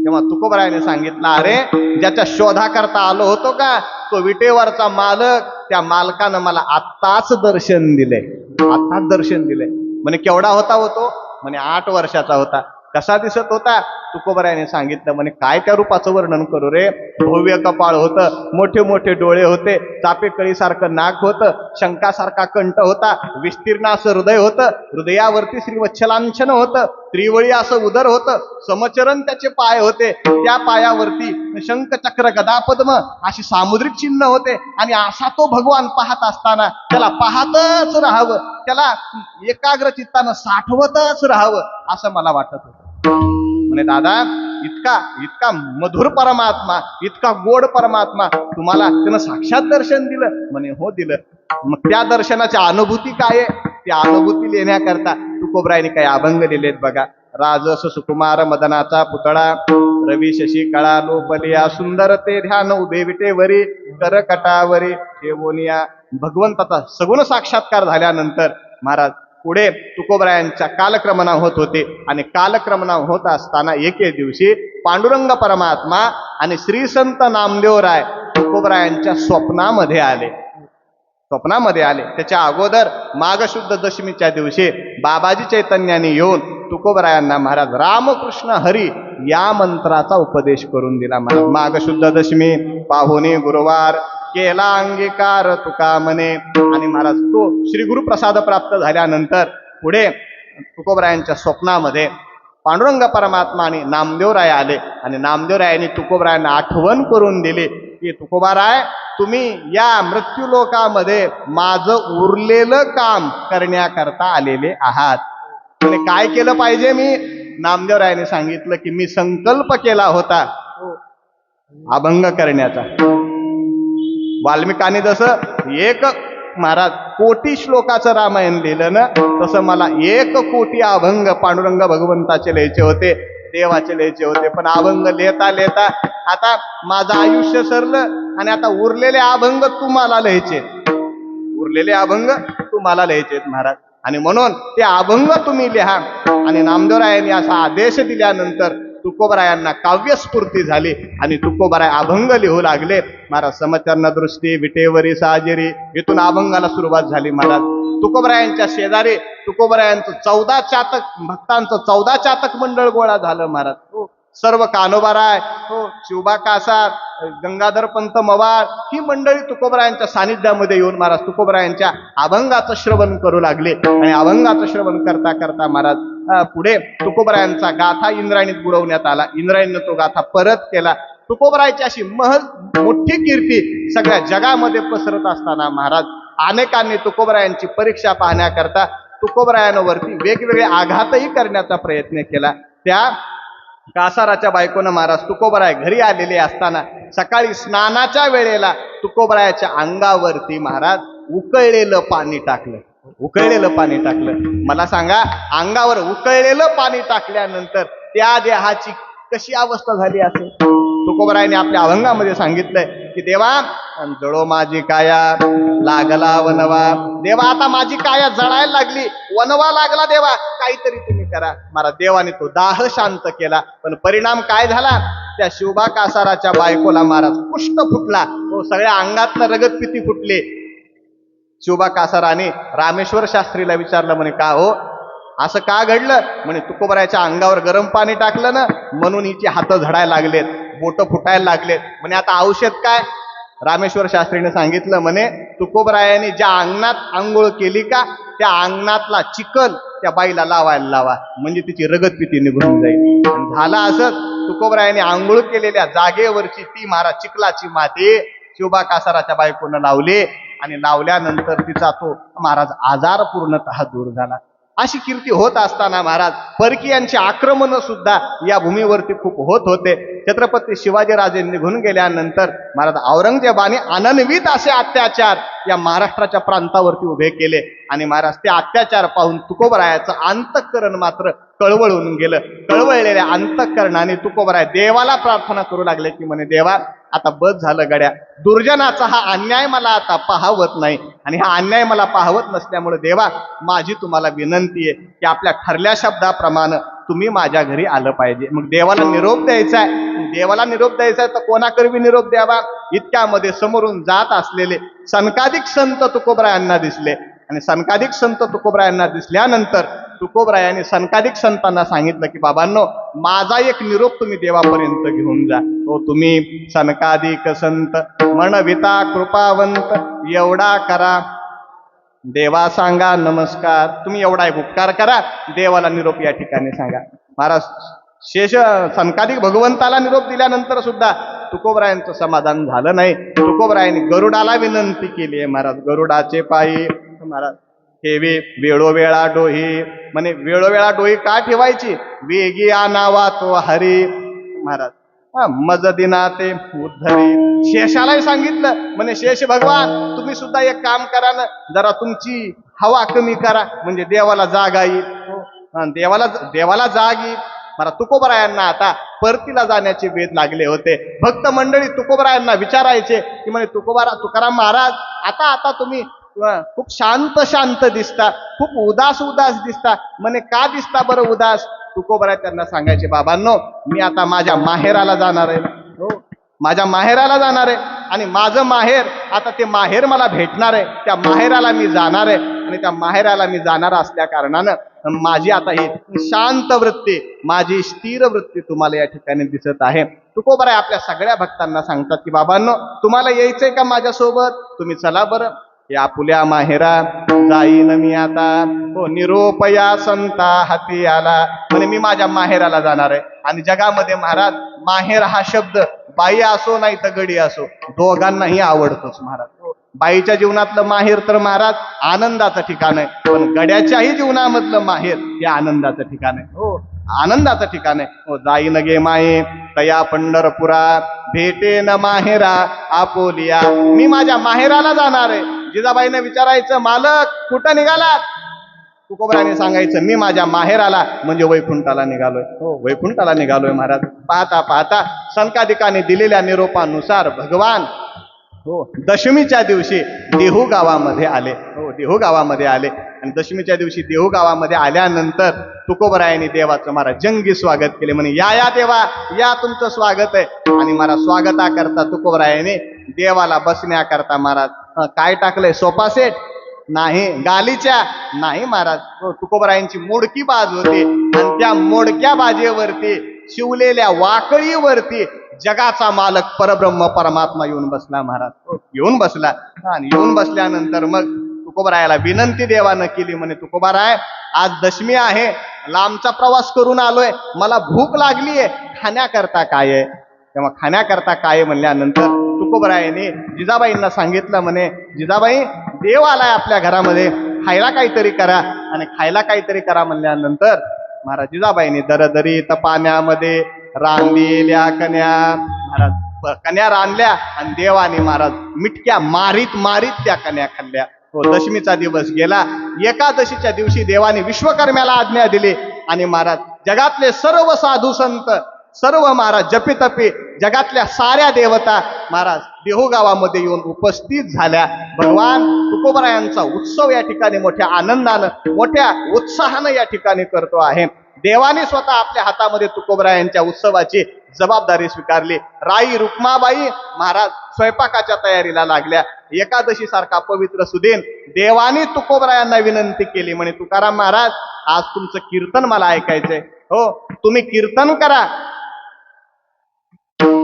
तेव्हा तुकोबारायाने सांगितलं, अरे ज्याच्या शोधाकरता आलो होतो का तो विटेवरचा मालक, त्या मालकानं मला आत्ताच दर्शन दिले, आत्ताच दर्शन दिले. म्हणे केवढा होता होतो? म्हणे 8 वर्षाचा होता. कसा दिसत होता? तुकोबारायाने सांगितलं, म्हणे काय त्या रूपाचं वर्णन करू रे. भव्य कपाळ होतं, मोठे मोठे डोळे होते, चापेकळीसारखं नाक होतं, शंखासारखा कंठ होता, विस्तीर्ण असं हृदय होतं, हृदयावरती श्रीवत्सलांछन होतं, त्रिवळी असं उदर होतं, समचरण त्याचे पाय होते, त्या पायावरती शंख चक्र गदा पद्म अशी सामुद्रिक चिन्ह होते. आणि असा तो भगवान पाहत असताना त्याला पाहतच राहावं, त्याला एकाग्र चित्तानं साठवतच राहावं असं मला वाटत होतं. म्हणे दादा इतका इतका मधुर परमात्मा, इतका गोड परमात्मा तुम्हाला त्यानं साक्षात दर्शन दिलं? म्हणे हो दिलं. मग त्या दर्शनाची अनुभूती काय आहे? त्या अनुभूती लेण्याकरता तुकोबारायांनी काही अभंग लिहिलेत बघा. राजस सुकुमार मदनाचा पुतळा, रवी शशी कळा लोपलिया, सुंदर ते ध्यान उभे विटेवरी, करकटावरी ठेवोनिया. भगवंताचा सगुण साक्षात्कार झाल्यानंतर महाराज पुढे तुकोबारायांच्या कालक्रमणा होत होते. आणि कालक्रमणा होत असताना एके दिवशी पांडुरंग परमात्मा आणि श्री संत नामदेवराय तुकोबारायांच्या स्वप्नामध्ये आले. स्वप्नामध्ये आले त्याच्या अगोदर माघ शुद्ध दशमीच्या दिवशी बाबाजी चैतन्याने येऊन तुकोबारायांना महाराज रामकृष्ण हरी या मंत्राचा उपदेश करून दिला. महाराज माघ शुद्ध दशमी पाहुणे गुरुवार केला अंगीकार तुका म्हणे. आणि महाराज तो श्री गुरुप्रसाद प्राप्त झाल्यानंतर पुढे तुकोबारायांच्या स्वप्नामध्ये पांडुरंग परमात्मा आणि नामदेवराय आले. आणि नामदेवरायांनी तुकोबारायांना आठवण करून दिली की तुकोबाराय तुम्ही या मृत्यूलोकामध्ये माझं उरलेलं काम करण्याकरता आलेले आहात. म्हणजे काय केलं पाहिजे? मी नामदेवरायांनी सांगितलं की मी संकल्प केला होता अभंग करण्याचा. वाल्मिकाने जसं 1 महाराज कोटी श्लोकाचं रामायण लिहिलं ना, तसं मला 1 कोटी अभंग पांडुरंग भगवंताचे लिहायचे होते, देवाचे लिहायचे होते. पण अभंग लिहिता लिहिता आता माझं आयुष्य सरलं आणि आता उरलेले अभंग तुम्हाला लिहायचे, उरलेले अभंग तुम्हाला लिहायचे महाराज. आणि म्हणून ते अभंग तुम्ही लिहा. आणि नामदेवरायांनी असा आदेश दिल्यानंतर तुकोबारायांना काव्यस्फूर्ती झाली आणि तुकोबाराय अभंग लिहू लागले. महाराज समचरण दृष्टी विटेवरी साजिरी इथून अभंगाला सुरुवात झाली. महाराज तुकोबारायांच्या शेजारी तुकोबारायांचं 14 चातक भक्तांचं 14 चातक मंडळ गोळा झालं. महाराज सर्व कानोबाराय, शिवबा कासार, गंगाधर पंत मवाळ ही मंडळी तुकोबारायांच्या सानिध्यामध्ये येऊन महाराज तुकोबारायांच्या अभंगाचं श्रवण करू लागले. आणि अभंगाचं श्रवण करता करता महाराज पुढे तुकोबारायांचा गाथा इंद्रायणीत बुडवण्यात आला. इंद्रायणीनं तो गाथा परत केला. तुकोबारायची अशी मोठी कीर्ती सगळ्या जगामध्ये पसरत असताना महाराज अनेकांनी तुकोबारायांची परीक्षा पाहण्याकरता तुकोबारायांवरती वेगवेगळे आघातही करण्याचा प्रयत्न केला. त्या कासाराच्या बायकोनं महाराज तुकोबाराय घरी आलेले असताना सकाळी स्नानाच्या वेळेला तुकोबारायाच्या अंगावरती महाराज उकळलेलं पाणी टाकलं, उकळलेलं पाणी टाकलं. मला सांगा अंगावर उकळलेलं पाणी टाकल्यानंतर त्या देहाची कशी अवस्था झाली असेल? तुकोबारायाने आपल्या अभंगामध्ये सांगितलंय की देवा जळो माझी काया लागला वनवा. देवा आता माझी काया जळायला लागली, वनवा लागला. देवा काहीतरी तुम्ही करा. महाराज देवाने तो दाह शांत केला, पण परिणाम काय झाला? त्या शिवबा कासाराच्या बायकोला महाराज कुष्ठ फुटला. तो सगळ्या अंगातनं रगतपिती फुटली. शिवबा कासाराने रामेश्वर शास्त्रीला विचारलं, म्हणे का हो असं का घडलं? म्हणे तुकोबरायाच्या अंगावर गरम पाणी टाकलं ना, म्हणून हिची हात झडायला लागलेत, बोट फुटायला लागलेत. म्हणे आता औषध काय? रामेश्वर शास्त्रीने सांगितलं, म्हणे तुकोबरायाने ज्या अंगणात आंघोळ केली का, त्या अंगणातला चिखल त्या बाईला लावायला लावा, म्हणजे तिची रगतपिती निघून जाईल. आणि झालं असंच. तुकोबरायाने आंघोळ केलेल्या जागेवरची ती महाराज चिखलाची माती शिवबा कासाराच्या बायकोनं लावली, आणि लावल्यानंतर तिचा तो महाराज आजार पूर्णतः दूर झाला. अशी कीर्ती होत असताना महाराज परकीयांची आक्रमण सुद्धा या भूमीवरती खूप होत होते. छत्रपती शिवाजीराजे निघून गेल्यानंतर महाराज औरंगजेबाने अनन्वित असे अत्याचार या महाराष्ट्राच्या प्रांतावरती उभे केले, आणि महाराज ते अत्याचार पाहून तुकोबरायाचं अंतःकरण मात्र कळवळून गेलं. कळवळलेल्या अंतःकरणाने तुकोबराय देवाला प्रार्थना करू लागले की म्हणे देवा आता बस झालं गड्या, दुर्जनाचा हा अन्याय मला आता पाहावत नाही, आणि हा अन्याय मला पाहावत नसल्यामुळे देवा माझी तुम्हाला विनंती आहे की आपल्या ठरल्या शब्दाप्रमाणे तुम्ही माझ्या घरी आलं पाहिजे. मग देवाला निरोप द्यायचा आहे. देवाला निरोप द्यायचा आहे तर कोणाकरवी निरोप द्यावा? इतक्यामध्ये समोरून जात असलेले सनकाधिक संत तुकोबरायांना दिसले, आणि सनकाधिक संत तुकोबरायांना दिसल्यानंतर तुकोबरायांनी सनकाधिक संतांना सांगितलं की बाबांनो माझा एक निरोप तुम्ही देवापर्यंत घेऊन जा. तो तुम्ही सनकाधिक संत म्हणविता कृपावंत एवढा करा देवा सांगा नमस्कार. तुम्ही एवढा एक उपकार करा, देवाला निरोप या ठिकाणी सांगा. महाराज शेष सनकाधिक भगवंताला निरोप दिल्यानंतर सुद्धा तुकोबरायांचं समाधान झालं नाही. तुकोबरायांनी गरुडाला विनंती केली आहे. महाराज गरुडाचे पायी महाराज ठेवे वेळोवेळा डोही. म्हणे वेळोवेळा डोही का ठेवायची? वेगी आणावा तो हरी. महाराज मज दिना ते उद्धरी. शेषालाही सांगितलं, म्हणे शेष भगवान तुम्ही सुद्धा एक काम करा ना, जरा तुमची हवा कमी करा, म्हणजे देवाला जाग येईल. देवाला जाग येईल. मला तुकोबरायांना आता परतीला जाण्याचे वेध लागले होते. भक्त मंडळी तुकोबरायांना विचारायचे की म्हणे तुकाराम महाराज आता तुम्ही खूप शांत दिसता, खूप उदास दिसता. म्हणे का दिसता बरं उदास? तुकोबराय त्यांना सांगायचे बाबांनो मी आता माझ्या माहेराला जाणार आहे. हो माझ्या माहेराला जाणार आहे, आणि माझं माहेर आता ते माहेर मला भेटणार आहे. त्या माहेराला मी जाणार आहे, आणि त्या माहेराला मी जाणार असल्या कारणानं माझी आता ही शांत वृत्ती, माझी स्थिर वृत्ती तुम्हाला या ठिकाणी दिसत आहे. तुकोबराय आपल्या सगळ्या भक्तांना सांगतात की बाबांनो तुम्हाला यायचंय का माझ्यासोबत? तुम्ही चला बरं या आपुल्या माहेरा जाईन मी आता. हो निरोप या संता हाती आला. म्हणे मी माझ्या माहेराला जाणार आहे. आणि जगामध्ये महाराज माहेर हा शब्द बाई असो नाही तर गडी असो दोघांनाही आवडतोच महाराज. बाईच्या जीवनातलं माहेर तर महाराज आनंदाचं ठिकाण आहे, पण गड्याच्याही जीवनामधलं माहेर हे आनंदाचं ठिकाण आहे. हो आनंदाचं ठिकाण आहे. हो जाईन गे माये तया पंढरपुरा भेटे न माहेरा आपोलिया. मी माझ्या माहेराला जाणार आहे. जिजाबाईने विचारायचं मालक कुठं निघाला? तुकोबरायाने सांगायचं मी माझ्या माहेराला म्हणजे वैकुंठाला निघालोय. हो वैकुंठाला निघालोय महाराज. पाहता पाहता सनकाधिकाने दिलेल्या निरोपानुसार भगवान हो दशमीच्या दिवशी देहू गावामध्ये आले. हो देहू गावामध्ये आले, आणि दशमीच्या दिवशी देहू गावामध्ये आल्यानंतर तुकोबरायांनी देवाचं महाराज जंगी स्वागत केले. म्हणे या देवा या तुमचं स्वागत आहे. आणि महाराज स्वागताकरता तुकोबरायाने देवाला बसण्याकरता महाराज काय टाकलंय? सोफा सेट नाही, गालीच्या नाही महाराज. तुकोबरायांची मोडकी बाज होती, आणि त्या मोडक्या बाजेवरती शिवलेल्या वाकळीवरती जगाचा मालक परब्रह्म परमात्मा येऊन बसला महाराज. येऊन बसला, आणि येऊन बसल्यानंतर मग तुकोबरायाला विनंती देवानं केली. म्हणे तुकोबराय आज दशमी आहे, लांबचा प्रवास करून आलोय, मला भूक लागली आहे, खाण्याकरता काय आहे? तेव्हा खाण्याकरता काय म्हणल्यानंतर तुकोबरायाने जिजाबाईंना सांगितलं. म्हणे जिजाबाई देव आलाय आपल्या घरामध्ये, खायला काहीतरी करा. आणि खायला काहीतरी करा म्हणल्यानंतर महाराज जिजाबाईंनी दरदरीत पाण्यामध्ये रांधलेल्या कन्या महाराज कन्या रांधल्या, आणि देवाने महाराज मिटक्या मारीत त्या कन्या खाल्ल्या. हो दशमीचा दिवस गेला. एकादशीच्या दिवशी देवाने विश्वकर्म्याला आज्ञा दिली, आणि महाराज जगातले सर्व साधू संत सर्व महाराज जपीतपी जगातल्या साऱ्या देवता महाराज देहूगावामध्ये येऊन उपस्थित झाल्या. भगवान तुकोबरायांचा उत्सव या ठिकाणी मोठ्या आनंदानं मोठ्या उत्साहानं या ठिकाणी करतो आहे. देवाने स्वतः आपल्या हातामध्ये तुकोबरायांच्या उत्सवाची जबाबदारी स्वीकारली. राई रुक्माबाई महाराज स्वयंपाकाच्या तयारीला लागल्या. एकादशी सारखा पवित्र सुदिन देवाने तुकोबरायांना विनंती केली, म्हणे तुकाराम महाराज आज तुमचं कीर्तन मला ऐकायचंय. हो, तुम्ही कीर्तन करा.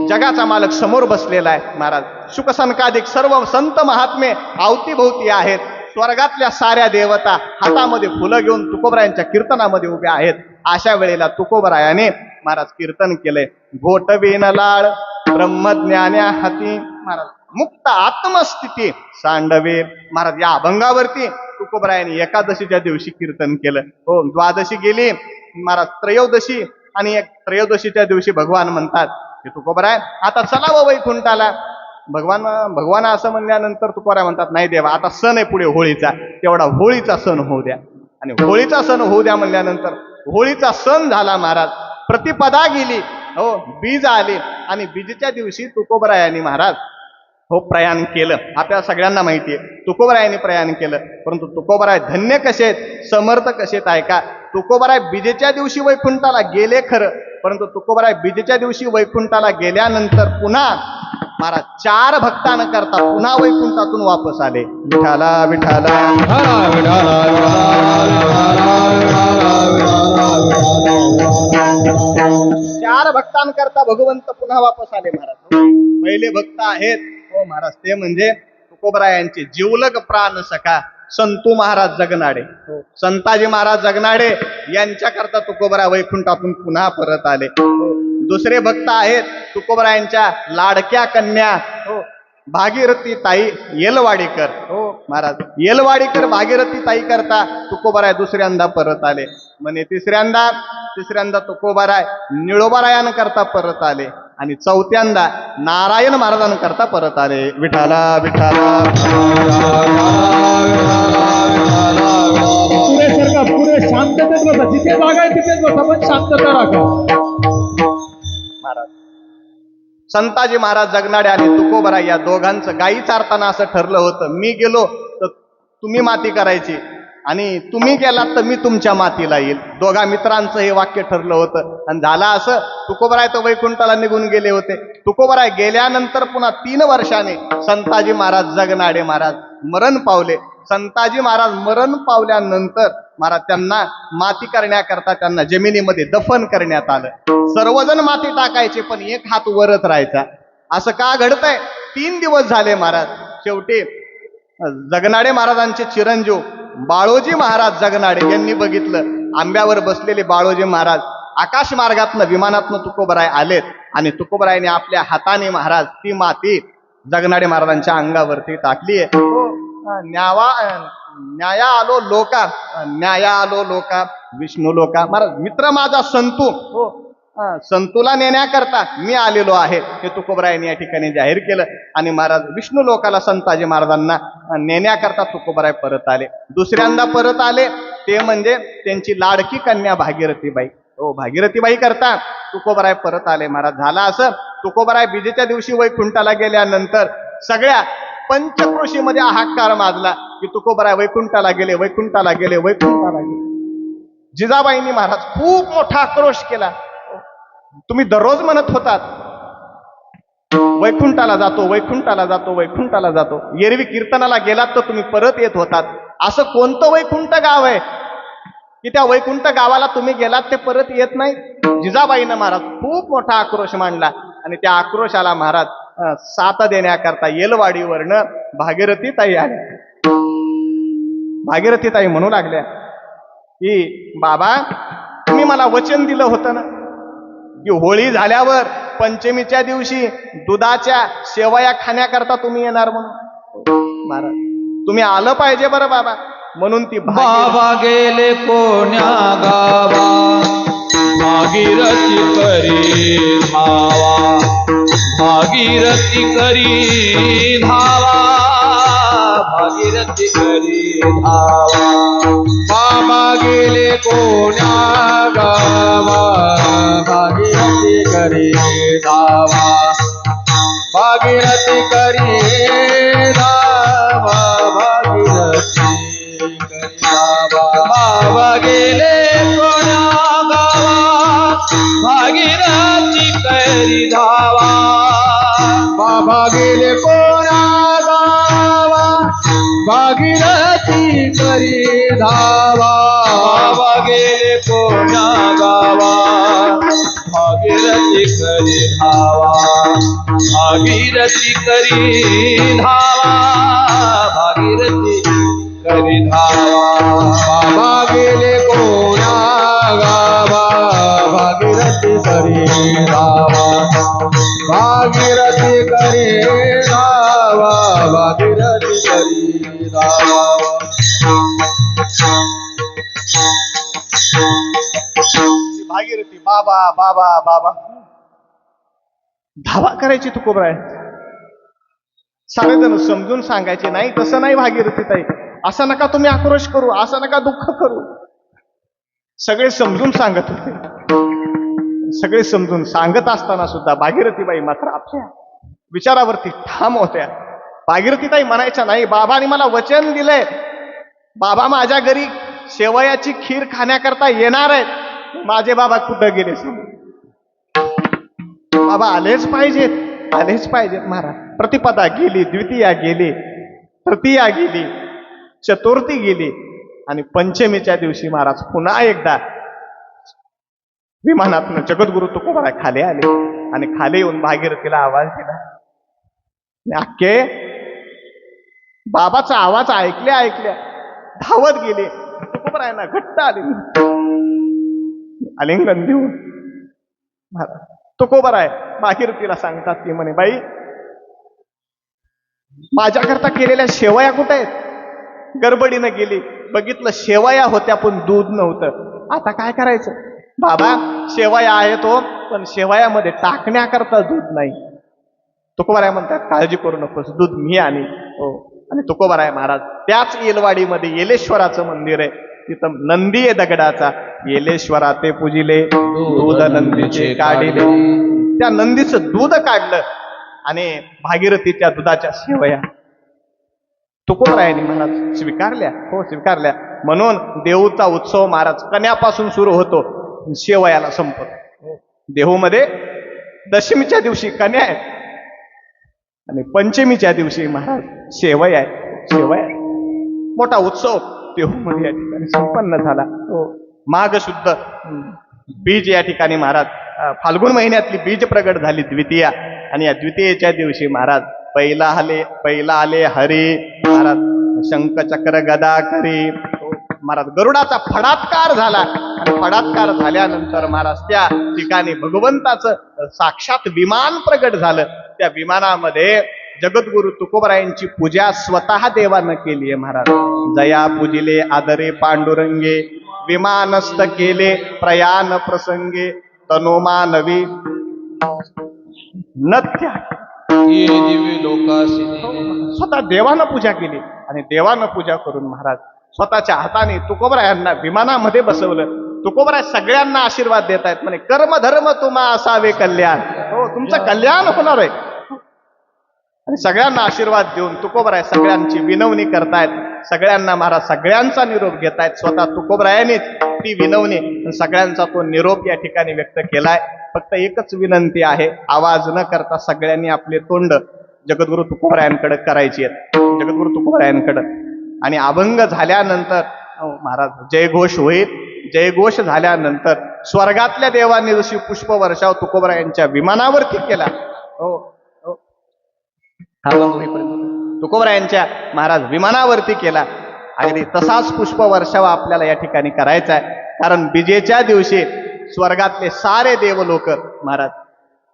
जगाचा मालक समोर बसलेला आहे महाराज. शुकसनकाधिक सर्व संत महात्मे अवतीभोवती आहेत. स्वर्गातल्या साऱ्या देवता हातामध्ये फुलं घेऊन तुकोबरायांच्या कीर्तनामध्ये उभ्या आहेत. अशा वेळेला तुकोबरायाने महाराज कीर्तन केलंय. घोटवीन लाळ ब्रह्मज्ञान्या हाती महाराज मुक्त आत्मस्थिती सांडवे महाराज. या अभंगावरती तुकोबरायांनी एकादशीच्या दिवशी कीर्तन केलं. हो, द्वादशी गेली महाराज, त्रयोदशी आणि एक त्रयोदशीच्या दिवशी भगवान म्हणतात की तुकोबराय आता चला व वैकुंठाला. भगवान असं म्हणल्यानंतर तुकोबराय म्हणतात नाही देवा, आता सण आहे पुढे होळीचा, तेवढा होळीचा सण होऊ द्या. आणि होळीचा सण होऊ द्या म्हणल्यानंतर होळीचा सण झाला महाराज. प्रतिपदा गेली, हो बीज आली आणि बीजच्या दिवशी तुकोबरायांनी महाराज हो प्रयाण केलं. आपल्या सगळ्यांना माहिती आहे तुकोबरायांनी प्रयाण केलं. परंतु तुकोबराय धन्य कसे आहेत, समर्थ कसे आहेत ऐका. तुकोबराय बीजेच्या दिवशी वैकुंठाला गेले खरं, परंतु तुकोबराय बीजेच्या दिवशी वैकुंठाला गेल्यानंतर पुन्हा महाराज 4 भक्तांकरता पुन्हा वैकुंठातून वापस आले. विठाला विठाला चार भक्तांकरता भगवंत पुन्हा वापस आले महाराज. पहिले भक्त आहेत हो महाराज ते म्हणजे तुकोबरायांचे जीवलग प्राण सखा संतू महाराज जगनाडे. संताजी महाराज जगनाडे यांच्याकरता तुकोबराय वैकुंठातून पुन्हा परत आले. दुसरे भक्त आहेत तुकोबरायांच्या लाडक्या कन्या हो भागीरथी ताई येलवाडीकर. हो महाराज येलवाडीकर भागीरथी ताई करता तुकोबराय दुसऱ्यांदा परत आले. म्हणे तिसऱ्यांदा तुकोबराय निळोबारायांकरता परत आले आणि चौथ्यांदा नारायण महाराजांकरता परत आले. विठाला विठाला पुढे सरका, पुढे शांततेत बसा. जिथे जागा आहे तिथेच बसा, पण शांतता राखा. महाराज संताजी महाराज जगनाडे आणि तुकोबराय या दोघांचं गायी चारताना असं ठरलं होतं, मी गेलो तर तुम्ही माती करायची आणि तुम्ही गेलात तर मी तुमच्या मातीला येईल. दोघा मित्रांचं हे वाक्य ठरलं होतं. आणि झालं असं, तुकोबराय तर वैकुंठाला निघून गेले होते. तुकोबराय गेल्यानंतर पुन्हा 3 वर्षाने संताजी महाराज जगनाडे महाराज मरण पावले. संताजी महाराज मरण पावल्यानंतर महाराज त्यांना माती करण्याकरता त्यांना जमिनीमध्ये दफन करण्यात आलं. सर्वजण माती टाकायचे पण एक हात वरच राहायचा. असं का घडतंय? 3 दिवस झाले महाराज. शेवटी जगनाडे महाराजांचे चिरंजीव बाळोजी महाराज जगनाडे यांनी बघितलं. आंब्यावर बसलेले बाळोजी महाराज आकाश मार्गातनं विमानातनं तुकोबराय आलेत आणि तुकोबरायने आपल्या हाताने महाराज ती माती जगनाडे महाराजांच्या अंगावरती टाकली आहे. न्याया आलो लोका विष्णू लोका. महाराज मित्र माझा संतू हो संतूला नेण्याकरता मी आलेलो आहे हे तुकोबरायांनी या ठिकाणी जाहीर केलं. आणि महाराज विष्णू लोकाला संताजी महाराजांना नेण्याकरता तुकोबराय परत आले. दुसऱ्यांदा परत आले ते म्हणजे त्यांची लाडकी कन्या भागीरथीबाई. हो भागीरथीबाई करता तुकोबराय परत आले महाराज. झाला असं, तुकोबराय बीजेच्या दिवशी वैकुंठाला गेल्यानंतर सगळ्या पंचक्रोशीमध्ये हाहाकार माजला की तुकोबराय वैकुंठाला गेले, वैकुंठाला गेले, वैकुंठाला गेले. जिजाबाईंनी महाराज खूप मोठा आक्रोश केला. तुम्ही दररोज म्हणत होतात वैकुंठाला जातो, वैकुंठाला जातो, वैकुंठाला जातो. एरवी कीर्तनाला गेलात तर तुम्ही परत येत होतात. असं कोणतं वैकुंठ गाव आहे की त्या वैकुंठ गावाला तुम्ही गेलात ते परत येत नाही? जिजाबाईनं महाराज खूप मोठा आक्रोश मांडला आणि त्या आक्रोशाला महाराज साथ देण्याकरता येलवाडीवरनं भागीरथी ताई आल्या. भागीरथी ताई म्हणू लागल्या की बाबा तुम्ही मला वचन दिलं होतं ना की होळी झाल्यावर पंचमीच्या दिवशी दुधाच्या शेवया खाण्याकरता तुम्ही येणार म्हणून. महाराज तुम्ही आलं पाहिजे बरं बाबा. म्हणून ती बाबा गेले कोण्या गावा भागीरथी करी धावा, भागीरथी करी धावा, भागीरथी करी धावा. बाबा गेले कोण्या गावा भागीरथी करी धावा भागीरथी करी धावा भागीरथी करी धावा बाबा गेले कोण्या गावा भागीरथी करी धावा बाबा गेले कोणा गावा भागीरथी करी धावा बाबा गेले कोण्या गावा भागीरथी करी धावा भागीरथी करी धावा भागीरथी करी धावा बाबा गेले कोणा गावा भागीरथी करी धावा भागीरथी करी धावा भागीरथी करी धावा भागीरथी बाबा बाबा बाबा धावा करायची तुकोबराय. सगळेजण समजून सांगायचे नाही तसं नाही भागीरथी ताई, असं नका तुम्ही आक्रोश करू, असं नका दुःख करू. सगळे समजून सांगत होते. सगळे समजून सांगत असताना सुद्धा भागीरथीबाई मात्र आपल्या विचारावरती ठाम होत्या. भागीरथीताई म्हणायच्या नाही, बाबांनी मला वचन दिलंय, बाबा माझ्या घरी शेवयाची खीर खाण्याकरता येणार आहेत. माझे बाबा कुठं गेले सांग? बाबा आलेच पाहिजेत, आलेच पाहिजेत महाराज. प्रतिपदा गेली, द्वितीया गेली, तृतीया गेली, चतुर्थी गेली आणि पंचमीच्या दिवशी महाराज पुन्हा एकदा विमानातनं जगद्गुरु तुकोबाराय खाली आले आणि खाली येऊन भागीरथीला आवाज दिला. आणि अख्खे बाबाचा आवाज ऐकल्या ऐकल्या धावत गेले. तुकोबारायांना घट्ट आले, आलिंगन देऊन महाराज तुकोबाराय भागीरथीला सांगतात की म्हणे, बाई माझ्याकरता केलेल्या शेवया कुठे आहेत? गडबडीनं गेली, बघितलं शेवया होत्या पण दूध नव्हतं. आता काय करायचं? बाबा शेवया आहेत हो, पण शेवयामध्ये टाकण्याकरता दूध नाही. तुकोबाराय म्हणतात काळजी करू नकोस, दूध मी आणि हो. आणि तुकोबाराय महाराज त्याच येलवाडीमध्ये येलेश्वराचं मंदिर आहे, तिथं नंदी आहे दगडाचा. येलेश्वरा ते पूजिले दूध नंदीचे काढिले. त्या नंदीचं दूध काढलं आणि भागीरथीच्या दुधाच्या शेवया तुकोबारायांनी महाराज स्वीकारल्या. हो स्वीकारल्या. म्हणून देहूचा उत्सव महाराज कन्यापासून सुरू होतो, शेवयाला संपतो. देहूमध्ये दशमीच्या दिवशी कन्या आहे आणि पंचमीच्या दिवशी महाराज शेवया आहे. शेवया मोठा उत्सव देहूमध्ये या ठिकाणी संपन्न झाला. माघ शुद्ध बीज या ठिकाणी महाराज फाल्गुन महिन्यातली बीज प्रगट झाली द्वितीया. आणि या द्वितीयेच्या दिवशी महाराज पहिला आले हरी महाराज शंखचक्र गदा करी महाराज गरुडाचा फडात्कार झाला. आणि फडात्कार झाल्यानंतर महाराज त्या ठिकाणी भगवंताचं साक्षात विमान प्रगट झालं. त्या विमानामध्ये जगद्गुरु तुकोबारायांची पूजा स्वतः देवानं केली आहे महाराज. जया पूजिले आदरे पांडुरंगे विमानस्थ केले प्रयाण प्रसंगे तनोमानवी नत्या. दिव्य लोकासी स्वतः देवानं पूजा केली आणि देवानं पूजा करून महाराज स्वतःच्या हाताने तुकोबारायांना विमानामध्ये बसवलं. तुकोबाराय सगळ्यांना आशीर्वाद देत आहेत म्हणे, कर्म धर्म तुम्हा असावे कल्याण. हो तुमचं कल्याण होणार आहे. आणि सगळ्यांना आशीर्वाद देऊन तुकोबाराय सगळ्यांची विनवणी करतायत. सगळ्यांना महाराज सगळ्यांचा निरोप घेतायत. स्वतः तुकोबारायांनीच ती विनवणी सगळ्यांचा तो निरोप या ठिकाणी व्यक्त केलाय. फक्त एकच विनंती आहे, आवाज न करता सगळ्यांनी आपले तोंड जगद्गुरु तुकोबारायांकडे करायची आहेत, जगद्गुरु तुकोबारायांकडे. आणि अभंग झाल्यानंतर महाराज जयघोष होईल. जयघोष झाल्यानंतर स्वर्गातल्या देवांनी जशी पुष्पवर्षाव तुकोबारायांच्या विमानावरती केला, हो अभंग होईपर्यंत तुकोबारायांच्या महाराज विमानावरती केला, अगदी तसाच पुष्पवर्षाव आपल्याला या ठिकाणी करायचा आहे. कारण बीजेच्या दिवशी स्वर्गातले सारे देवलोक महाराज,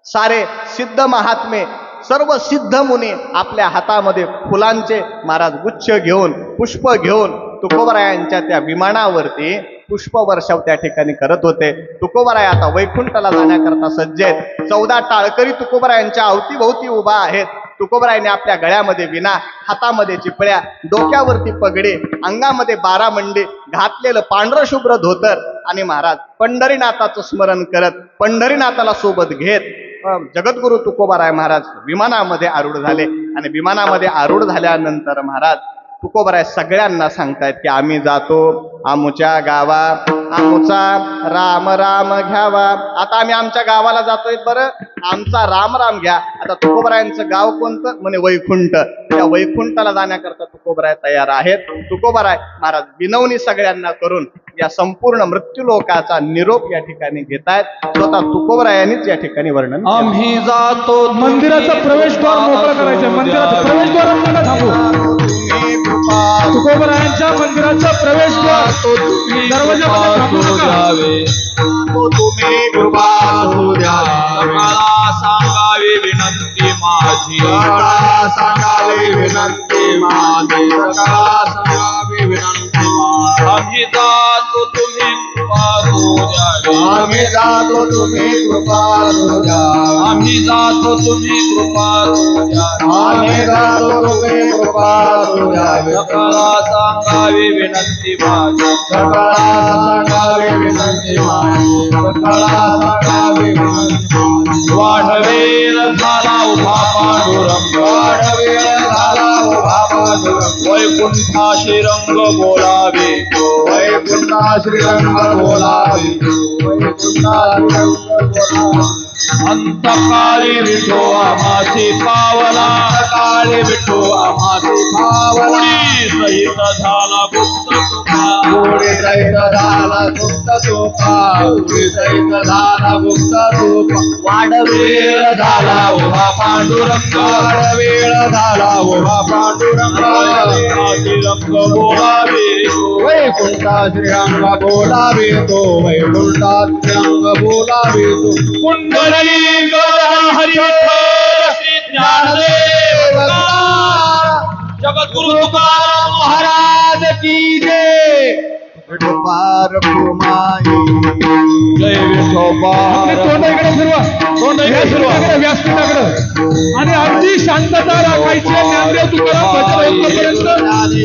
सारे सिद्ध महात्मे, सर्व सिद्ध मुनी आपल्या हातामध्ये फुलांचे महाराज गुच्छ घेऊन, पुष्प घेऊन तुकोबारायांच्या त्या विमानावरती पुष्पवर्षाव त्या ठिकाणी करत होते. तुकोबाराय आता वैकुंठाला जाण्याकरता सज्ज आहेत. 14 टाळकरी तुकोबारायांच्या अवतीभोवती उभा आहेत. तुकोबारायांनी आपल्या गळ्यामध्ये विना, हातामध्ये चिपळ्या, डोक्यावरती पगडे, अंगामध्ये 12 मंडे, घातलेलं पांढरं शुभ्र धोतर आणि महाराज पंढरीनाथाचं स्मरण करत पंढरीनाथाला सोबत घेत जगद्गुरु तुकोबाराय महाराज विमानामध्ये आरूढ झाले आणि विमानामध्ये आरूढ झाल्यानंतर महाराज तुकोबाराय सगळ्यांना सांगतायत की आम्ही जातो आमुच्या गावा आमुचा राम राम घ्यावा. आता आम्ही आमच्या गावाला जातोय, बरं आमचा राम राम घ्या. आता तुकोबारायांचं गाव कोणतं? म्हणे वैकुंठ. त्या वैकुंठाला जाण्याकरता तुकोबाराय तयार आहेत. तुकोबाराय महाराज विनवणी सगळ्यांना करून या संपूर्ण मृत्यूलोकाचा निरोप या ठिकाणी घेतायत. स्वतः तुकोबारायांनीच या ठिकाणी वर्णन केलं. आम्ही जातो मंदिराचा प्रवेशद्वार मोकळा करायचं. मंदिराचं प्रवेशद्वार आपण थांबू. तुकोबारायांच्या मंदिराचा प्रवेशद्वार दरवाजा थांबू नका. तुम्ही कृपा असू द्यावे. सकाळा सांगावी विनंती माझी, सकाळा सांगावी विनंती माझी, सकाळा सांगावी विनंती माझी. आम्ही जातो तुम्ही कृपा करू द्यावी. आम्ही जातो तुम्ही कृपा असू द्यावे. आम्ही जातो तुम्ही कृपा करू द्यावी. आम्ही जातो तुम्ही कृपा असू द्यावे. सकाळा सांगावी विनंती माझी, सकाळा सांगावी विनंती माझी, सकाळा सांगावी विनंती माझी. वाढवेल झाला उभा पांडुरंग, वाढवेळ झाला उभा पांडुरंग. वैकुंठाशी रंग बोलावे. वैकुंठा श्रीरंग बोलावे. वैकुंठा श्रीरंग बोलावे. अंतकाळी विठो आमाची पावला, काळी विठू आम्हासी भावला. पुढी सहित झाला गुप्त तुका. पुढे सहित झाला गुप्त सोपा. पुढे सहित झाला गुप्त सोपा. वाढवेळ झाला उभा पांडुरंग. वाढवेळ झाला उभा पांडुरंग. वैकुंठाशी रंग बोलावे. वैकुंठा श्रीरंग बोलावे तो. वैकुंठा श्रीरंग बोलावे तो. कुंडली हरी विठ्ठल श्री ज्ञानदेव जगद्गुरु तुकाराम महाराज की जय. विठोबार भूमाई जय विठोबा. आपली तोंड इकडे फिरवा. व्यासपीठाकडे, व्यासपीठाकडे. आणि अगदी शांतता राखायची. ज्ञानदेव तुकाराम भजन होईपर्यंत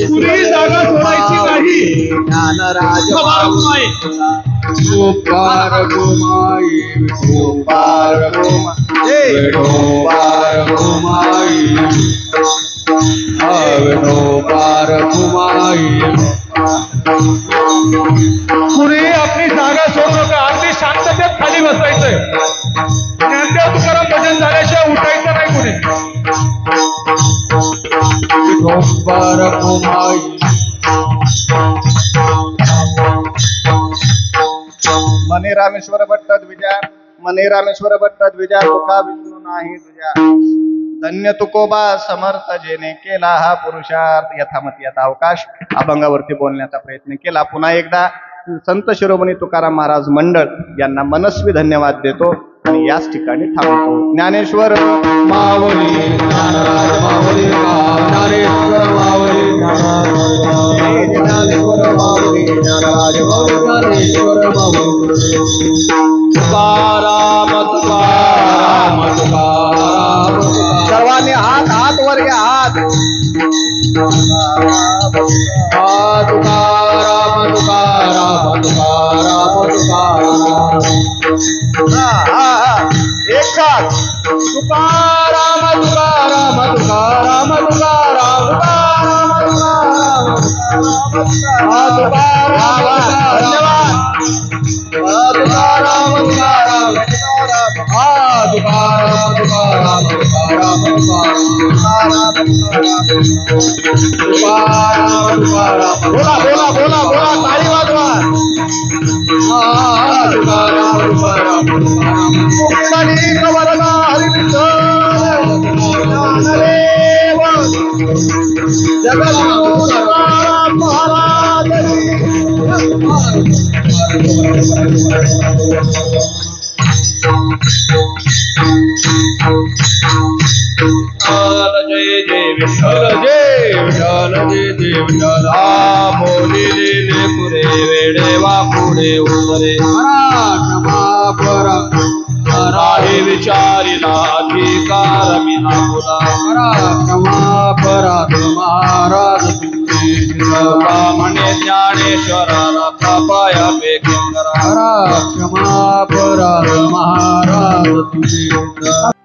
कुणी जागा सोडायची नाही. ज्ञानराज सभारुमाई. विठोबार भूमाई. विठोबार भूमाई. विठोबार भूमाई. विठोबार भूमाई. कुणी आपली जागा सोडू नका. अगदी शांततेत खाली बसायचंय. ज्ञानदेव तुकाराम भजन झाल्याशिवाय उठायचं नाही कुणी. विठोबार भूमाई. मने रामेश्वर भट्ट द्विजा, मने रामेश्वर भट्ट द्विजा, तुका विष्णू नाही तुझ्या. धन्य तुकोबा समर्थ जेने केला हा पुरुषार्थ. यथामती यथा अवकाश अभंगावरती बोलण्याचा प्रयत्न केला. पुन्हा एकदा संत शिरोमणी तुकाराम महाराज मंडळ यांना मनस्वी धन्यवाद देतो आणि याच ठिकाणी थांबतो. ज्ञानेश्वर मावली ज्ञानराज मावली. ज्ञानेश्वर मावली. ज्ञानेश्वर मावली. ज्ञानराज मावली. ज्ञानेश्वर मावली. तुकाराम तुकाराम तुकाराम सर्वांनी हात हात वर घ्या. हात तुकाराम तुकाराम तुकाराम तुकाराम. एक साथ तुकाराम तुकाराम तुकाराम तुकाराम तुकाराम तुकाराम बोला बोला बोला बोला ताळी वाजवा. वरदा हरी विठ्ठल ज्ञानदेव जगद्गुरु तुकाराम महाराज जय जय विठ्ठल. जय विठ्ठल जय जय विठ्ठल. बोलिले पुरे वेडे वापुडे उतरे. क्षमा करा. राहे विचारिला अधिकार मिना बोला. क्षमा करा. महाराज तुमची म्हणे ज्ञानेश्वराला पाया पेकिंकरा. तुझे